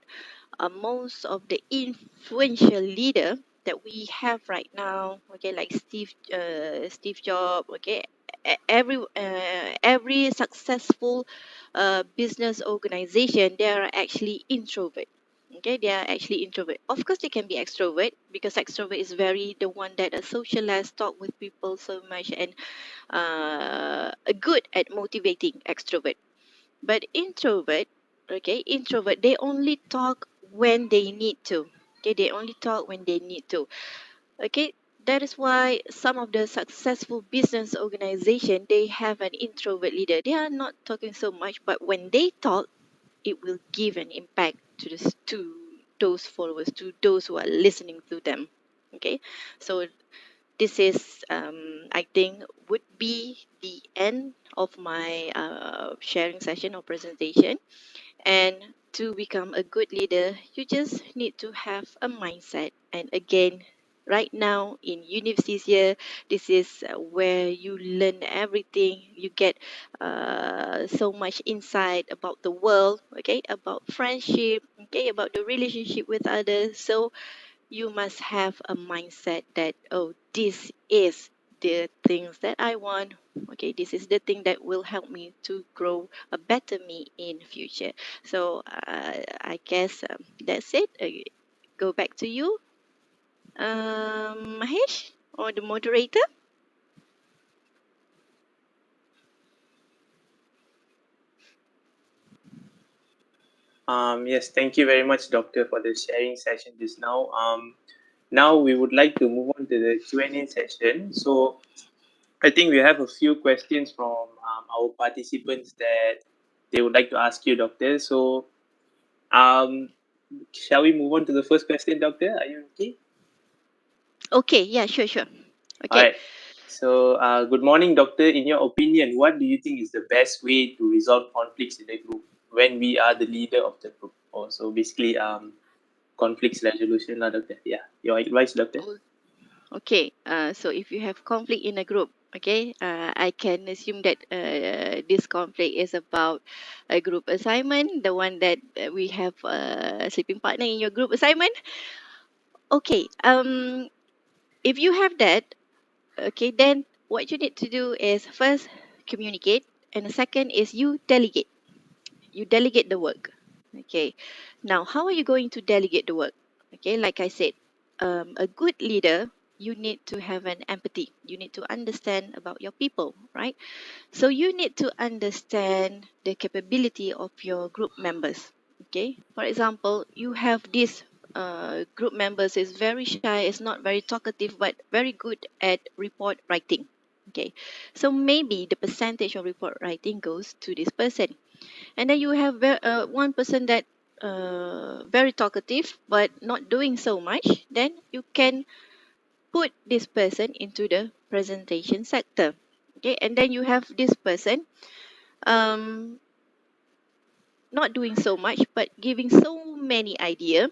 most of the influential leader that we have right now, okay, like Steve Jobs, okay, every successful business organization, they are actually introvert. Okay, they are actually introvert. Of course, they can be extrovert because extrovert is very the one that socialize, talk with people so much, and good at motivating extrovert. But introvert, okay, introvert, they only talk when they need to. Okay, they only talk when they need to. Okay, that is why some of the successful business organization, they have an introvert leader. They are not talking so much, but when they talk, it will give an impact to to those followers, to those who are listening to them. Okay, so this is I think would be the end of my sharing session or presentation. And to become a good leader, you just need to have a mindset. And again, right now in universities here, this is where you learn everything. You get so much insight about the world, okay, about friendship, okay, about the relationship with others. So you must have a mindset that, oh, this is the things that I want. Okay, this is the thing that will help me to grow a better me in future. So I guess that's it. Go back to you, Mahesh, or the moderator. Yes, thank you very much, Doctor, for the sharing session just now. Now we would like to move on to the Q&A session. So I think we have a few questions from our participants that they would like to ask you, Doctor. So shall we move on to the first question, Doctor? Are you okay? Okay, yeah, sure. All Okay. right. So, good morning, Doctor. In your opinion, what do you think is the best way to resolve conflicts in the group when we are the leader of the group? So basically, conflicts resolution, lah, Doctor. Yeah, your advice, Doctor. Okay, so if you have conflict in a group, okay, I can assume that this conflict is about a group assignment, the one that we have a sleeping partner in your group assignment. Okay, if you have that, okay, then what you need to do is first communicate, and the second is you delegate. You delegate the work. Okay, now how are you going to delegate the work? Okay, like I said, a good leader, you need to have an empathy. You need to understand about your people, right? So you need to understand the capability of your group members. Okay, for example, you have this group members is very shy, is not very talkative, but very good at report writing. Okay, so maybe the percentage of report writing goes to this person. And then you have one person that very talkative but not doing so much. Then you can put this person into the presentation sector. Okay, and then you have this person um, not doing so much but giving so many idea,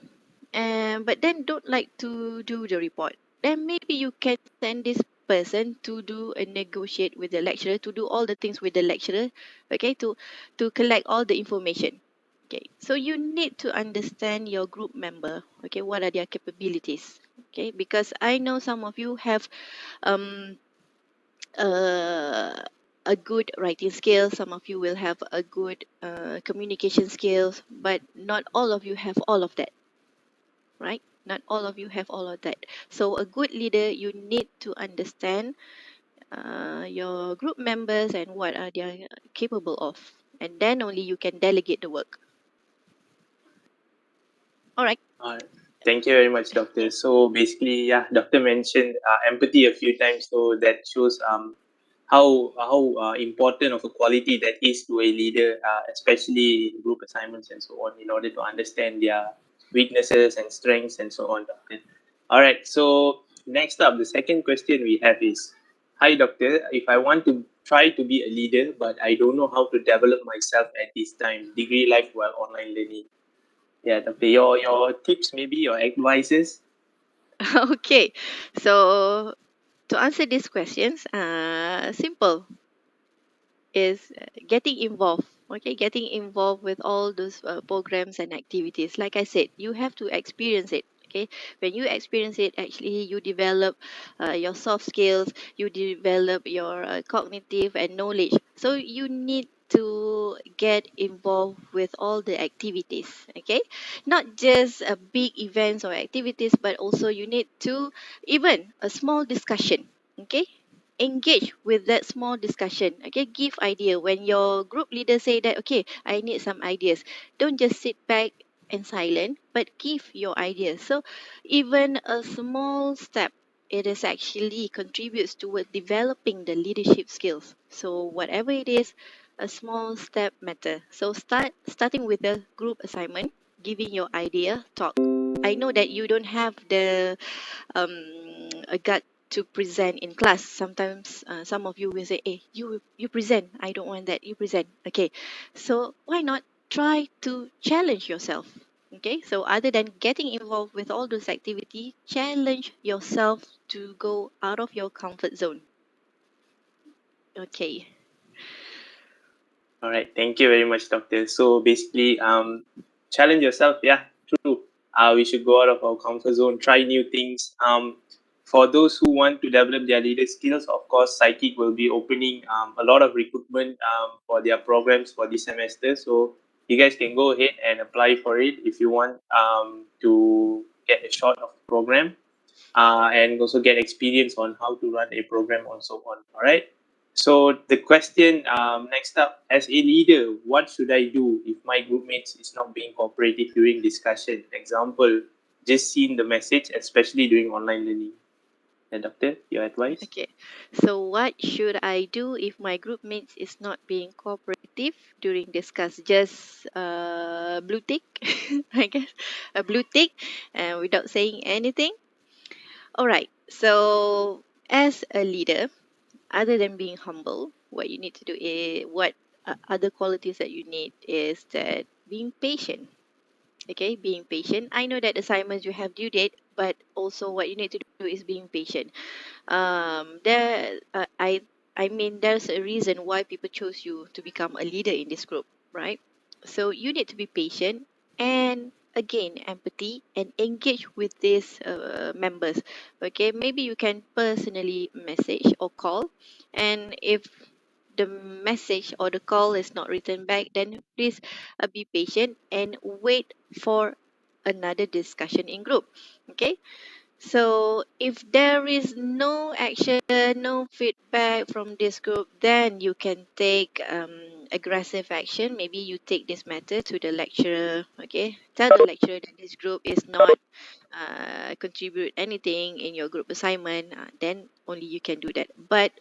but then don't like to do the report. Then maybe you can send this person to do and negotiate with the lecturer, to do all the things with the lecturer, okay, to collect all the information. Okay, so you need to understand your group member, okay, what are their capabilities, okay, because I know some of you have um uh, a good writing skill, some of you will have a good communication skills, but not all of you have all of that, right? Not all of you have all of that. So a good leader, you need to understand your group members and what are they capable of, and then only you can delegate the work. All right. Thank you very much, Doctor. So basically, yeah, Doctor mentioned empathy a few times, so that shows how important of a quality that is to a leader, especially in group assignments and so on, in order to understand their weaknesses and strengths and so on, Doctor. All right. So next up, the second question we have is, hi, Doctor. If I want to try to be a leader, but I don't know how to develop myself at this time, degree life while online learning. Yeah, Doctor, your tips, maybe your advices. Okay. So to answer these questions, simple is getting involved. Okay, getting involved with all those programs and activities. Like I said, you have to experience it. Okay, when you experience it, actually you develop your soft skills, you develop your cognitive and knowledge. So you need to get involved with all the activities. Okay, not just big events or activities, but also you need to even a small discussion. Okay, engage with that small discussion. Okay, give idea when your group leader say that, okay, I need some ideas. Don't just sit back and silent, but give your ideas. So even a small step, it is actually contributes toward developing the leadership skills. So whatever it is, a small step matter. So starting with the group assignment, giving your idea, talk. I know that you don't have the a gut to present in class. Sometimes some of you will say, hey, you present, I don't want that, you present. Okay, so why not try to challenge yourself? Okay, so other than getting involved with all those activities, challenge yourself to go out of your comfort zone. Okay. All right, thank you very much, Doctor. So basically, challenge yourself. Yeah, true. We should go out of our comfort zone, try new things. For those who want to develop their leader skills, of course, Psychic will be opening a lot of recruitment for their programs for this semester. So you guys can go ahead and apply for it if you want to get a shot of the program and also get experience on how to run a program and so on. All right. So the question next up, as a leader, what should I do if my groupmates is not being cooperative during discussion? Example, just seen the message, especially during online learning. And Doctor, your advice? Okay, so what should I do if my group mates is not being cooperative during discuss? Just blue tick, I guess, a blue tick, without saying anything. All right, so as a leader, other than being humble, what you need to do is what other qualities that you need is that being patient. Okay, being patient. I know that assignments you have due date, but also what you need to do is being patient. There I mean there's a reason why people chose you to become a leader in this group, right? So you need to be patient and again empathy and engage with these members. Okay, maybe you can personally message or call, and if the message or the call is not written back, then please be patient and wait for another discussion in group. Okay, so if there is no action, no feedback from this group, then you can take aggressive action, maybe you take this matter to the lecturer, okay? Tell the lecturer that this group is not contribute anything in your group assignment, then only you can do that. But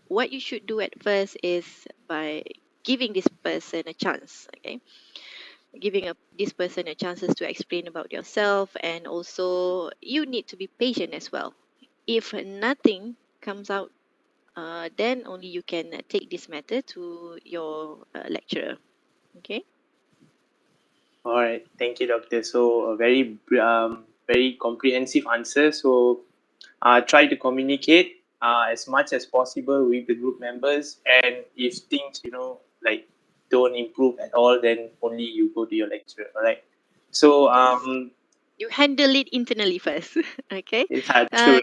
what you should do at first is by giving this person a chance, okay? Giving this person a chances to explain about yourself, and also you need to be patient as well. If nothing comes out, then only you can take this matter to your lecturer. Okay. All right, thank you, Doctor. So a very comprehensive answer. So try to communicate as much as possible with the group members, and if things like don't improve at all, then only you go to your lecturer. All right. So You handle it internally first. Okay. true,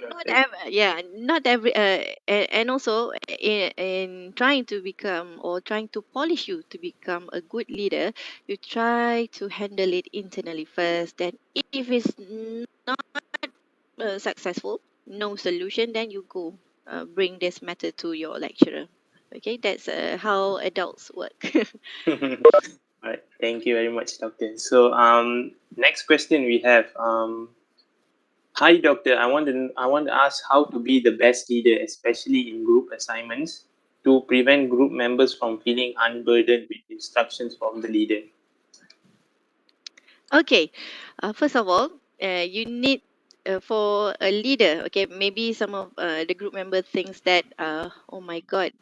Not every and also in trying to become, or trying to polish you to become a good leader, you try to handle it internally first. Then if it's not successful, no solution, then you go bring this matter to your lecturer. Okay, that's how adults work. All right, thank you very much, Doctor. So next question we have hi, Doctor. I want to ask how to be the best leader, especially in group assignments, to prevent group members from feeling unburdened with instructions from the leader. Okay, first of all, you need for a leader. Okay, maybe some of the group member thinks that, oh my God,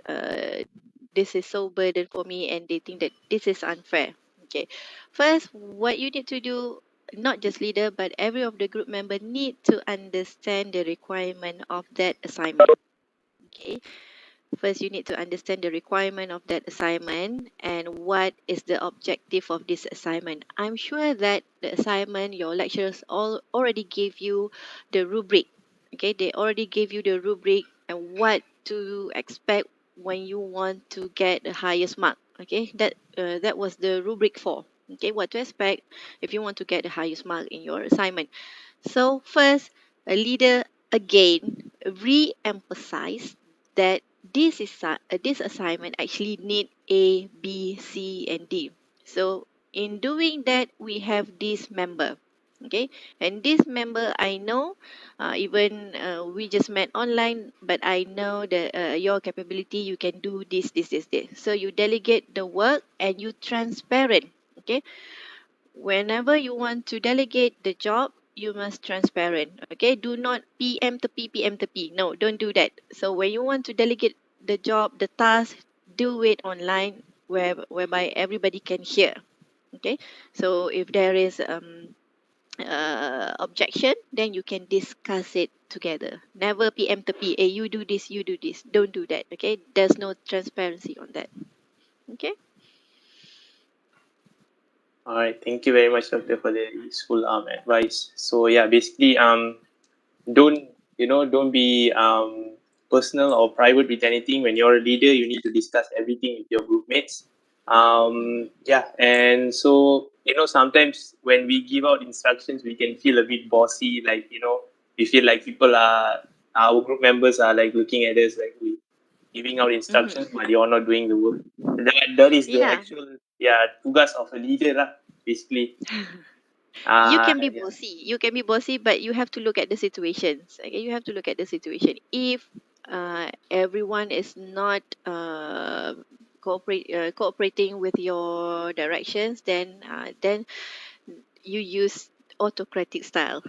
this is so burden for me, and they think that this is unfair. Okay, first, what you need to do, not just leader, but every of the group member need to understand the requirement of that assignment. Okay, first, you need to understand the requirement of that assignment and what is the objective of this assignment. I'm sure that the assignment, your lecturers already gave you the rubric. Okay, they already gave you the rubric and what to expect when you want to get the highest mark. Okay, that was the rubric for. Okay, what to expect if you want to get the highest mark in your assignment. So first, a leader again re-emphasize that this assignment actually need A, B, C, and D. So in doing that, we have this member. Okay, and this member I know, even we just met online, but I know that your capability, you can do this. So you delegate the work and you transparent. Okay, whenever you want to delegate the job, you must transparent. Okay, do not PM to P. No, don't do that. So when you want to delegate the job, the task, do it online, whereby everybody can hear. Okay, so if there is objection, then you can discuss it together. Never PM to P. Hey, you do this, you do this. Don't do that. Okay, there's no transparency on that. Okay. All right, thank you very much, Doctor, for the useful advice. So yeah, basically don't be personal or private with anything. When you're a leader, you need to discuss everything with your group mates. And so sometimes when we give out instructions, we can feel a bit bossy, like we feel like our group members are like looking at us like we giving out instructions, but you're not doing the work. That is the actual tugas of a leader lah, basically. You can be bossy. You can be bossy, but you have to look at the situations. Okay, you have to look at the situation. If everyone is not cooperating with your directions, then you use autocratic style.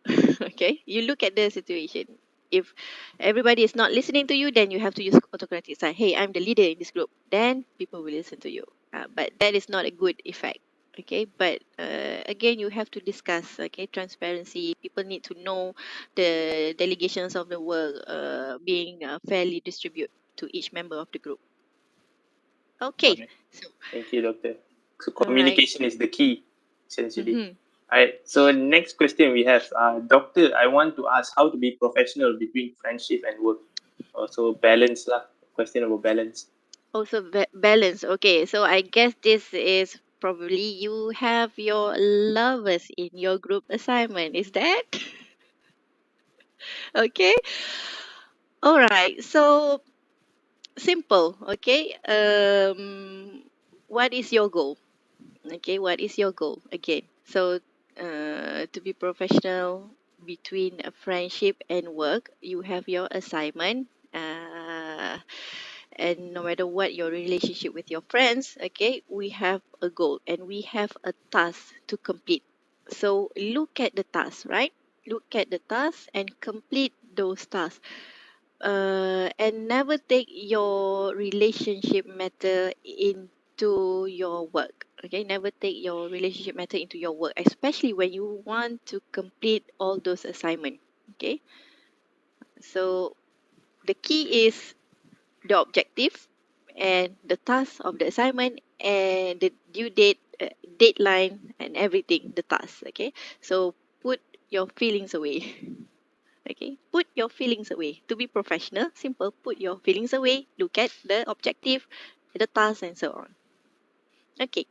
Okay, you look at the situation. If everybody is not listening to you, then you have to use autocratic style. Hey, I'm the leader in this group. Then people will listen to you. But that is not a good effect. Okay, but again, you have to discuss. Okay, transparency. People need to know the delegations of the work being fairly distributed to each member of the group. Okay. So, thank you, Doctor. So all right. communication is the key, essentially. All right. So next question we have, Doctor. I want to ask how to be professional between friendship and work. Also balance lah. Question about balance. Also balance. Okay, so I guess this is probably you have your lovers in your group assignment. Is that? Okay. All right. So simple. Okay. What is your goal? Okay, what is your goal again? So, to be professional between a friendship and work, you have your assignment. And no matter what your relationship with your friends, okay, we have a goal and we have a task to complete. So look at the task, right? Look at the task and complete those tasks. And never take your relationship matter into your work. Okay, never take your relationship matter into your work, especially when you want to complete all those assignments. Okay, so the key is the objective and the task of the assignment and the due date, deadline, and everything. The task. Okay, so put your feelings away. Okay, put your feelings away. To be professional, simple, put your feelings away, look at the objective, the task, and so on. Okay.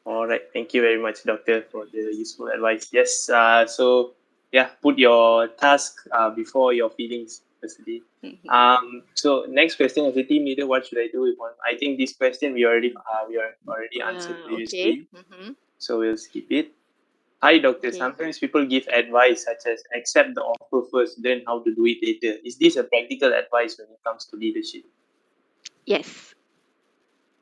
All right. Thank you very much, Doctor, for the useful advice. Yes. So yeah, put your task before your feelings, firstly. So next question, as a team leader, what should I do with one? I think this question we already answered previously, Okay. so we'll skip it. Hi, Doctor. Okay. Sometimes people give advice such as accept the offer first, then how to do it later. Is this a practical advice when it comes to leadership? Yes.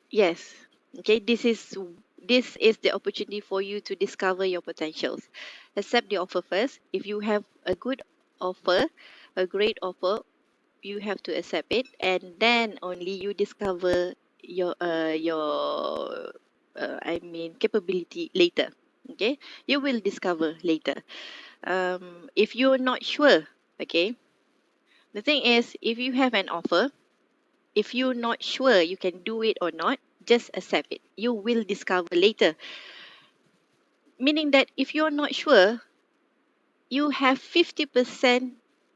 Yes. Okay. This is the opportunity for you to discover your potentials. Accept the offer first. If you have a good offer, a great offer, you have to accept it, and then only you discover your capability later. Okay, you will discover later. If you're not sure, okay, the thing is, if you have an offer, if you're not sure you can do it or not, just accept it. You will discover later. Meaning that if you're not sure, you have 50%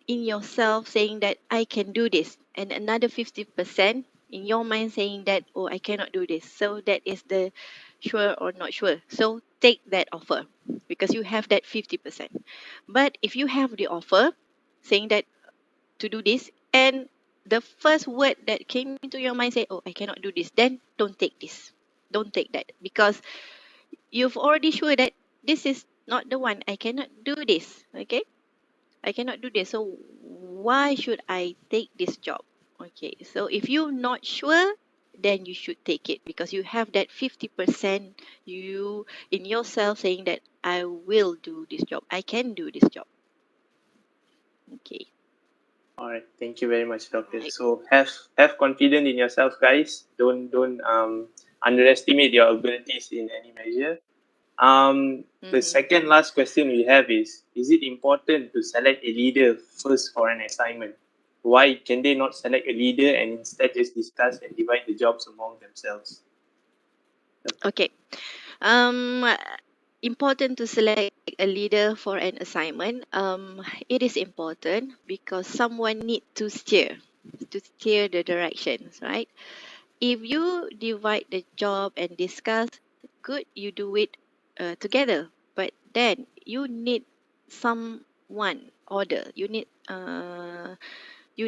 in yourself saying that I can do this, and another 50% in your mind saying that, oh, I cannot do this. So that is the sure or not sure. So take that offer because you have that 50%. But if you have the offer saying that to do this, and the first word that came into your mind say, oh, I cannot do this, then don't take this. Don't take that because you've already sure that this is not the one. I cannot do this. Okay, I cannot do this. So why should I take this job? Okay, so if you're not sure, then you should take it because you have that 50% you in yourself saying that I will do this job. I can do this job. Okay. All right, thank you very much, Doctor. Right. So have confidence in yourself, guys. Don't underestimate your abilities in any measure. The second last question we have is it important to select a leader first for an assignment? Why can they not select a leader and instead just discuss and divide the jobs among themselves? Okay. Important to select a leader for an assignment. It is important because someone need to steer the directions, right? If you divide the job and discuss, good, you do it together. But then you need someone order. You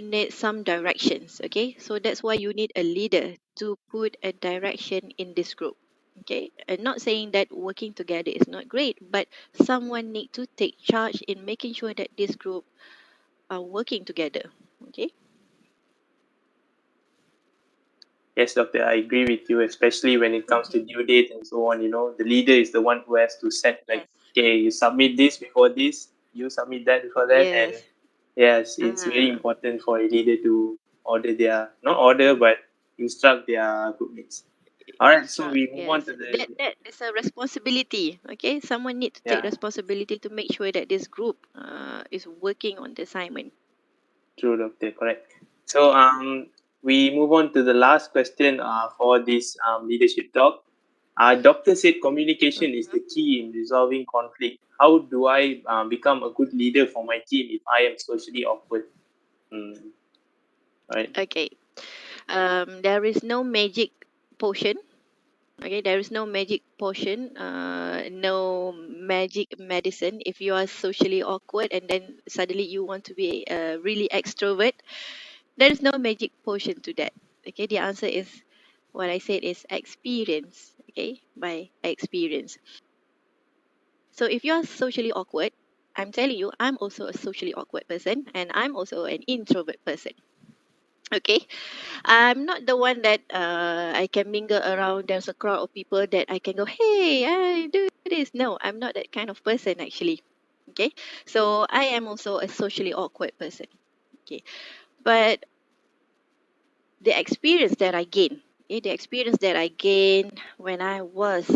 need some directions. Okay, so that's why you need a leader to put a direction in this group. Okay, and not saying that working together is not great, but someone need to take charge in making sure that this group are working together. Okay. Yes, Doctor, I agree with you, especially when it comes to due date and so on. You know, the leader is the one who has to set, like, okay, you submit this before this, you submit that before that. And Yes. yes, it's very important for a leader to not order, but instruct their groupmates. All right, so we move on Yes, to the, that is a responsibility. Okay, someone need to take yeah, responsibility to make sure that this group is working on the assignment. true, Doctor, correct. So we move on to the last question for this leadership talk. Doctor said communication is the key in resolving conflict. How do I become a good leader for my team if I am socially awkward? Right. Okay, there is no magic potion. Okay, there is no magic potion, no magic medicine. If you are socially awkward and then suddenly you want to be really extrovert, there is no magic potion to that. Okay, the answer is what I said is experience. Okay, by experience. So if you are socially awkward, I'm telling you, I'm also a socially awkward person, and I'm also an introvert person. Okay, I'm not the one that I can mingle around. There's a crowd of people that I can go, hey, I do this. No, I'm not that kind of person actually. Okay, so I am also a socially awkward person. Okay, but the experience that I gained, the experience that I gained when I was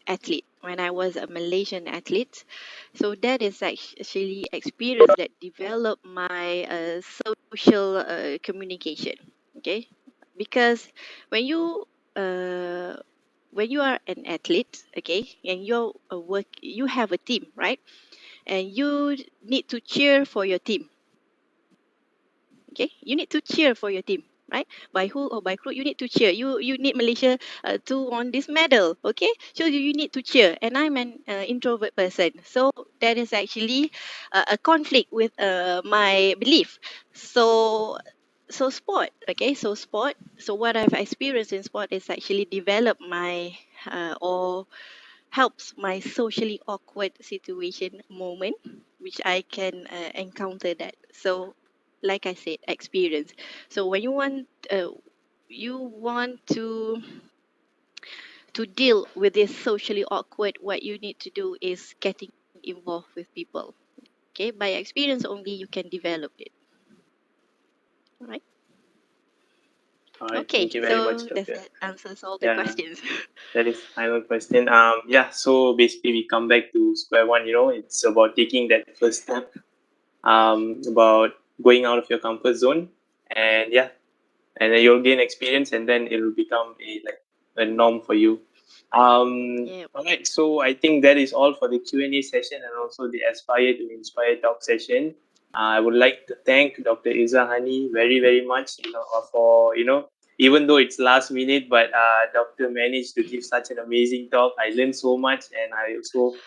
athlete, when I was a Malaysian athlete, so that is actually experience that developed my social communication. Okay, because when you uh, when you are an athlete, okay, and you're you have a team, right, and you need to cheer for your team. Okay, you need to cheer for your team, right? By hook or by crook, you need to cheer. You need Malaysia to won this medal. Okay, so you need to cheer. And I'm an introvert person, so that is actually a conflict with my belief. So sport, okay, so sport. So what I've experienced in sport is actually develop my or helps my socially awkward situation moment, which I can encounter that. So, like I said, experience. So when you want to deal with this socially awkward, what you need to do is getting involved with people. Okay, by experience only you can develop it. All right. All right, Okay, thank you very so much, does Doctor. that answers all the Yeah, questions? that is final question. Yeah, so basically we come back to square one. It's about taking that first step, about going out of your comfort zone, and yeah, and then you'll gain experience, and then it will become a norm for you. Yep. All right, so I think that is all for the Q&A session and also the Aspire to Inspire talk session. I would like to thank Dr. Izzahani very, very much, for, even though it's last minute, but Doctor managed to give such an amazing talk. I learned so much, and I also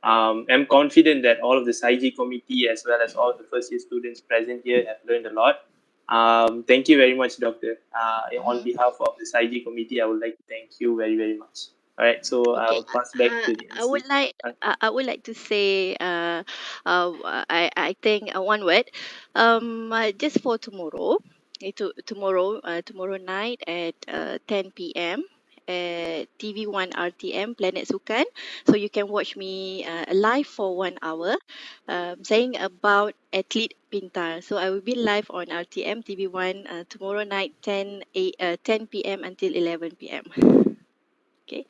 am confident that all of the PSYJI committee as well as all of the first year students present here have learned a lot. Thank you very much, Doctor. On behalf of the PSYJI committee, I would like to thank you very, very much. All right, so Okay, I'll pass back to the I would MC. like I would like to say I think one word just for tomorrow. Tomorrow night at 10 p.m. at TV1 RTM Planet Sukan. So you can watch me live for 1 hour saying about athlete pintar. So I will be live on RTM TV1 tomorrow night 10 p.m. until 11 p.m. Okay.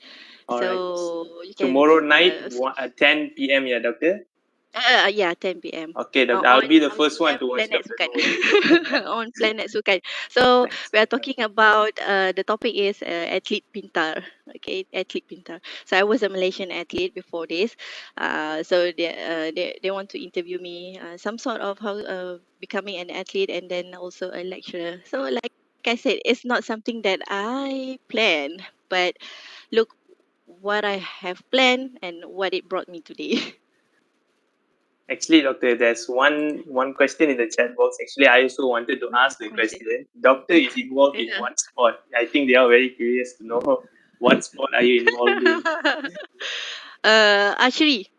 All right. So you can Tomorrow night, 10 p.m. Yeah, Doctor. yeah, 10 p.m. Okay, Doctor. I'll On be the first one RTM to watch, Planet Doctor. Sukan. No worries. On Planet Sukan. So Thanks. we are talking about the topic is athlete pintar. Okay, athlete pintar. So I was a Malaysian athlete before this. So they want to interview me some sort of how becoming an athlete and then also a lecturer. So like I said, it's not something that I planned, but look what I have planned and what it brought me today. Actually, Doctor, there's one question in the chat box. Actually, I also wanted to ask the Question. question. Doctor is involved in Yeah. what sport? I think they are very curious to know what sport are you involved in. Archery.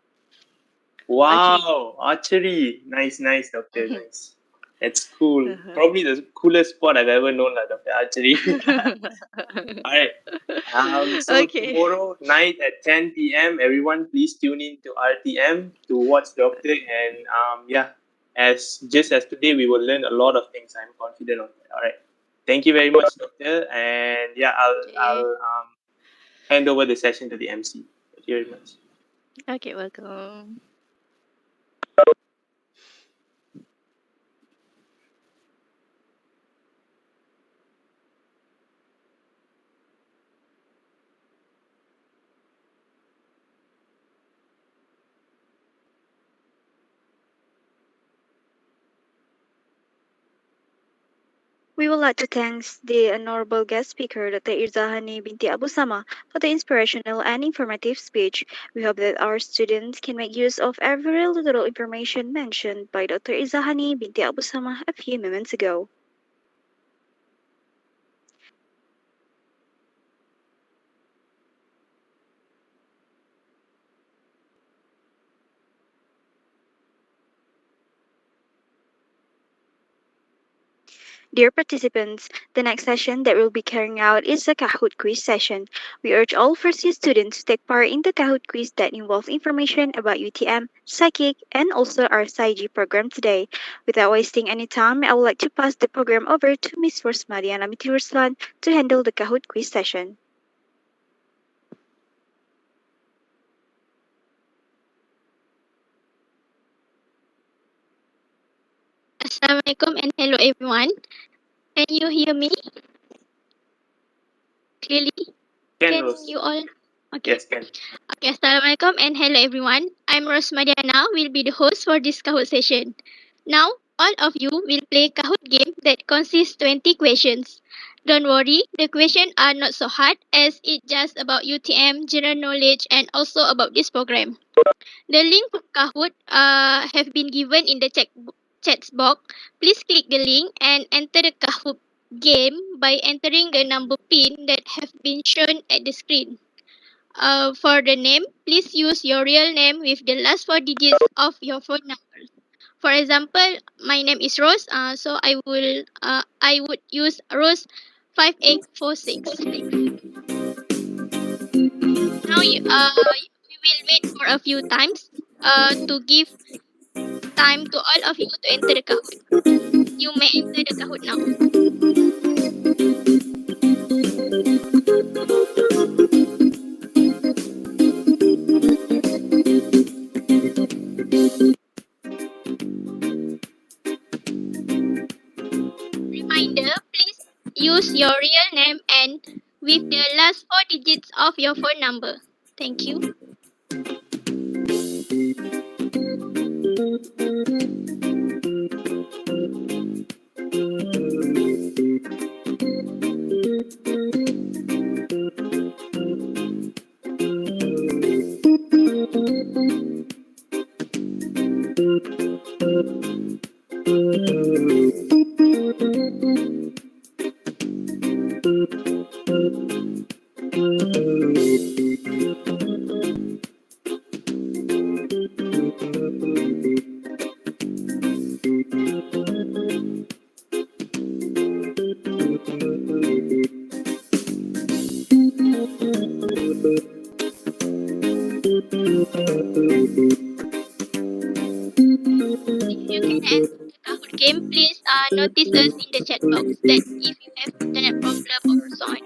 Wow, archery. Nice, Doctor. Mhm. Nice. That's cool. Uh-huh. Probably the coolest sport I've ever known, Doctor. Archery. All right. So Okay. tomorrow night at 10 p.m., everyone please tune in to RTM to watch Doctor. And yeah, just as today, we will learn a lot of things. I'm confident of that. All right. Thank you very much, Doctor. And yeah, Okay. I'll hand over the session to the MC. Thank you very much. Okay, welcome. We would like to thank the honorable guest speaker, Dr. Irzahani binti Abu Sama, for the inspirational and informative speech. We hope that our students can make use of every little information mentioned by Dr. Irzahani binti Abu Sama a few moments ago. Dear participants, the next session that we'll be carrying out is a Kahoot quiz session. We urge all first-year students to take part in the Kahoot quiz that involves information about UTM, Psychic, and also our PSYJI program today. Without wasting any time, I would like to pass the program over to Ms. Rosmariana Ruslan to handle the Kahoot quiz session. Assalamualaikum and hello everyone. Can you hear me clearly? Can Can Rose? you all? Okay. Yes, can. Okay. Assalamualaikum and hello everyone. I'm Rosmariana. Will be the host for this Kahoot session. Now, all of you will play Kahoot game that consists 20 questions. Don't worry, the questions are not so hard as it's just about UTM, general knowledge, and also about this program. The link for Kahoot have been given in the chat box. Please click the link and enter the Kahoot game by entering the number pin that have been shown at the screen. For the name, please use your real name with the last 4 digits of your phone number. For example, my name is Rose, so I would use Rose 5846. Now we will wait for a few times to give time to all of you to enter the Kahoot. You may enter the Kahoot now. Reminder, please use your real name and with the last 4 digits of your phone number. Thank you. If you can enter the Kahoot game, please notice us in the chat box that if you have internet problem or so on.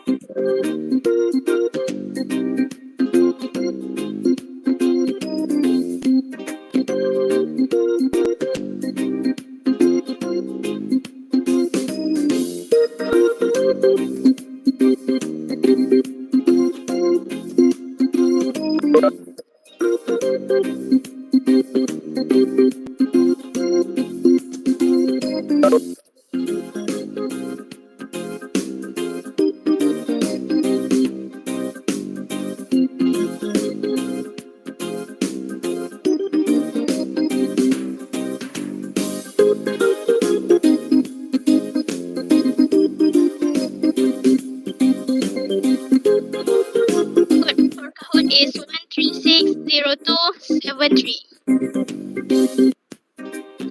Code for Kahoot is 1360273.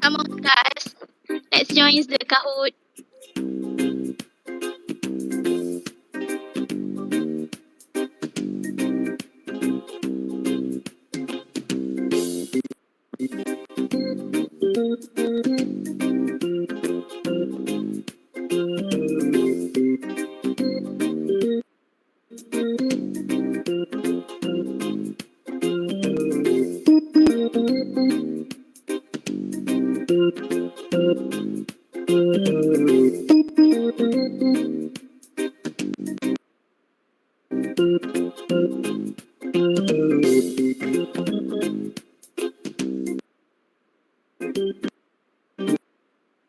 Come on, guys. Let's join the Kahoot.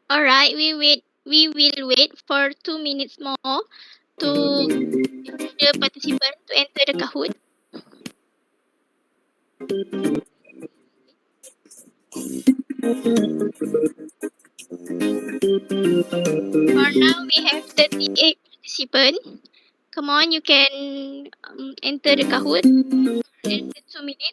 Alright, we will wait for 2 minutes more to the participant to enter the Kahoot. For now, we have 38 participants. Come on, you can enter the Kahoot in 2 minutes.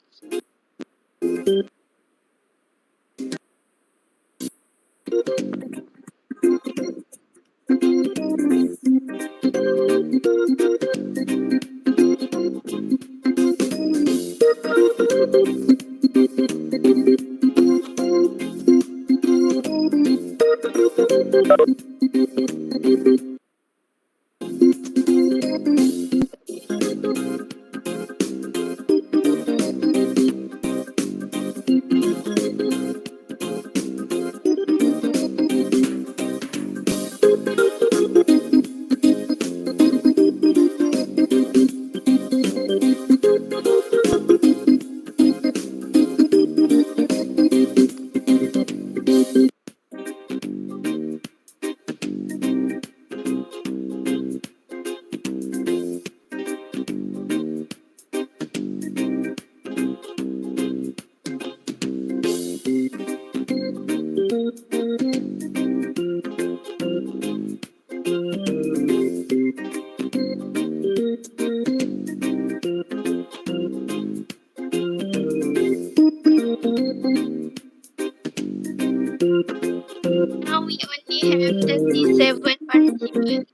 Now we only have 37 participants.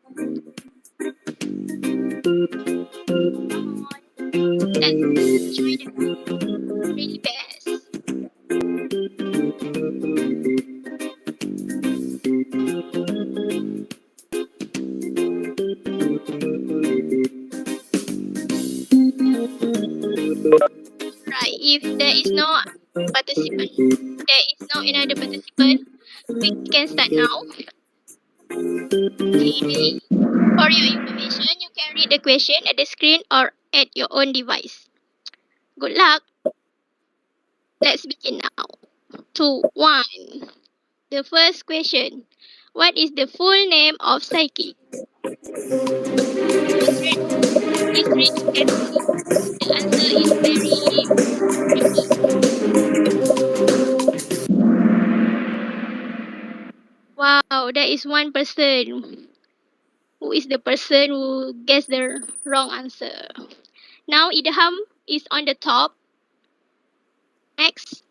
Come on, let's try the really best. Right, if there is no participant, there is no another participant, we can start now. Okay. For your information, you can read the question at the screen or at your own device. Good luck. Let's begin now. 2, 1. The first question. What is the full name of psychic? Please read carefully. The answer is very simple. Wow, there is one person. Who is the person who guessed the wrong answer? Now Idham is on the top. Next,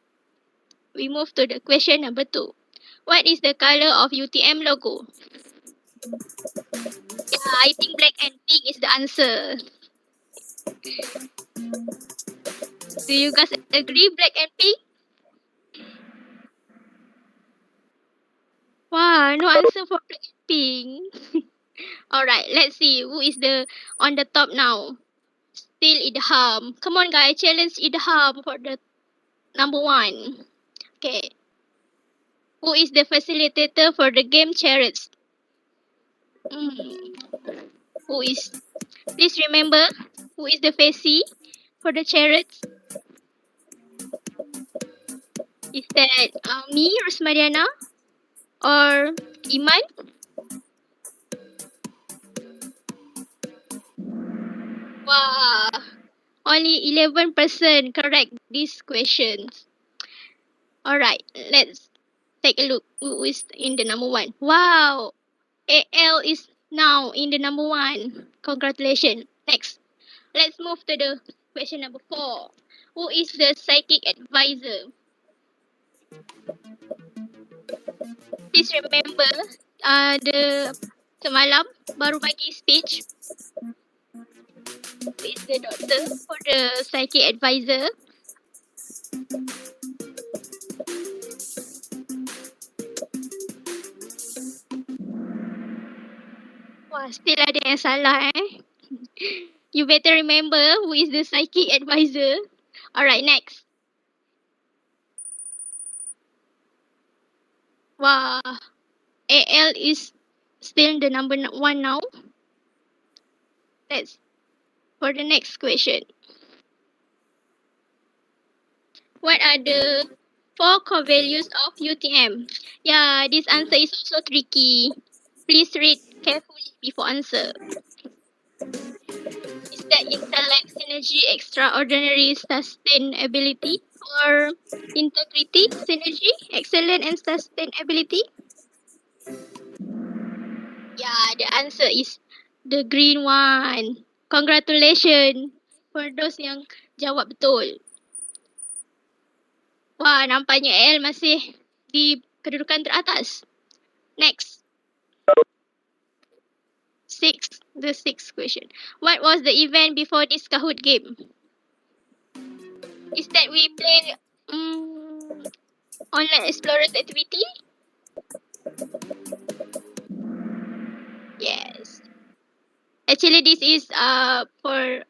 we move to the question number 2. What is the color of UTM logo? Yeah, I think black and pink is the answer. Do you guys agree, black and pink? Wow, no answer for black and pink. Alright, let's see who is on the top now. Still Idham. Come on guys, challenge Idham for the number 1. Okay. Who is the facilitator for the game chariots? Who is? Please remember who is the facee for the chariots? Is that me, Rosmariana, or Iman? Wow, only 11% correct these questions. Alright, let's take a look who is in the number 1. Wow, AL is now in the number 1. Congratulations. Next, let's move to the question number 4. Who is the psychic advisor? Please remember the semalam baru bagi speech. Who is the doctor for the psychic advisor? Wah, still ada yang salah You better remember who is the psychic advisor. Alright, next. Wah, AL is still the number 1 now. Let's for the next question. What are the 4 core values of UTM? Yeah, this answer is also tricky. Please read carefully before answer. Is that intellect, synergy, extraordinary sustainability, or integrity, synergy, excellent, and sustainability? Yeah, the answer is the green one. Congratulations for those yang jawab betul. Wah, nampaknya L masih di kedudukan teratas. Next. The sixth question. What was the event before this Kahoot game? Is that we play online explorers activity? Actually this is for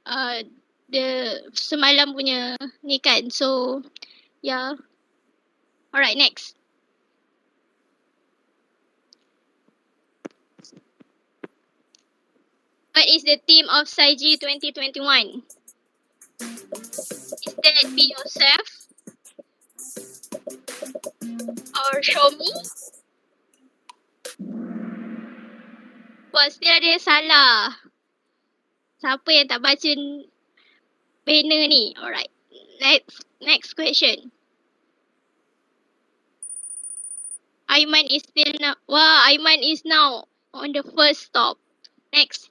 the semalam punya ni kan. So yeah. Alright, next. What is the theme of PSYJI 2021? Is that be yourself? Or show me? Wah, still ada yang salah. Siapa yang tak baca banner ni? Alright. Next question. Aiman is still now. Wah, Aiman is now on the first stop. Next.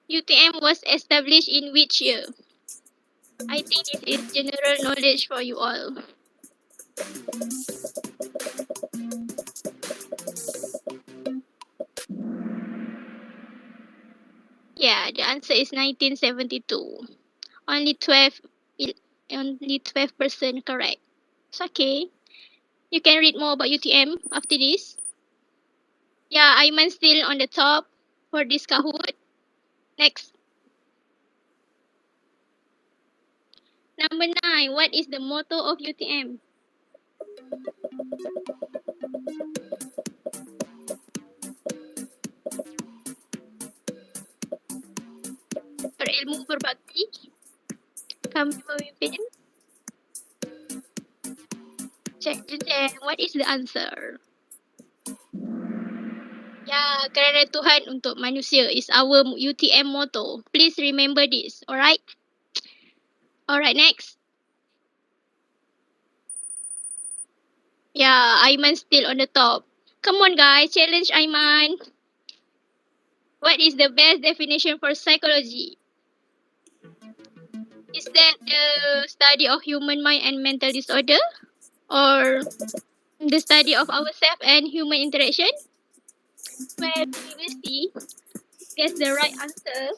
UTM was established in which year? I think this is general knowledge for you all. Yeah, the answer is 1972. Only 12% correct. It's okay. You can read more about UTM after this. Yeah, Aiman still on the top for this Kahoot. Next. Number 9. What is the motto of UTM? Berilmu berbakti. Kami memimpin. Check. What is the answer? Ya, kerana Tuhan untuk manusia is our UTM motto. Please remember this, alright? Alright, next. Yeah, Aiman still on the top. Come on guys, challenge Aiman. What is the best definition for psychology? Is that the study of human mind and mental disorder? Or the study of ourselves and human interaction? Well, we will see. That's the right answer.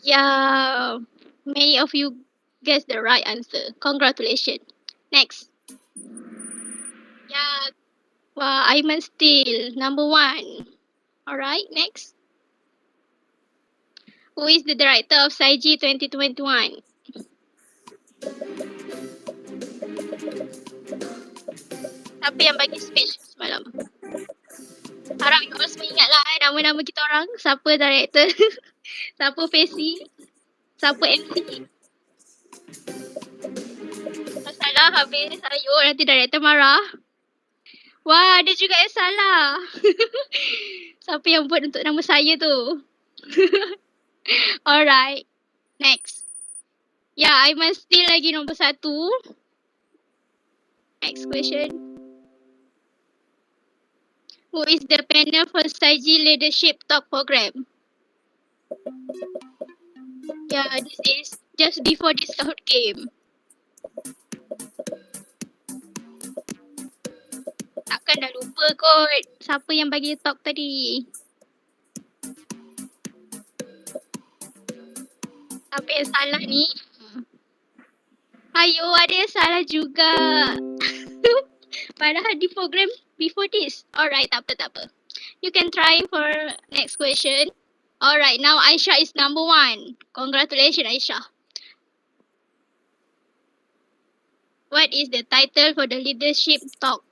Yeah, many of you guessed the right answer. Congratulations. Next. Yeah, wow, Aiman still number 1. Alright, next. Who is the director of PSYJI 2021? Siapa yang bagi speech semalam? Harap you all semua ingatlah nama-nama kita orang. Siapa director? Siapa PSYJI? Siapa MC? Masalah habis sayur nanti director marah. Wah, ada juga yang salah. Siapa yang buat untuk nama saya tu? Alright. Next. Ya, Aiman still lagi nombor 1. Next question. Who is the panel for PSYJI Leadership Talk Program? Yeah, this is just before this Kahoot game. Takkan dah lupa kot siapa yang bagi talk tadi. Siapa yang salah ni? Ayo, ada yang salah juga. Padahal di program before this. Alright, tak apa. You can try for next question. Alright, now Aisyah is number 1. Congratulations, Aisyah. What is the title for the leadership talk?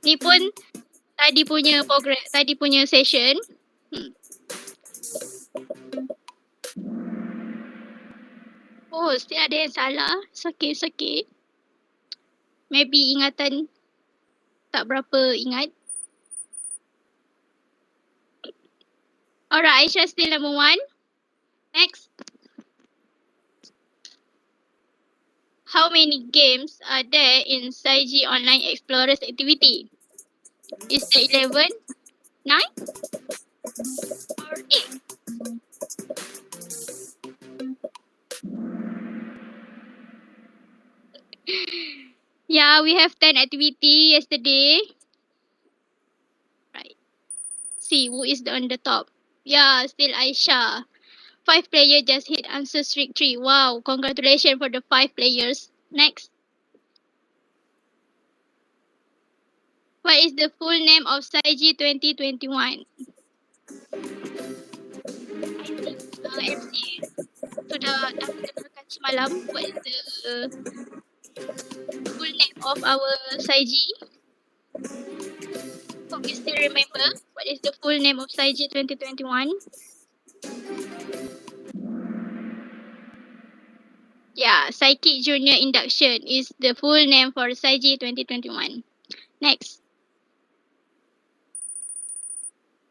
Ni pun tadi punya program, tadi punya session. Oh, still ada yang salah. It's okay. Maybe ingatan tak berapa ingat. Alright, Aisyah still number 1. Next. How many games are there in PSYJI Online Explorers activity? Is it 11, 9, or 8? Yeah, we have 10 activity yesterday. Right. See who is on the top. Yeah, still Aisyah. 5 players just hit answer streak 3. Wow, congratulations for the 5 players. Next. What is the full name of PSYJI 2021? I think MC sudah dengarkan semalam. What is the full name of our PSYJI? Hope you still remember what is the full name of PSYJI 2021. Yeah, Psychic Junior Induction is the full name for PSYJI 2021. Next.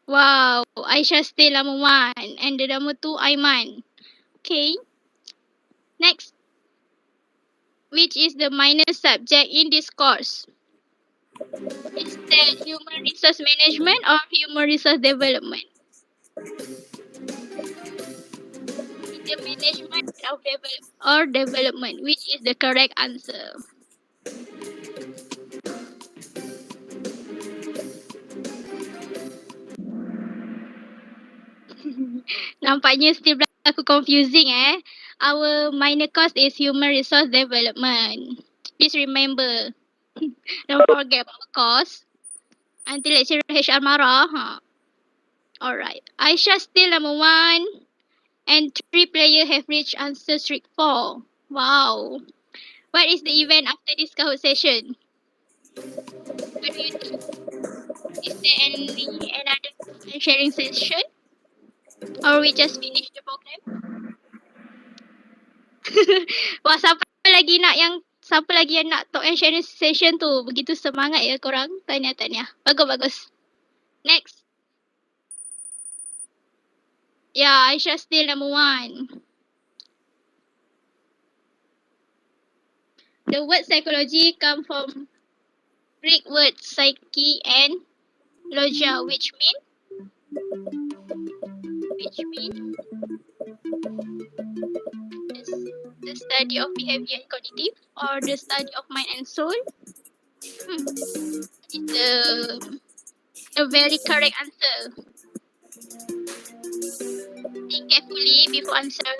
Wow, Aisyah still number 1 and the number 2 Aiman. Okay. Next. Which is the minor subject in this course? Is that human resource management or human resource development? The management of development, which is the correct answer? Nampaknya still berlaku confusing Our minor course is human resource development. Please remember. Don't forget about our course. Until lecturer HR marah. Alright. Aisyah still number 1. And 3 players have reached answer streak 4. Wow. What is the event after this Kahoot session? What do you think? Is there another sharing session? Or we just finish the program? Wah, siapa lagi yang nak talk and sharing session tu? Begitu semangat ya korang. Tanya. Bagus. Next. Yeah, Aisyah still number 1. The word psychology come from Greek words psyche and logia, which mean the study of behavior and cognitive, or the study of mind and soul. It's a very correct answer. Think carefully before answer.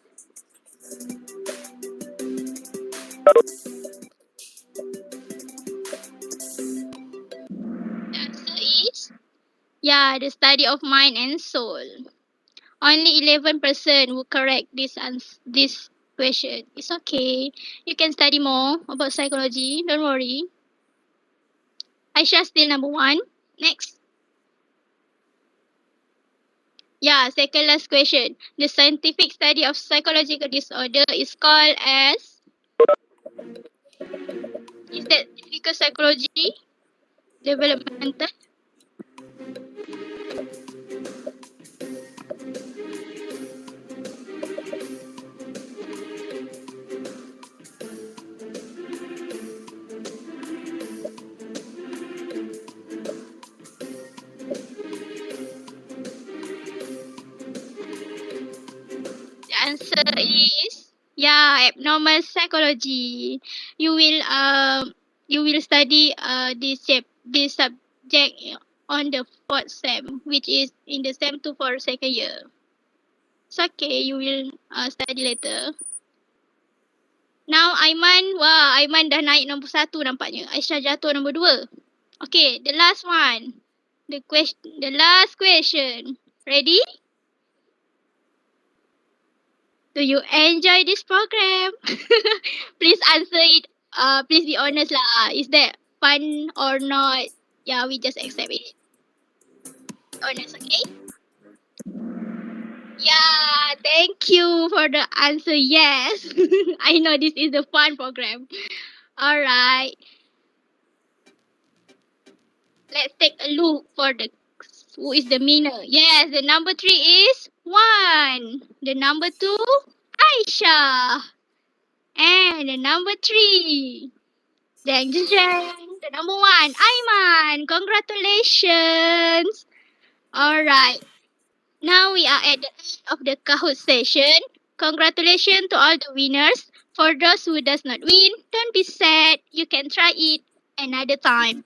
The answer is, the study of mind and soul. Only 11% will correct this question. It's okay. You can study more about psychology. Don't worry. Aisyah still number 1. Next. Second last question. The scientific study of psychological disorder is called as... Is that clinical psychology? Developmental? The answer is abnormal psychology. You will study this subject on the 4th sem, which is in the sem 2 for 2nd year. It's okay, you will study later. Now Aiman dah naik nombor 1 nampaknya. Aisyah jatuh nombor 2. Okay, the last one. The last question. Ready? Do you enjoy this program? Please answer it. Please be honest lah. Is that fun or not? We just accept it. Honest, okay? Thank you for the answer. Yes. I know this is a fun program. Alright. Let's take a look for who is the winner. Yes, the number 3 is 1. The number 2, Aisyah. And the number 3, the number 1, Aiman. Congratulations. Alright. Now we are at the end of the Kahoot session. Congratulations to all the winners. For those who does not win, don't be sad. You can try it another time.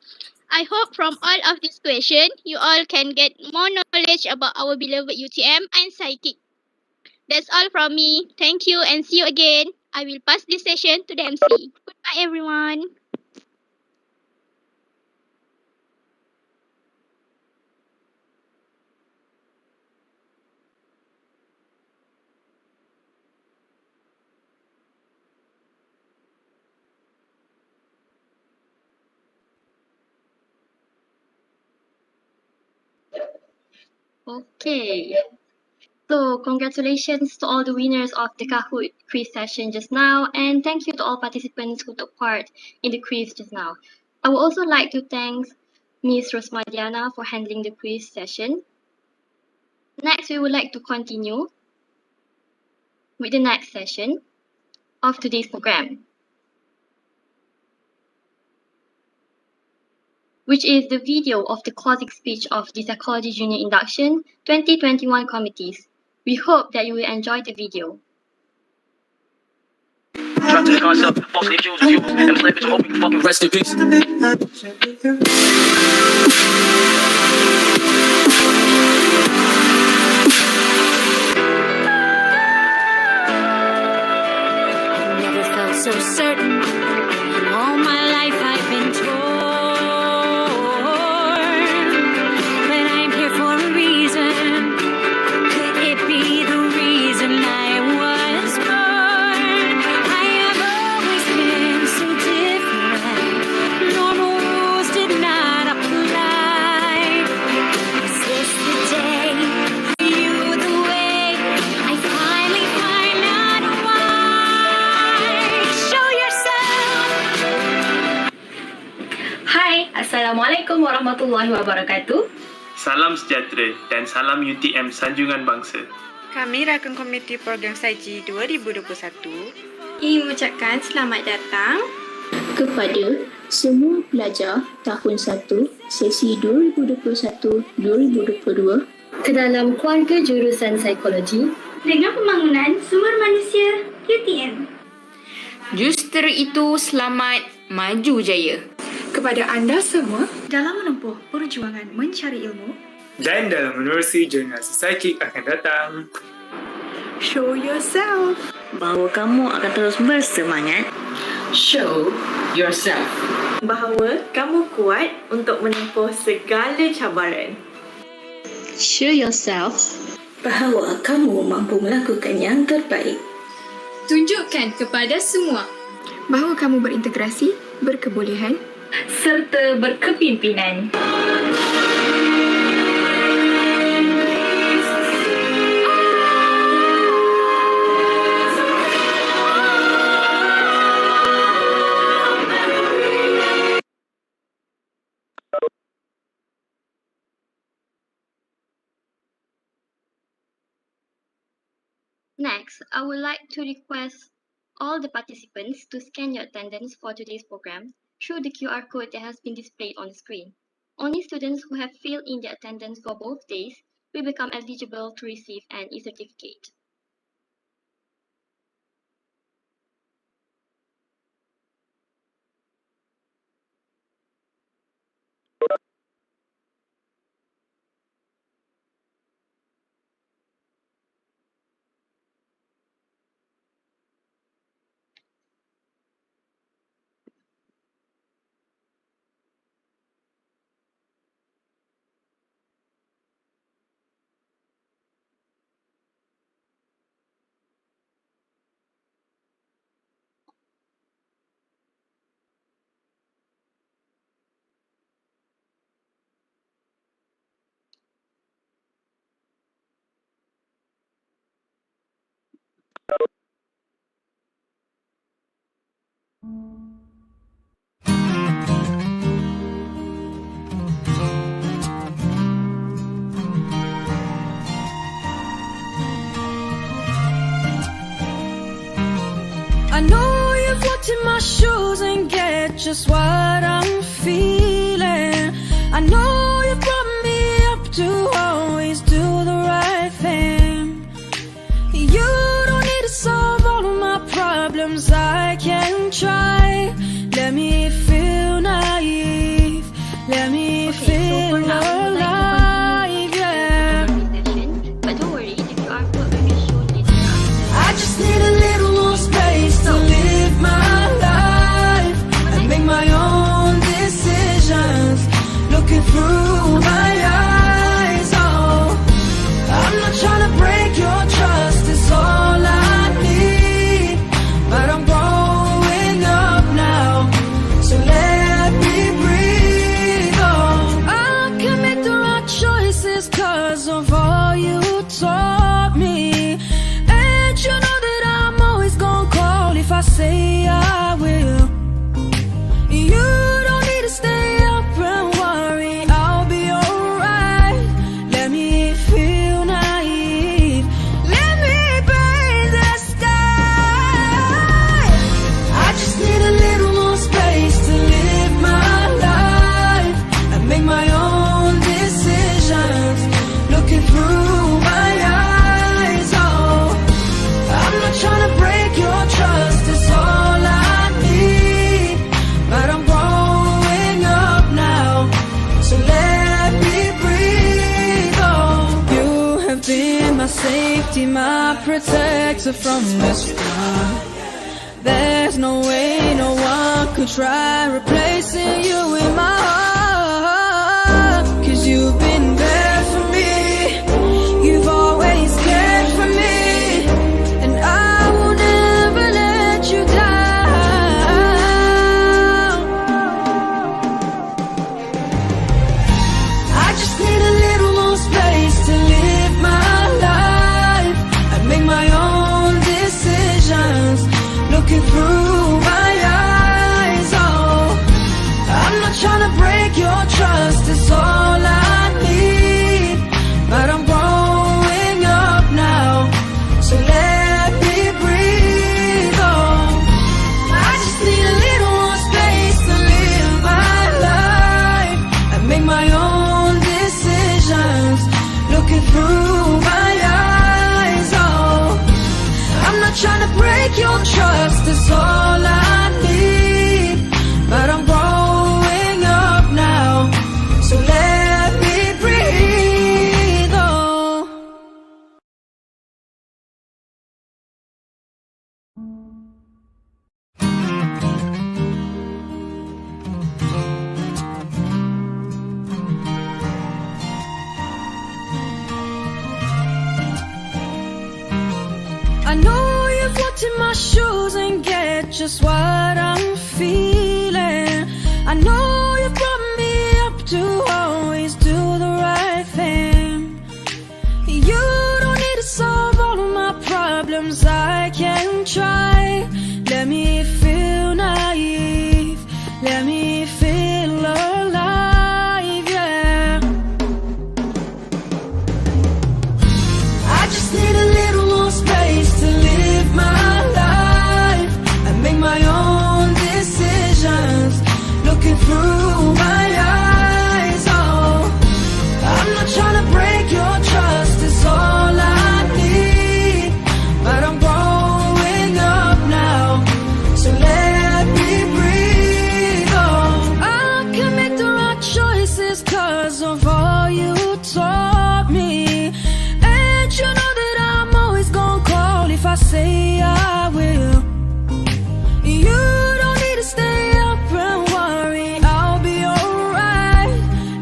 I hope from all of this question, you all can get more knowledge about our beloved UTM and psychic. That's all from me. Thank you and see you again. I will pass this session to the MC. Goodbye, everyone. Okay. So congratulations to all the winners of the Kahoot quiz session just now, and thank you to all participants who took part in the quiz just now. I would also like to thank Ms. Rosmadiana for handling the quiz session. Next, we would like to continue with the next session of today's program, which is the video of the closing speech of the Psychology Junior Induction 2021 committees. We hope that you will enjoy the video. Try to make myself falsely accused of you and slave bitch hoping fucking rest in peace. Never felt so certain. All my life I've been torn, but I'm here for a reason. Could it be the reason I was born? I have always been so different. Normal rules did not apply. Is this the day for you, the way I finally find out why? Show yourself. Hai, Assalamualaikum warahmatullahi wabarakatuh. Salam Sejahtera dan salam UTM Sanjungan Bangsa. Kami rakan komiti Program Psychic 2021 Ingin mengucapkan selamat datang kepada semua pelajar tahun 1 sesi 2021-2022 Ke dalam keluarga jurusan psikologi dengan pembangunan sumber manusia UTM. Justru itu selamat maju jaya. Kepada anda semua dalam menempuh perjuangan mencari ilmu, Dan dalam Universiti Generasi Psychic akan datang. show yourself. Bahawa kamu akan terus bersemangat. Show yourself. Bahawa kamu kuat untuk menempuh segala cabaran. Show yourself Bahawa kamu mampu melakukan yang terbaik. Tunjukkan kepada semua bahawa kamu berintegrasi, berkebolehan serta berkepimpinan. Next, I would like to request all the participants to scan your attendance for today's program through the QR code that has been displayed on the screen. Only students who have filled in their attendance for both days will become eligible to receive an e-certificate. I know you've looked in my shoes and get just what I'm feeling. I know you brought me up to always do the right thing. You don't need to solve all of my problems, I can try. Let me feel naive, let me feel alive, yeah. But don't worry, the QR code will be shown later. taught me. And you know that I'm always gonna call if I say I will. You don't need to stay up and worry, I'll be alright. Let me feel naive, let me breathe the sky. I just need a little more space to live my life and make my own decisions, looking through my eyes. Oh, I'm not trying to break your trust, it's all I need. But I'm growing up now, so let me breathe. Oh, you have been my safety, my protector from the start. There's no way no one could try replacing you in my heart. 'Cause you've been there for me, you've always cared for me, and I will never let you down. I just need a little more space to live my life and make my own decisions, looking through my eyes. Oh, I'm not trying to break your trust, it's all I need. But I'm growing up now, so let me breathe. Oh, I just need a little more space to live my life and make my own decisions, looking through my eyes. Oh, I'm not trying to break your trust, it's all I need. But I'm growing up now, so let me breathe. Oh. I know you've walked in my shoes and get just what I'm feeling. I know you brought me up to always do the right thing. You don't need to solve all of my problems, I can try. Let me feel naive, let me feel alive, yeah. I just need a little more space to live my life and make my own decisions, looking through my eyes. Oh, I'm not trying to break your trust, it's all I need. But I'm growing up now, so let me breathe. Oh, I can make the right choices 'cause of all you taught me. And you know that I'm always gonna call if I say I will. You don't need to stay up and worry, I'll be alright.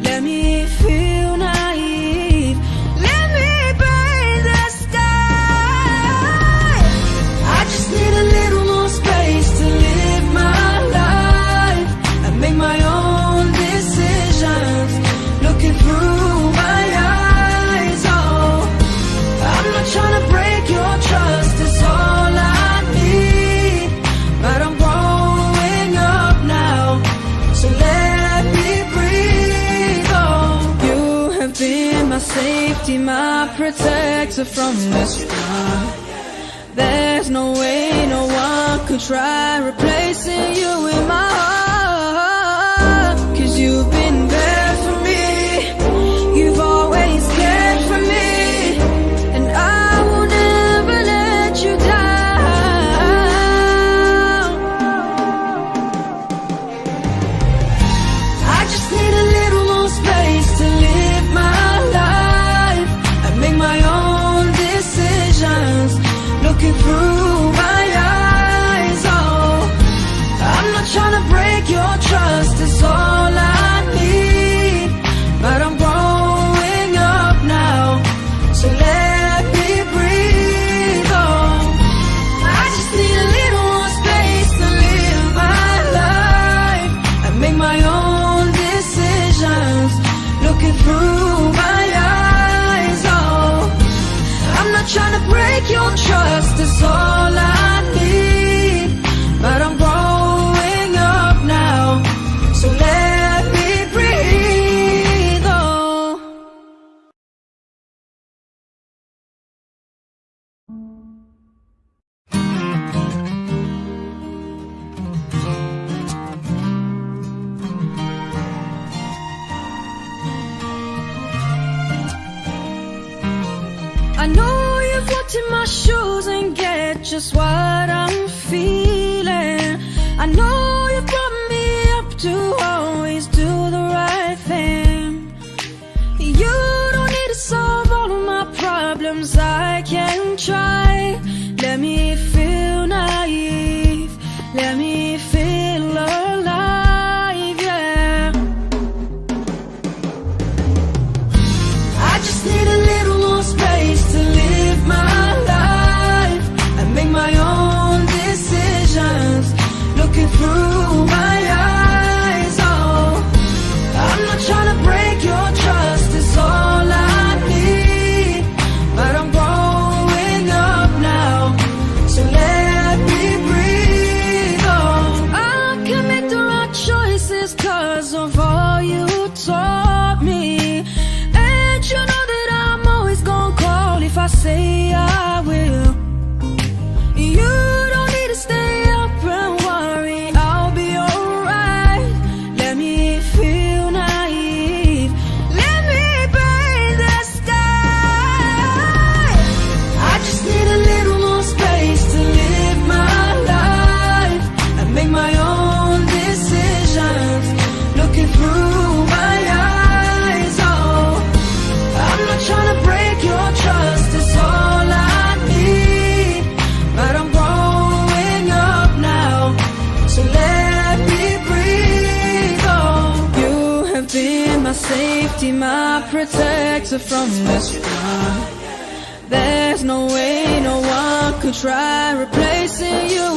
Let me feel naive, let me breathe the sky. I just need a little more space to live my life and make my own decisions, looking through my eyes. Oh, I'm not trying to break your trust, it's all I need. But I'm growing up now, so let me breathe. Oh, you have been my safety, my protector from the start. There's no way no one could try replacing you in my heart. 'Cause you've been there for me, you've always cared for me, and I will never let you down. I just need a little more space to live my life and make my own decisions, looking through my eyes. Oh, I'm not trying to break is all I need. But I'm growing up now, so let me breathe. Oh. I know you've walked in my shoes and get just what I'm feeling. I know you brought me up to always do the right thing. You don't need to solve all of my problems, I can try. Let me feel naive, let me feel alive, yeah. I just need a little more space to live my life and make my own decisions, looking through my eyes. Oh, I'm not trying to break your trust, it's all I need. But I'm growing up now, so let me breathe. Oh, I'll commit the right choices 'cause of all you taught me. And you know that I'm always gonna call if I say I will. You don't need to stay up and worry, I'll be alright. Let me feel naive, let me breathe the sky. I just need a little more space to live my life and make my own decisions, looking through my eyes. Oh, I'm not trying to break your trust, it's all I need. But I'm growing up now, so let me breathe. Oh, you have been my safety, my protector from this one. There's no way no one could try replacing you